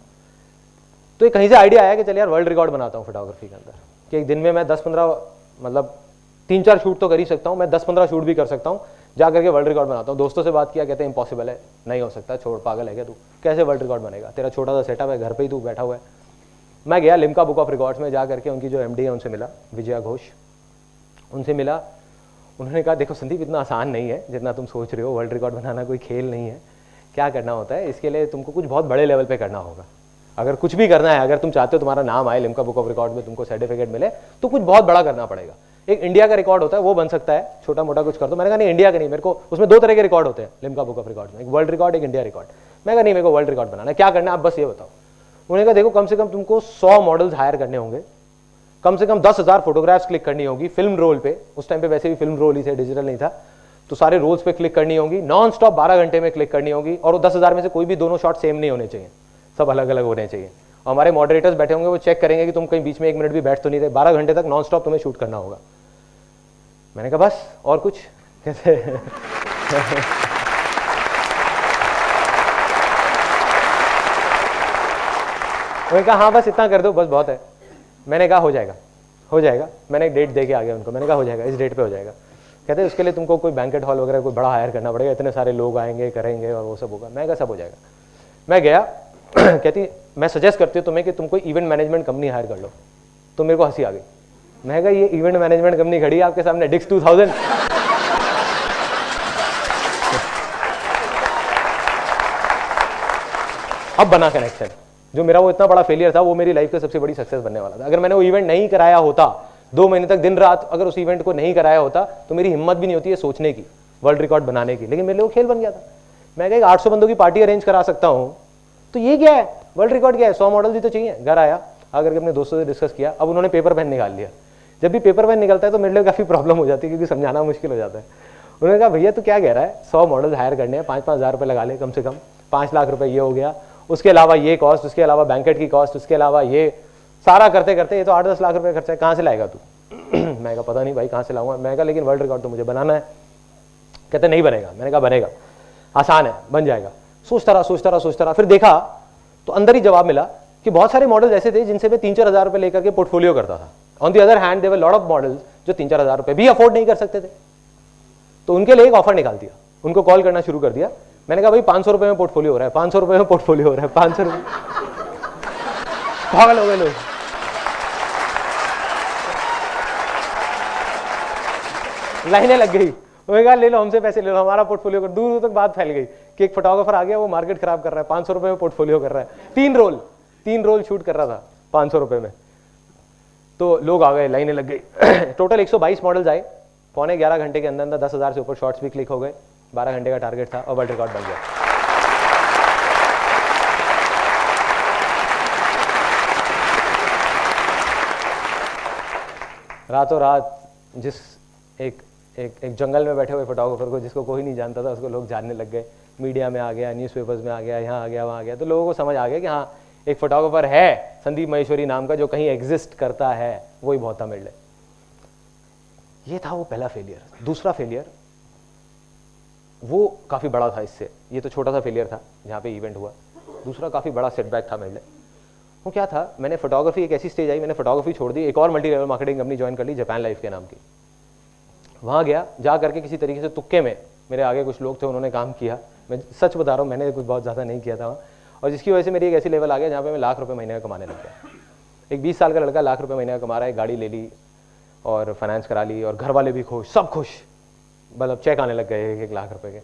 तो एक कहीं से आइडिया आया कि चल यार वर्ल्ड रिकॉर्ड बनाता हूँ फोटोग्राफी के अंदर, कि एक दिन में मैं 10-15 मतलब 3-4 शूट तो कर ही सकता हूँ, मैं 10-15 शूट भी कर सकता हूँ, जा करके वर्ल्ड रिकॉर्ड बनाता हूँ। दोस्तों से बात किया, कहते हैं इम्पॉसिबल है, नहीं हो सकता, छोड़, पागल है क्या तू, कैसे वर्ल्ड रिकॉर्ड बनेगा, तेरा छोटा सा सेटअप है, घर पे ही तू बैठा हुआ है। मैं गया लिम्का बुक ऑफ रिकॉर्ड्स में, जा करके उनकी जो एमडी है उनसे मिला, विजया घोष, उनसे मिला। उन्होंने कहा देखो संदीप, इतना आसान नहीं है जितना तुम सोच रहे हो, वर्ल्ड रिकॉर्ड बनाना कोई खेल नहीं है। क्या करना होता है, इसके लिए तुमको कुछ बहुत बड़े लेवल पे करना होगा। अगर कुछ भी करना है, अगर तुम चाहते हो तुम्हारा नाम आए लिम्का बुक ऑफ रिकॉर्ड में, तुमको सर्टिफिकेट मिले, तो कुछ बहुत बड़ा करना पड़ेगा। एक इंडिया का रिकॉर्ड होता है, वो बन सकता है, छोटा मोटा कुछ कर दो। मैंने कहा नहीं, इंडिया का नहीं, मेरे को उसमें 2 तरह के रिकॉर्ड होते हैं लिम्का बुक ऑफ रिकॉर्ड में, एक वर्ल्ड रिकॉर्ड, एक इंडिया रिकॉर्ड। मैं कहा नहीं, मेरे को वर्ल्ड रिकॉर्ड बनाना है। क्या करना है आप बस ये बताओ। उन्होंने कहा देखो, कम से कम तुमको 100 मॉडल्स हायर करने होंगे, कम से कम 10,000 फोटोग्राफ्स क्लिक करनी होगी फिल्म रोल पे। उस टाइम पे वैसे भी फिल्म रोल ही थे, डिजिटल नहीं था, तो सारे रोल्स पे क्लिक करनी होगी, नॉन स्टॉप 12 घंटे में क्लिक करनी होगी। और वो 10,000 में से कोई भी दोनों शॉट सेम नहीं होने चाहिए, सब अलग अलग होने चाहिए। और हमारे मॉडरेटर्स बैठे होंगे, वो चेक करेंगे कि तुम कहीं बीच में 1 मिनट भी बैठ तो नहीं रहे। 12 घंटे तक नॉन स्टॉप तुम्हें शूट करना होगा। मैंने कहा बस, और कुछ कैसे उन्होंने कहा हाँ बस इतना कर दो, बस बहुत है। मैंने कहा हो जाएगा, हो जाएगा। मैंने एक डेट दे के आ गया उनको, मैंने कहा हो जाएगा, इस डेट पे हो जाएगा। कहते उसके लिए तुमको कोई बैंकेट हॉल वगैरह कोई बड़ा हायर करना पड़ेगा, इतने सारे लोग आएंगे, करेंगे और वो सब होगा। मैं कहा सब हो जाएगा। मैं गया कहती मैं सजेस्ट करती हूँ तुम्हें कि तुम कोई इवेंट मैनेजमेंट कंपनी हायर कर लो। तो मेरे को हंसी आ गई। मैं कहा ये इवेंट मैनेजमेंट कंपनी खड़ी है आपके सामने, डिक्स 2000। अब बना कनेक्शन। जो मेरा वो इतना बड़ा फेलियर था, वो मेरी लाइफ का सबसे बड़ी सक्सेस बनने वाला था। अगर मैंने वो इवेंट नहीं कराया होता, 2 महीने तक दिन रात अगर उस इवेंट को नहीं कराया होता, तो मेरी हिम्मत भी नहीं होती है सोचने की, वर्ल्ड रिकॉर्ड बनाने की। लेकिन मेरे लिए वो खेल बन गया था। मैं कहा 800 बंदों की पार्टी अरेंज करा सकता हूँ, तो ये क्या है, वर्ल्ड रिकॉर्ड क्या है, 100 मॉडल भी तो चाहिए। घर आया, आकर के अपने दोस्तों से डिस्कस किया। अब उन्होंने पेपर पेन निकाल लिया। जब भी पेपर पेन निकलता है तो मेरे लिए काफी प्रॉब्लम हो जाती है, क्योंकि समझाना मुश्किल हो जाता है। उन्होंने कहा भैया तू क्या कह रहा है, 100 मॉडल हायर करने हैं, 5-5 हज़ार रुपये लगा ले, कम से कम 5 लाख रुपए ये हो गया, उसके अलावा ये कॉस्ट, उसके अलावा बैंकेट की कॉस्ट, उसके अलावा ये सारा करते करते ये तो 8-10 लाख रुपए खर्चा है, कहाँ से लाएगा तू। मैं कहा पता नहीं भाई कहाँ से लाऊंगा। मैं कहा लेकिन वर्ल्ड रिकॉर्ड तो मुझे बनाना है। कहते नहीं बनेगा। मैंने कहा बनेगा, आसान है, बन जाएगा। सोचता रहा। फिर देखा तो अंदर ही जवाब मिला कि बहुत सारे मॉडल्स ऐसे थे जिनसे मैं 3-4 हज़ार रुपए लेकर के पोर्टफोलियो करता था। On the other hand there were lot of models जो 3-4 हज़ार रुपए भी अफोर्ड नहीं कर सकते थे। तो उनके लिए एक ऑफर निकाल दिया, उनको कॉल करना शुरू कर दिया। मैंने कहा भाई 500 रुपए में पोर्टफोलियो हो रहा है, 500 रुपए में पोर्टफोलियो हो रहा है, 500 रुपए। पागल हो गए लोग। लाइनें लग गई। उन्होंने कहा ले लो हमसे पैसे ले लो, हमारा पोर्टफोलियो कर। दूर दूर तक बात फैल गई कि एक फोटोग्राफर आ गया, वो मार्केट खराब कर रहा है, 500 रुपए में पोर्टफोलियो कर रहा है। 3 रोल शूट कर रहा था 500 रुपए में। तो लोग आ गए, लाइनें लग गई। टोटल 122 मॉडल्स आए। 11.25 घंटे के अंदर 10,000 से ऊपर शॉट्स भी क्लिक हो गए। 12 घंटे का टारगेट था और वर्ल्ड रिकॉर्ड बन गया। रातों रात जिस एक जंगल में बैठे हुए फोटोग्राफर को, जिसको कोई नहीं जानता था, उसको लोग जानने लग गए। मीडिया में आ गया, न्यूज़पेपर्स में आ गया, यहाँ आ गया, वहाँ आ गया। तो लोगों को समझ आ गया कि हाँ एक फोटोग्राफर है संदीप माहेश्वरी नाम का, जो कहीं एग्जिस्ट करता है। वही बहुत था मेरे लिए। ये था वो पहला फेलियर। दूसरा फेलियर वो काफ़ी बड़ा था इससे। ये तो छोटा सा फेलियर था जहाँ पे इवेंट हुआ। दूसरा काफ़ी बड़ा सेटबैक था मेरे लिए। वो क्या था, मैंने फोटोग्राफी, एक ऐसी स्टेज आई, मैंने फोटोग्राफी छोड़ दी, एक और multi level marketing company join कर ली, जापान लाइफ के नाम की। वहाँ गया, जा करके किसी तरीके से तुक्के में, मेरे आगे कुछ लोग थे, उन्होंने काम किया। मैं सच बता रहा हूँ, मैंने कुछ बहुत ज़्यादा नहीं किया था वहाँ। और जिसकी वजह से मेरी एक ऐसी लेवल आ गया जहाँ पे मैं लाख रुपए महीने का कमाने लग गया। एक 20 साल का लड़का लाख रुपए महीने का कमा रहा है, गाड़ी ले ली और फाइनेंस करा ली, और घर वाले भी खुश, सब खुश, मतलब चेक आने लग गए 1-1 लाख रुपए के।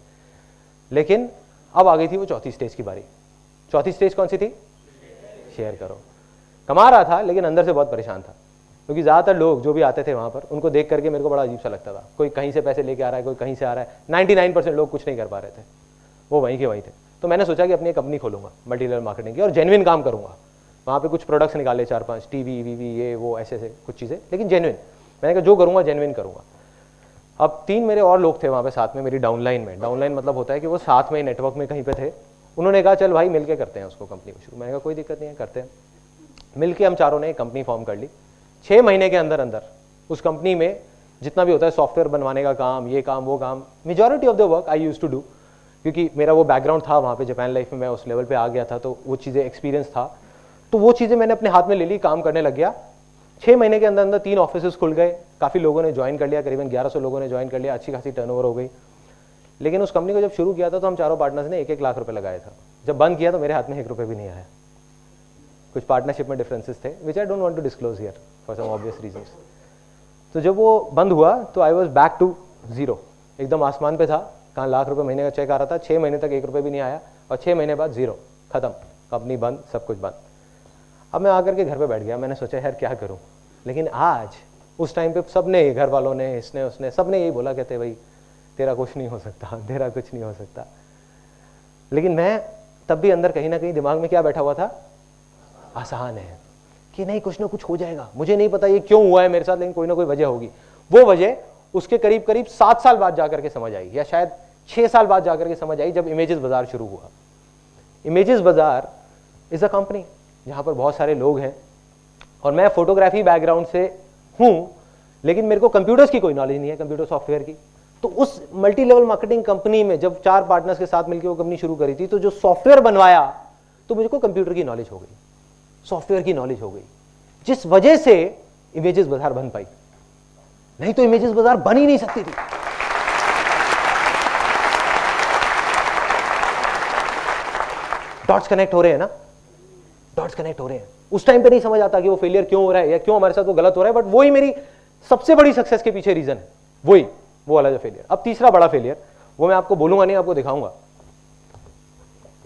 लेकिन अब आ गई थी वो चौथी स्टेज की बारी। चौथी स्टेज कौन सी थी? शेयर करो। कमा रहा था लेकिन अंदर से बहुत परेशान था, क्योंकि ज़्यादातर लोग जो भी आते थे वहाँ पर, उनको देख करके मेरे को बड़ा अजीब सा लगता था। कोई कहीं से पैसे लेके आ रहा है, कोई कहीं से आ रहा है। 99% लोग कुछ नहीं कर पा रहे थे, वो वहीं के वहीं थे। तो मैंने सोचा कि अपनी एक कंपनी खोलूंगा मल्टी लेवल मार्केटिंग की, और जेन्युइन काम करूंगा। वहाँ पे कुछ प्रोडक्ट्स निकाले 4-5, टीवी वीवी ये वो ऐसे कुछ चीज़ें, लेकिन जेन्युइन। मैंने कहा जो करूँगा जेन्युइन करूँगा। अब 3 मेरे और लोग थे वहाँ पे साथ में, मेरी डाउनलाइन में। डाउनलाइन मतलब होता है कि वो साथ में नेटवर्क में कहीं पे थे। उन्होंने कहा चल भाई मिलके करते हैं उसको, कंपनी को शुरू। मैंने कहा कोई दिक्कत नहीं है, करते हैं। मिलके हम चारों ने एक कंपनी फॉर्म कर ली। 6 महीने के अंदर अंदर उस कंपनी में जितना भी होता है सॉफ्टवेयर बनवाने का काम, ये काम वो काम, majority of the work I used to do, क्योंकि मेरा वो बैकग्राउंड था वहाँ पे जापान लाइफ में, मैं उस लेवल पे आ गया था, तो वो चीज़ें एक्सपीरियंस था। तो वो चीज़ें मैंने अपने हाथ में ले ली, काम करने लग गया। 6 महीने के अंदर अंदर 3 ऑफिस खुल गए, काफ़ी लोगों ने ज्वाइन कर लिया, करीबन 1100 लोगों ने ज्वाइन कर लिया, अच्छी खासी टर्नओवर हो गई। लेकिन उस कंपनी को जब शुरू किया था तो हम चारों पार्टनर्स ने 1-1 लाख रुपए लगाया था। जब बंद किया तो मेरे हाथ में 1 रुपये भी नहीं आया। कुछ पार्टनरशिप में डिफरेंसेस थे which I don't want to disclose here for some obvious reasons. तो जब वो बंद हुआ तो I was back to zero, एकदम आसमान पे था। कहाँ लाख रुपए महीने का चेक आ रहा था, 6 महीने तक 1 रुपये भी नहीं आया, और 6 महीने बाद जीरो, खत्म, कंपनी बंद, सब कुछ बंद। अब मैं आकर के घर पे बैठ गया, मैंने सोचा यार क्या करूं। लेकिन आज उस टाइम पे सबने, घर वालों ने, इसने उसने, सबने यही बोला, कहते भाई तेरा कुछ नहीं हो सकता, तेरा कुछ नहीं हो सकता। लेकिन मैं तब भी अंदर कहीं ना कहीं दिमाग में क्या बैठा हुआ था, आसान है कि नहीं कुछ ना कुछ हो जाएगा। मुझे नहीं पता ये क्यों हुआ है मेरे साथ, लेकिन कोई ना कोई वजह होगी। वो वजह उसके करीब करीब 7 साल बाद जाकर के समझ आई, या शायद 6 साल बाद जाकर के समझ आई, जब इमेजेस बाजार शुरू हुआ। इमेजेस बाजार इज अ कंपनी जहां पर बहुत सारे लोग हैं, और मैं फोटोग्राफी बैकग्राउंड से हूं, लेकिन मेरे को कंप्यूटर्स की कोई नॉलेज नहीं है, कंप्यूटर सॉफ्टवेयर की। तो उस मल्टी लेवल मार्केटिंग कंपनी में जब 4 पार्टनर्स के साथ मिलकर वो कंपनी शुरू करी थी, तो जो सॉफ्टवेयर बनवाया तो मुझको कंप्यूटर की नॉलेज हो गई, सॉफ्टवेयर की नॉलेज हो गई, जिस वजह से इमेजेस बाजार बन पाई। नहीं तो इमेजेस बाजार बन ही नहीं सकती थी। डॉट्स कनेक्ट हो रहे हैं ना, डॉट्स कनेक्ट हो रहे हैं। उस टाइम पे नहीं समझ आता कि वो फेलियर क्यों हो रहा है या क्यों हमारे साथ वो गलत हो रहा है, बट वही मेरी सबसे बड़ी सक्सेस के पीछे रीजन है, वही वो वाला जो फेलियर। अब तीसरा बड़ा फेलियर, वो मैं आपको बोलूंगा नहीं, आपको दिखाऊंगा।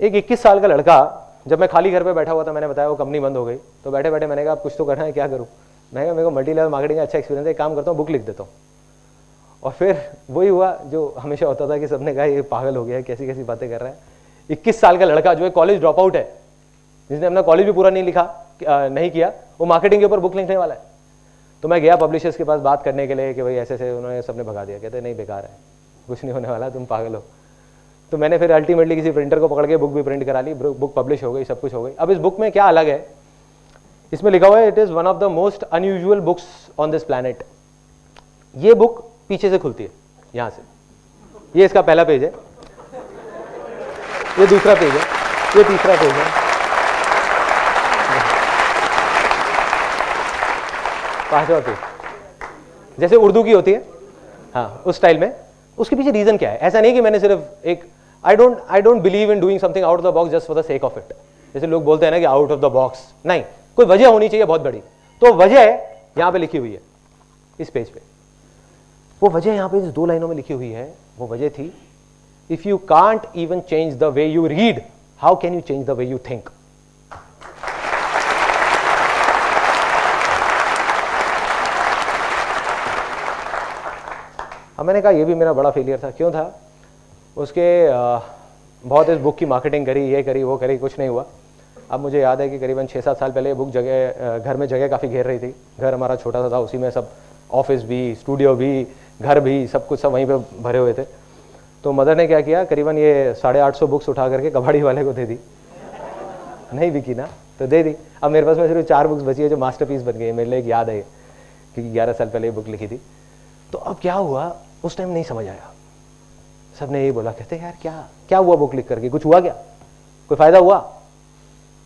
एक 21 साल का लड़का, जब मैं खाली घर पे बैठा हुआ था, मैंने बताया वो कंपनी बंद हो गई, तो बैठे बैठे मैंने कहा अब कुछ तो करना है, क्या करूं। मैं कहा मेरे को मल्टी लेवल मार्केटिंग का अच्छा एक्सपीरियंस है, एक काम करता हूँ बुक लिख देता हूँ। और फिर वही हुआ जो हमेशा होता था कि सबने कहा ये पागल हो गया है, कैसी कैसी बातें कर रहा है। 21 साल का लड़का जो है कॉलेज ड्रॉप आउट है, जिसने अपना कॉलेज भी पूरा नहीं किया, वो मार्केटिंग के ऊपर बुक लिखने वाला है। तो मैं गया पब्लिशर्स के पास बात करने के लिए कि भाई ऐसे ऐसे, उन्होंने सबने भगा दिया, कहते नहीं बेकार है, कुछ नहीं होने वाला, तुम पागल हो। तो मैंने फिर अल्टीमेटली किसी प्रिंटर को पकड़ के बुक भी प्रिंट करा ली, बुक पब्लिश हो गई, सब कुछ हो गई। अब इस बुक में क्या अलग है, इसमें लिखा हुआ है it is one of the most unusual books on this planet. ये बुक पीछे से खुलती है, यहां से। ये इसका पहला पेज है, ये दूसरा पेज है, ये तीसरा पेज है, 5वां पेज, जैसे उर्दू की होती है, हाँ उस स्टाइल में। उसके पीछे रीजन क्या है? ऐसा नहीं कि मैंने सिर्फ एक, I don't believe in doing something out of the box just for the sake of it. जैसे लोग बोलते हैं ना कि आउट ऑफ द बॉक्स, नहीं, कोई वजह होनी चाहिए बहुत बड़ी। तो वजह यहां पे लिखी हुई है इस पेज पे। वो वजह यहां पे इस 2 लाइनों में लिखी हुई है। वो वजह थी, if you can't even change the way you read, how can you change the way you think. अब मैंने कहा ये भी मेरा बड़ा फेलियर था। क्यों था? उसके बहुत इस बुक की मार्केटिंग करी, ये करी, वो करी, कुछ नहीं हुआ। अब मुझे याद है कि करीबन 6-7 साल पहले ये बुक घर में जगह काफ़ी घेर रही थी। घर हमारा छोटा सा था, उसी में सब ऑफिस भी, स्टूडियो भी, घर भी, सब कुछ सब वहीं पे भरे हुए थे। तो मदर ने क्या किया, करीबन ये 850 बुक्स उठा करके कबाड़ी वाले को दे दी। नहीं बिकी ना तो दे दी। अब मेरे पास में सिर्फ 4 बुक्स बची है जो मास्टरपीस बन गई है। मेरे लिए एक याद है क्योंकि 11 साल पहले ये बुक लिखी थी। तो अब क्या हुआ, उस टाइम नहीं समझ आया। सबने यही बोला, कहते यार क्या हुआ बुक लिख करके, कुछ हुआ क्या, कोई फायदा हुआ?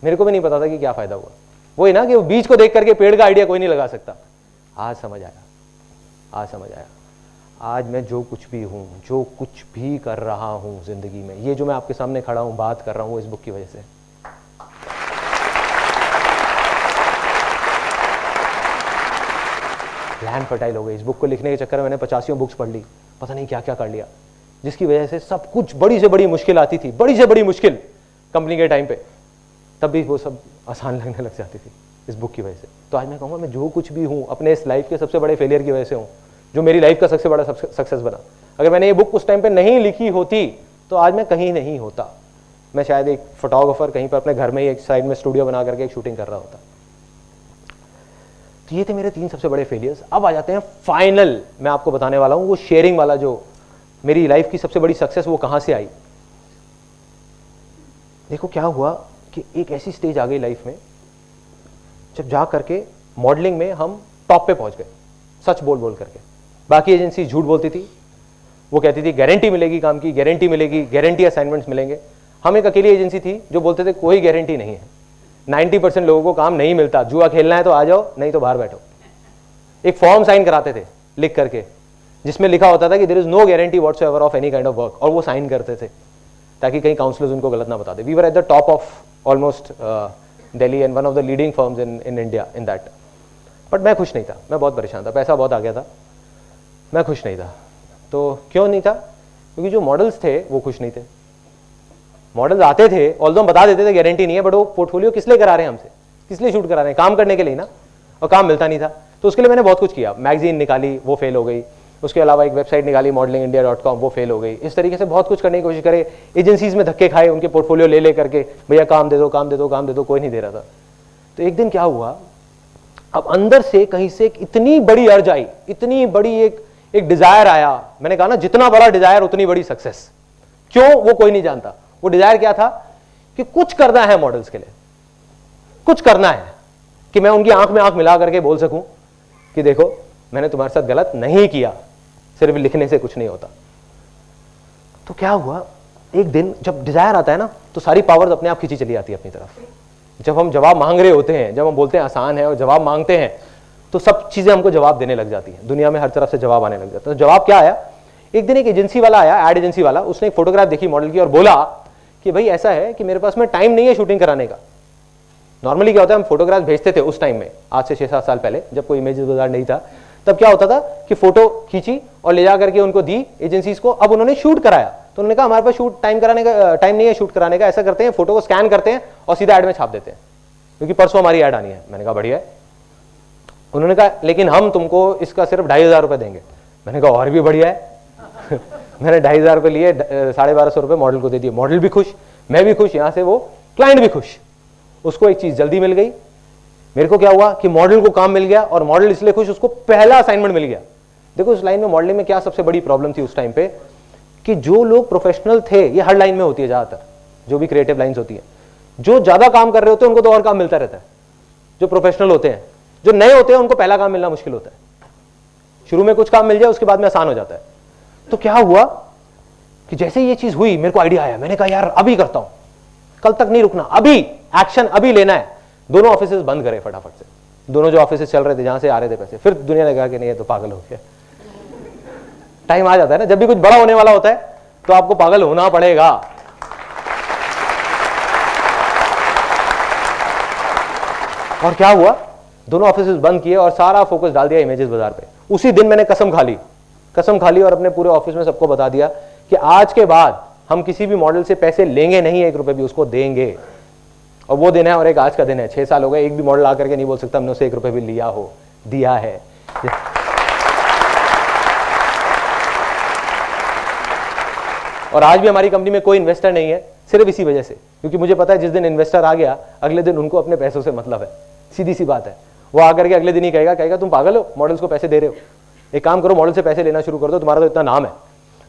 मेरे को भी नहीं पता था कि क्या फायदा हुआ। वही ना कि बीज को देख करके पेड़ का आइडिया कोई नहीं लगा सकता। आज समझ आया, आज समझ आया। आज मैं जो कुछ भी हूं, जो कुछ भी कर रहा हूं जिंदगी में, ये जो मैं आपके सामने खड़ा हूं, बात कर रहा हूं, इस बुक की वजह से। लैंड फर्टाइल हो गई। इस बुक को लिखने के चक्कर में मैंने 85 बुक्स पढ़ ली, पता नहीं क्या क्या कर लिया, जिसकी वजह से सब कुछ, बड़ी से बड़ी मुश्किल आती थी, बड़ी से बड़ी मुश्किल कंपनी के टाइम पे, तब भी वो सब आसान लगने लग जाती थी इस बुक की वजह से। तो आज मैं कहूँगा मैं जो कुछ भी हूँ अपने इस लाइफ के सबसे बड़े फेलियर की वजह से हूँ, जो मेरी लाइफ का सबसे बड़ा सक्सेस बना। अगर मैंने ये बुक उस टाइम पे नहीं लिखी होती तो आज मैं कहीं नहीं होता। मैं शायद एक फोटोग्राफर कहीं पर अपने घर में ही एक साइड में स्टूडियो बना करके एक शूटिंग कर रहा होता। तो ये थे मेरे 3 सबसे बड़े फेलियर्स। अब आ जाते हैं फाइनल, मैं आपको बताने वाला हूँ वो शेयरिंग वाला, जो मेरी लाइफ की सबसे बड़ी सक्सेस वो कहाँ से आई। देखो क्या हुआ कि एक ऐसी स्टेज आ गई लाइफ में जब जा करके मॉडलिंग में हम टॉप पे पहुंच गए, सच बोल बोल करके। बाकी एजेंसी झूठ बोलती थी, वो कहती थी गारंटी मिलेगी काम की, गारंटी मिलेगी, गारंटी असाइनमेंट्स मिलेंगे। हम एक अकेली एजेंसी थी जो बोलते थे कोई गारंटी नहीं है, 90% लोगों को काम नहीं मिलता, जुआ खेलना है तो आ जाओ, नहीं तो बाहर बैठो। एक फॉर्म साइन कराते थे लिख करके, जिसमें लिखा होता था कि there is no guarantee whatsoever of any kind of work, और वो साइन करते थे ताकि कहीं काउंसलर्स उनको गलत ना बता दे। We were at the top of almost Delhi and one of the leading firms in India in that. But मैं खुश नहीं था, मैं बहुत परेशान था, पैसा बहुत आ गया था, मैं खुश नहीं था। तो क्यों नहीं था? क्योंकि जो मॉडल्स थे वो खुश नहीं थे। मॉडल्स आते थे, ऑल्दो हम बता देते थे गारंटी नहीं है, बट वो पोर्टफोलियो किस लिए करा रहे हैं हमसे, किस लिए शूट करा रहे हैं? काम करने के लिए ना, और काम मिलता नहीं था। तो उसके लिए मैंने बहुत कुछ किया, मैगजीन निकाली, वो फेल हो गई। उसके अलावा एक वेबसाइट निकाली modelingindia.com, वो फेल हो गई। इस तरीके से बहुत कुछ करने की कोशिश करे, एजेंसीज में धक्के खाए, उनके पोर्टफोलियो ले करके, भैया काम दे दो, काम दे दो, काम दे दो, कोई नहीं दे रहा था। तो एक दिन क्या हुआ, अब अंदर से कहीं से एक इतनी बड़ी अर्ज आई, इतनी बड़ी एक डिजायर आया। मैंने कहा ना, जितना बड़ा डिजायर उतनी बड़ी सक्सेस। क्यों? वो कोई नहीं जानता। वो डिजायर क्या था कि कुछ करना है मॉडल्स के लिए, कुछ करना है कि मैं उनकी आंख में आंख मिला करके बोल सकूं कि देखो मैंने तुम्हारे साथ गलत नहीं किया, सिर्फ लिखने से कुछ नहीं होता। तो क्या हुआ, एक दिन जब डिजायर आता है ना, तो सारी पावर्स अपने आप खींची चली आती है अपनी तरफ। जब हम जवाब मांग रहे होते हैं, जब हम बोलते हैं आसान है और जवाब मांगते हैं, तो सब चीजें हमको जवाब देने लग जाती हैं। दुनिया में हर तरफ से जवाब आने लग जाता है। तो जवाब क्या आया, एक दिन एक एजेंसी वाला आया, एड एजेंसी वाला, उसने एक फोटोग्राफ देखी मॉडल की और बोला कि भाई ऐसा है कि मेरे पास में टाइम नहीं है शूटिंग कराने का। नॉर्मली क्या होता है, हम फोटोग्राफ भेजते थे उस टाइम में, आज से 6-7 साल पहले, जब कोई इमेजेस बाजार नहीं था, तब क्या होता था कि फोटो खींची और ले जा करके उनको दी एजेंसीज को। अब उन्होंने शूट कराया, तो उन्होंने कहा हमारे पास शूट टाइम नहीं है शूट कराने का, ऐसा करते हैं फोटो को स्कैन करते हैं और सीधा ऐड में छाप देते हैं, क्योंकि परसों हमारी ऐड आनी है। मैंने कहा बढ़िया है। उन्होंने कहा लेकिन हम तुमको इसका सिर्फ 2,500 रुपये देंगे। मैंने कहा और भी बढ़िया है। मैंने 2,500 रुपये लिए, 1,250 रुपये मॉडल को दे दिए। मॉडल भी खुश, मैं भी खुश, यहाँ से वो क्लाइंट भी खुश। उसको एक चीज जल्दी मिल गई, मेरे को क्या हुआ कि मॉडल को काम मिल गया, और मॉडल इसलिए खुश, उसको पहला असाइनमेंट मिल गया। देखो उस लाइन में मॉडलिंग में क्या सबसे बड़ी प्रॉब्लम थी उस टाइम पे, कि जो लोग प्रोफेशनल थे, ये हर लाइन में होती है ज्यादातर, जो भी क्रिएटिव लाइंस होती है, जो ज्यादा काम कर रहे होते हैं उनको तो और काम मिलता रहता है। जो प्रोफेशनल होते हैं, जो नए होते हैं, उनको पहला काम मिलना मुश्किल होता है। शुरू में कुछ काम मिल जाए, उसके बाद में आसान हो जाता है। तो क्या हुआ कि जैसे ये चीज हुई, मेरे को आइडिया आया। मैंने कहा यार अभी करता हूं, कल तक नहीं रुकना, अभी एक्शन अभी लेना है। दोनों ऑफिसेस बंद करे फटाफट से, दोनों जो ऑफिसेस चल रहे थे, जहां से आ रहे थे पैसे। फिर दुनिया ने कहा कि नहीं ये तो पागल हो गया। टाइम आ जाता है ना, जब भी कुछ बड़ा होने वाला होता है तो आपको पागल होना पड़ेगा। और क्या हुआ, दोनों ऑफिसेस बंद किए और सारा फोकस डाल दिया इमेजेस बाजार पे। उसी दिन मैंने कसम खा ली और अपने पूरे ऑफिस में सबको बता दिया कि आज के बाद हम किसी भी मॉडल से पैसे लेंगे नहीं, 1 रुपए भी, उसको देंगे। और वो दिन है, और एक आज का दिन है। 6 साल हो गए, एक भी मॉडल आकर के नहीं बोल सकता हमने उसे 1 रुपए भी लिया हो, दिया है। और आज भी हमारी कंपनी में कोई इन्वेस्टर नहीं है, सिर्फ इसी वजह से, क्योंकि मुझे पता है जिस दिन इन्वेस्टर आ गया, अगले दिन उनको अपने पैसों से मतलब है। सीधी सी बात है। वो आकर के अगले दिन ही कहेगा तुम पागल हो, मॉडल्स को पैसे दे रहे हो, एक काम करो मॉडल से पैसे लेना शुरू कर दो, तुम्हारा तो इतना नाम है।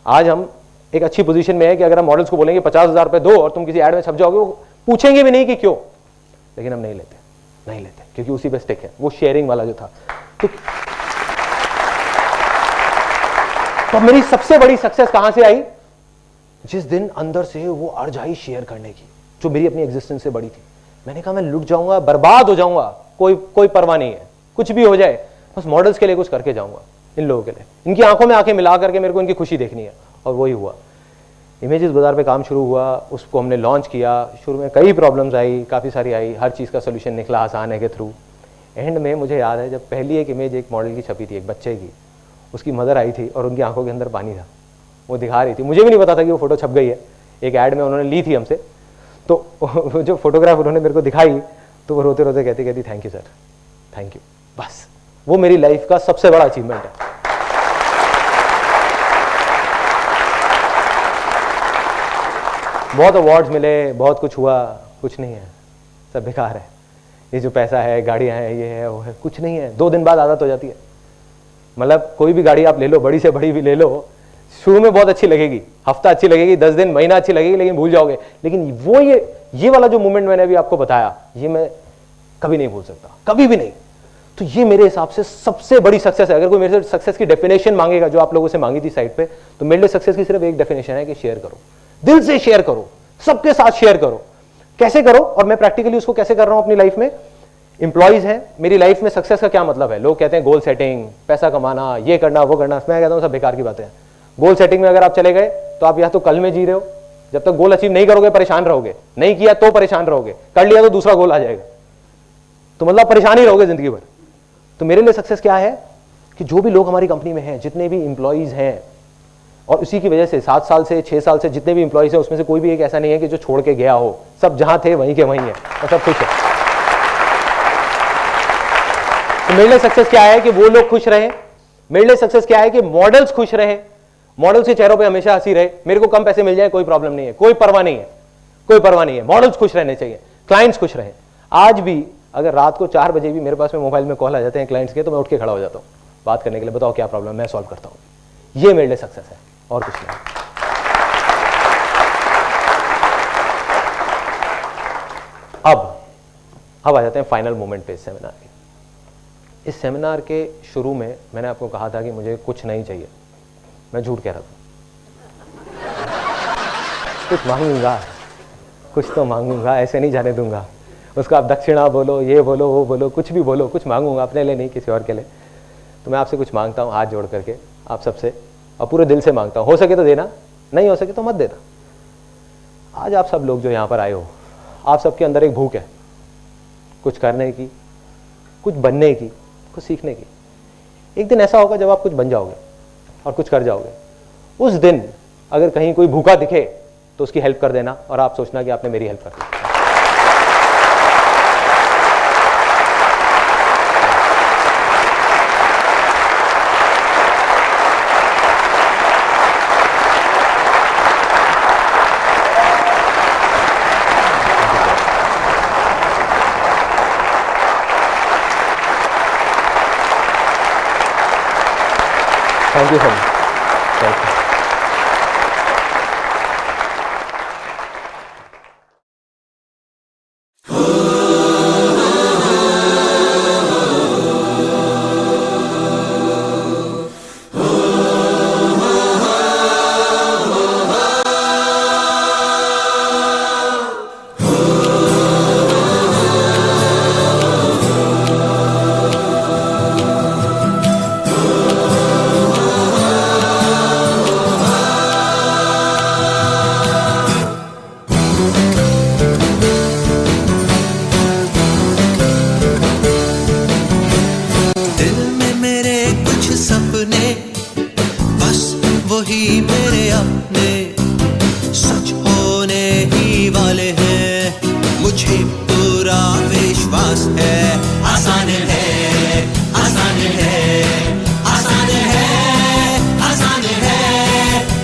आज हम एक अच्छी पोजीशन में है कि अगर हम मॉडल्स को बोलेंगे 50,000 रुपए दो और तुम किसी ऐड में छप जाओगे, वो पूछेंगे भी नहीं कि क्यों, लेकिन हम नहीं लेते क्योंकि उसी पे स्टिक है, वो शेयरिंग वाला जो था। तो मेरी सबसे बड़ी सक्सेस कहां से आई, जिस दिन अंदर से वो अर्ज आई शेयर करने की, जो मेरी अपनी एग्जिस्टेंस से बड़ी थी। मैंने कहा मैं लुट जाऊंगा, बर्बाद हो जाऊंगा, कोई परवाह नहीं है, कुछ भी हो जाए, बस मॉडल्स के लिए कुछ करके जाऊंगा, इन लोगों के लिए, इनकी आंखों में आंखें मिला करके मेरे को इनकी खुशी देखनी है। और वही हुआ, इमेजेस बाजार पे काम शुरू हुआ, उसको हमने लॉन्च किया। शुरू में कई प्रॉब्लम्स आई, काफ़ी सारी आई, हर चीज़ का सोल्यूशन निकला आसान है के थ्रू। एंड में मुझे याद है जब पहली एक इमेज एक मॉडल की छपी थी, एक बच्चे की, उसकी मदर आई थी और उनकी आंखों के अंदर पानी था, वो दिखा रही थी। मुझे भी नहीं पता था कि वो फोटो छप गई है, एक ऐड में उन्होंने ली थी हमसे। तो जो फोटोग्राफ उन्होंने मेरे को दिखाई, तो वो रोते रोते कहती thank you sir, thank you. बस वो मेरी लाइफ का सबसे बड़ा अचीवमेंट है। बहुत अवार्ड्स मिले, बहुत कुछ हुआ, कुछ नहीं है, सब बेकार है। ये जो पैसा है, गाड़ियां हैं, ये है वो है, कुछ नहीं है। 2 दिन बाद आदत हो जाती है। मतलब कोई भी गाड़ी आप ले लो, बड़ी से बड़ी भी ले लो, शुरू में बहुत अच्छी लगेगी, हफ्ता अच्छी लगेगी, 10 दिन, महीना अच्छी लगेगी, लेकिन भूल जाओगे। लेकिन वो ये वाला जो मोमेंट मैंने अभी आपको बताया, ये मैं कभी नहीं भूल सकता, कभी भी नहीं। तो ये मेरे हिसाब से सबसे बड़ी सक्सेस है। अगर कोई मेरे से सक्सेस की डेफिनेशन मांगेगा, जो आप लोगों से मांगी थी साइड पे, तो मेरे लिए सक्सेस की सिर्फ एक डेफिनेशन है कि शेयर करो, दिल से शेयर करो, सबके साथ शेयर करो। कैसे करो, और मैं प्रैक्टिकली उसको कैसे कर रहा हूं अपनी लाइफ में। इंप्लॉइज हैं मेरी लाइफ में, सक्सेस का क्या मतलब है? लोग कहते हैं गोल सेटिंग, पैसा कमाना, ये करना वो करना। मैं कहता हूं सब बेकार की बातें हैं। गोल सेटिंग में अगर आप चले गए तो आप या तो कल में जी रहे हो, जब तक गोल अचीव नहीं करोगे परेशान रहोगे, नहीं किया तो परेशान रहोगे, कर लिया तो दूसरा गोल आ जाएगा। तो मतलब परेशान ही रहोगे जिंदगी भर। तो मेरे लिए सक्सेस क्या है कि जो भी लोग हमारी कंपनी में हैं, जितने भी इंप्लॉइज हैं, और उसी की वजह से 7 साल से 6 साल से जितने भी इंप्लॉइज हैं उसमें से कोई भी एक ऐसा नहीं है कि जो छोड़ के गया हो, सब जहां थे वहीं के वहीं है और सब खुश है। तो मेरे लिए सक्सेस क्या है कि वो लोग खुश रहे। मेरे लिए सक्सेस क्या है कि मॉडल्स खुश रहे, मॉडल्स के चेहरों पे हमेशा हंसी रहे। मेरे को कम पैसे मिल जाए कोई प्रॉब्लम नहीं है, कोई परवाह नहीं है, कोई परवाह नहीं है। मॉडल्स खुश रहने चाहिए, क्लाइंट्स खुश रहे। आज भी अगर रात को 4 बजे भी मेरे पास में मोबाइल में कॉल आ जाते हैं क्लाइंट्स के, तो मैं उठ के खड़ा हो जाता हूँ बात करने के लिए, बताओ क्या प्रॉब्लम, मैं सॉल्व करता हूँ। ये मेरे लिए सक्सेस है और कुछ नहीं। अब आ जाते हैं फाइनल मोमेंट पे इस सेमिनार के। इस सेमिनार के शुरू में मैंने आपको कहा था कि मुझे कुछ नहीं चाहिए। मैं झूठ कह रहा था, कुछ मांगूंगा, कुछ तो मांगूंगा, ऐसे नहीं जाने दूंगा उसको। आप दक्षिणा बोलो, ये बोलो, वो बोलो, कुछ भी बोलो, कुछ मांगूंगा, अपने लिए नहीं, किसी और के लिए। तो मैं आपसे कुछ मांगता हूँ हाथ जोड़ करके, आप सबसे, और पूरे दिल से मांगता हूँ। हो सके तो देना, नहीं हो सके तो मत देना। आज आप सब लोग जो यहाँ पर आए हो, आप सबके अंदर एक भूख है कुछ करने की, कुछ बनने की, कुछ सीखने की। एक दिन ऐसा होगा जब आप कुछ बन जाओगे और कुछ कर जाओगे। उस दिन अगर कहीं कोई भूखा दिखे तो उसकी हेल्प कर देना, और आप सोचना कि आपने मेरी हेल्प कर दी। Thank you so much, thank you. वही मेरे अपने सच होने ही वाले हैं, मुझे पूरा विश्वास है। आसान है, आसान है, आसान है, आसान है,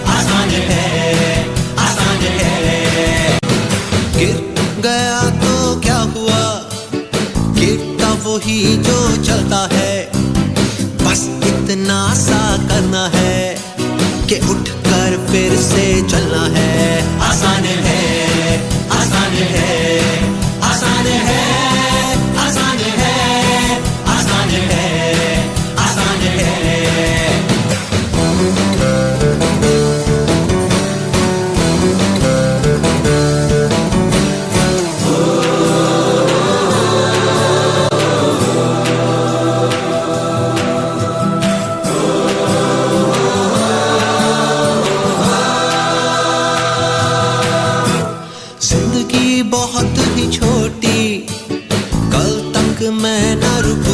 आसान है, आसान है। गिर गया तो क्या हुआ, गिरता वही जो चलता है। बस इतना सा करना है कि उठकर फिर से चलना है। आसान है, आसान है, आसान है, आसान है, आसान है, आसान है। बहुत ही छोटी, कल तक मैं न रुका।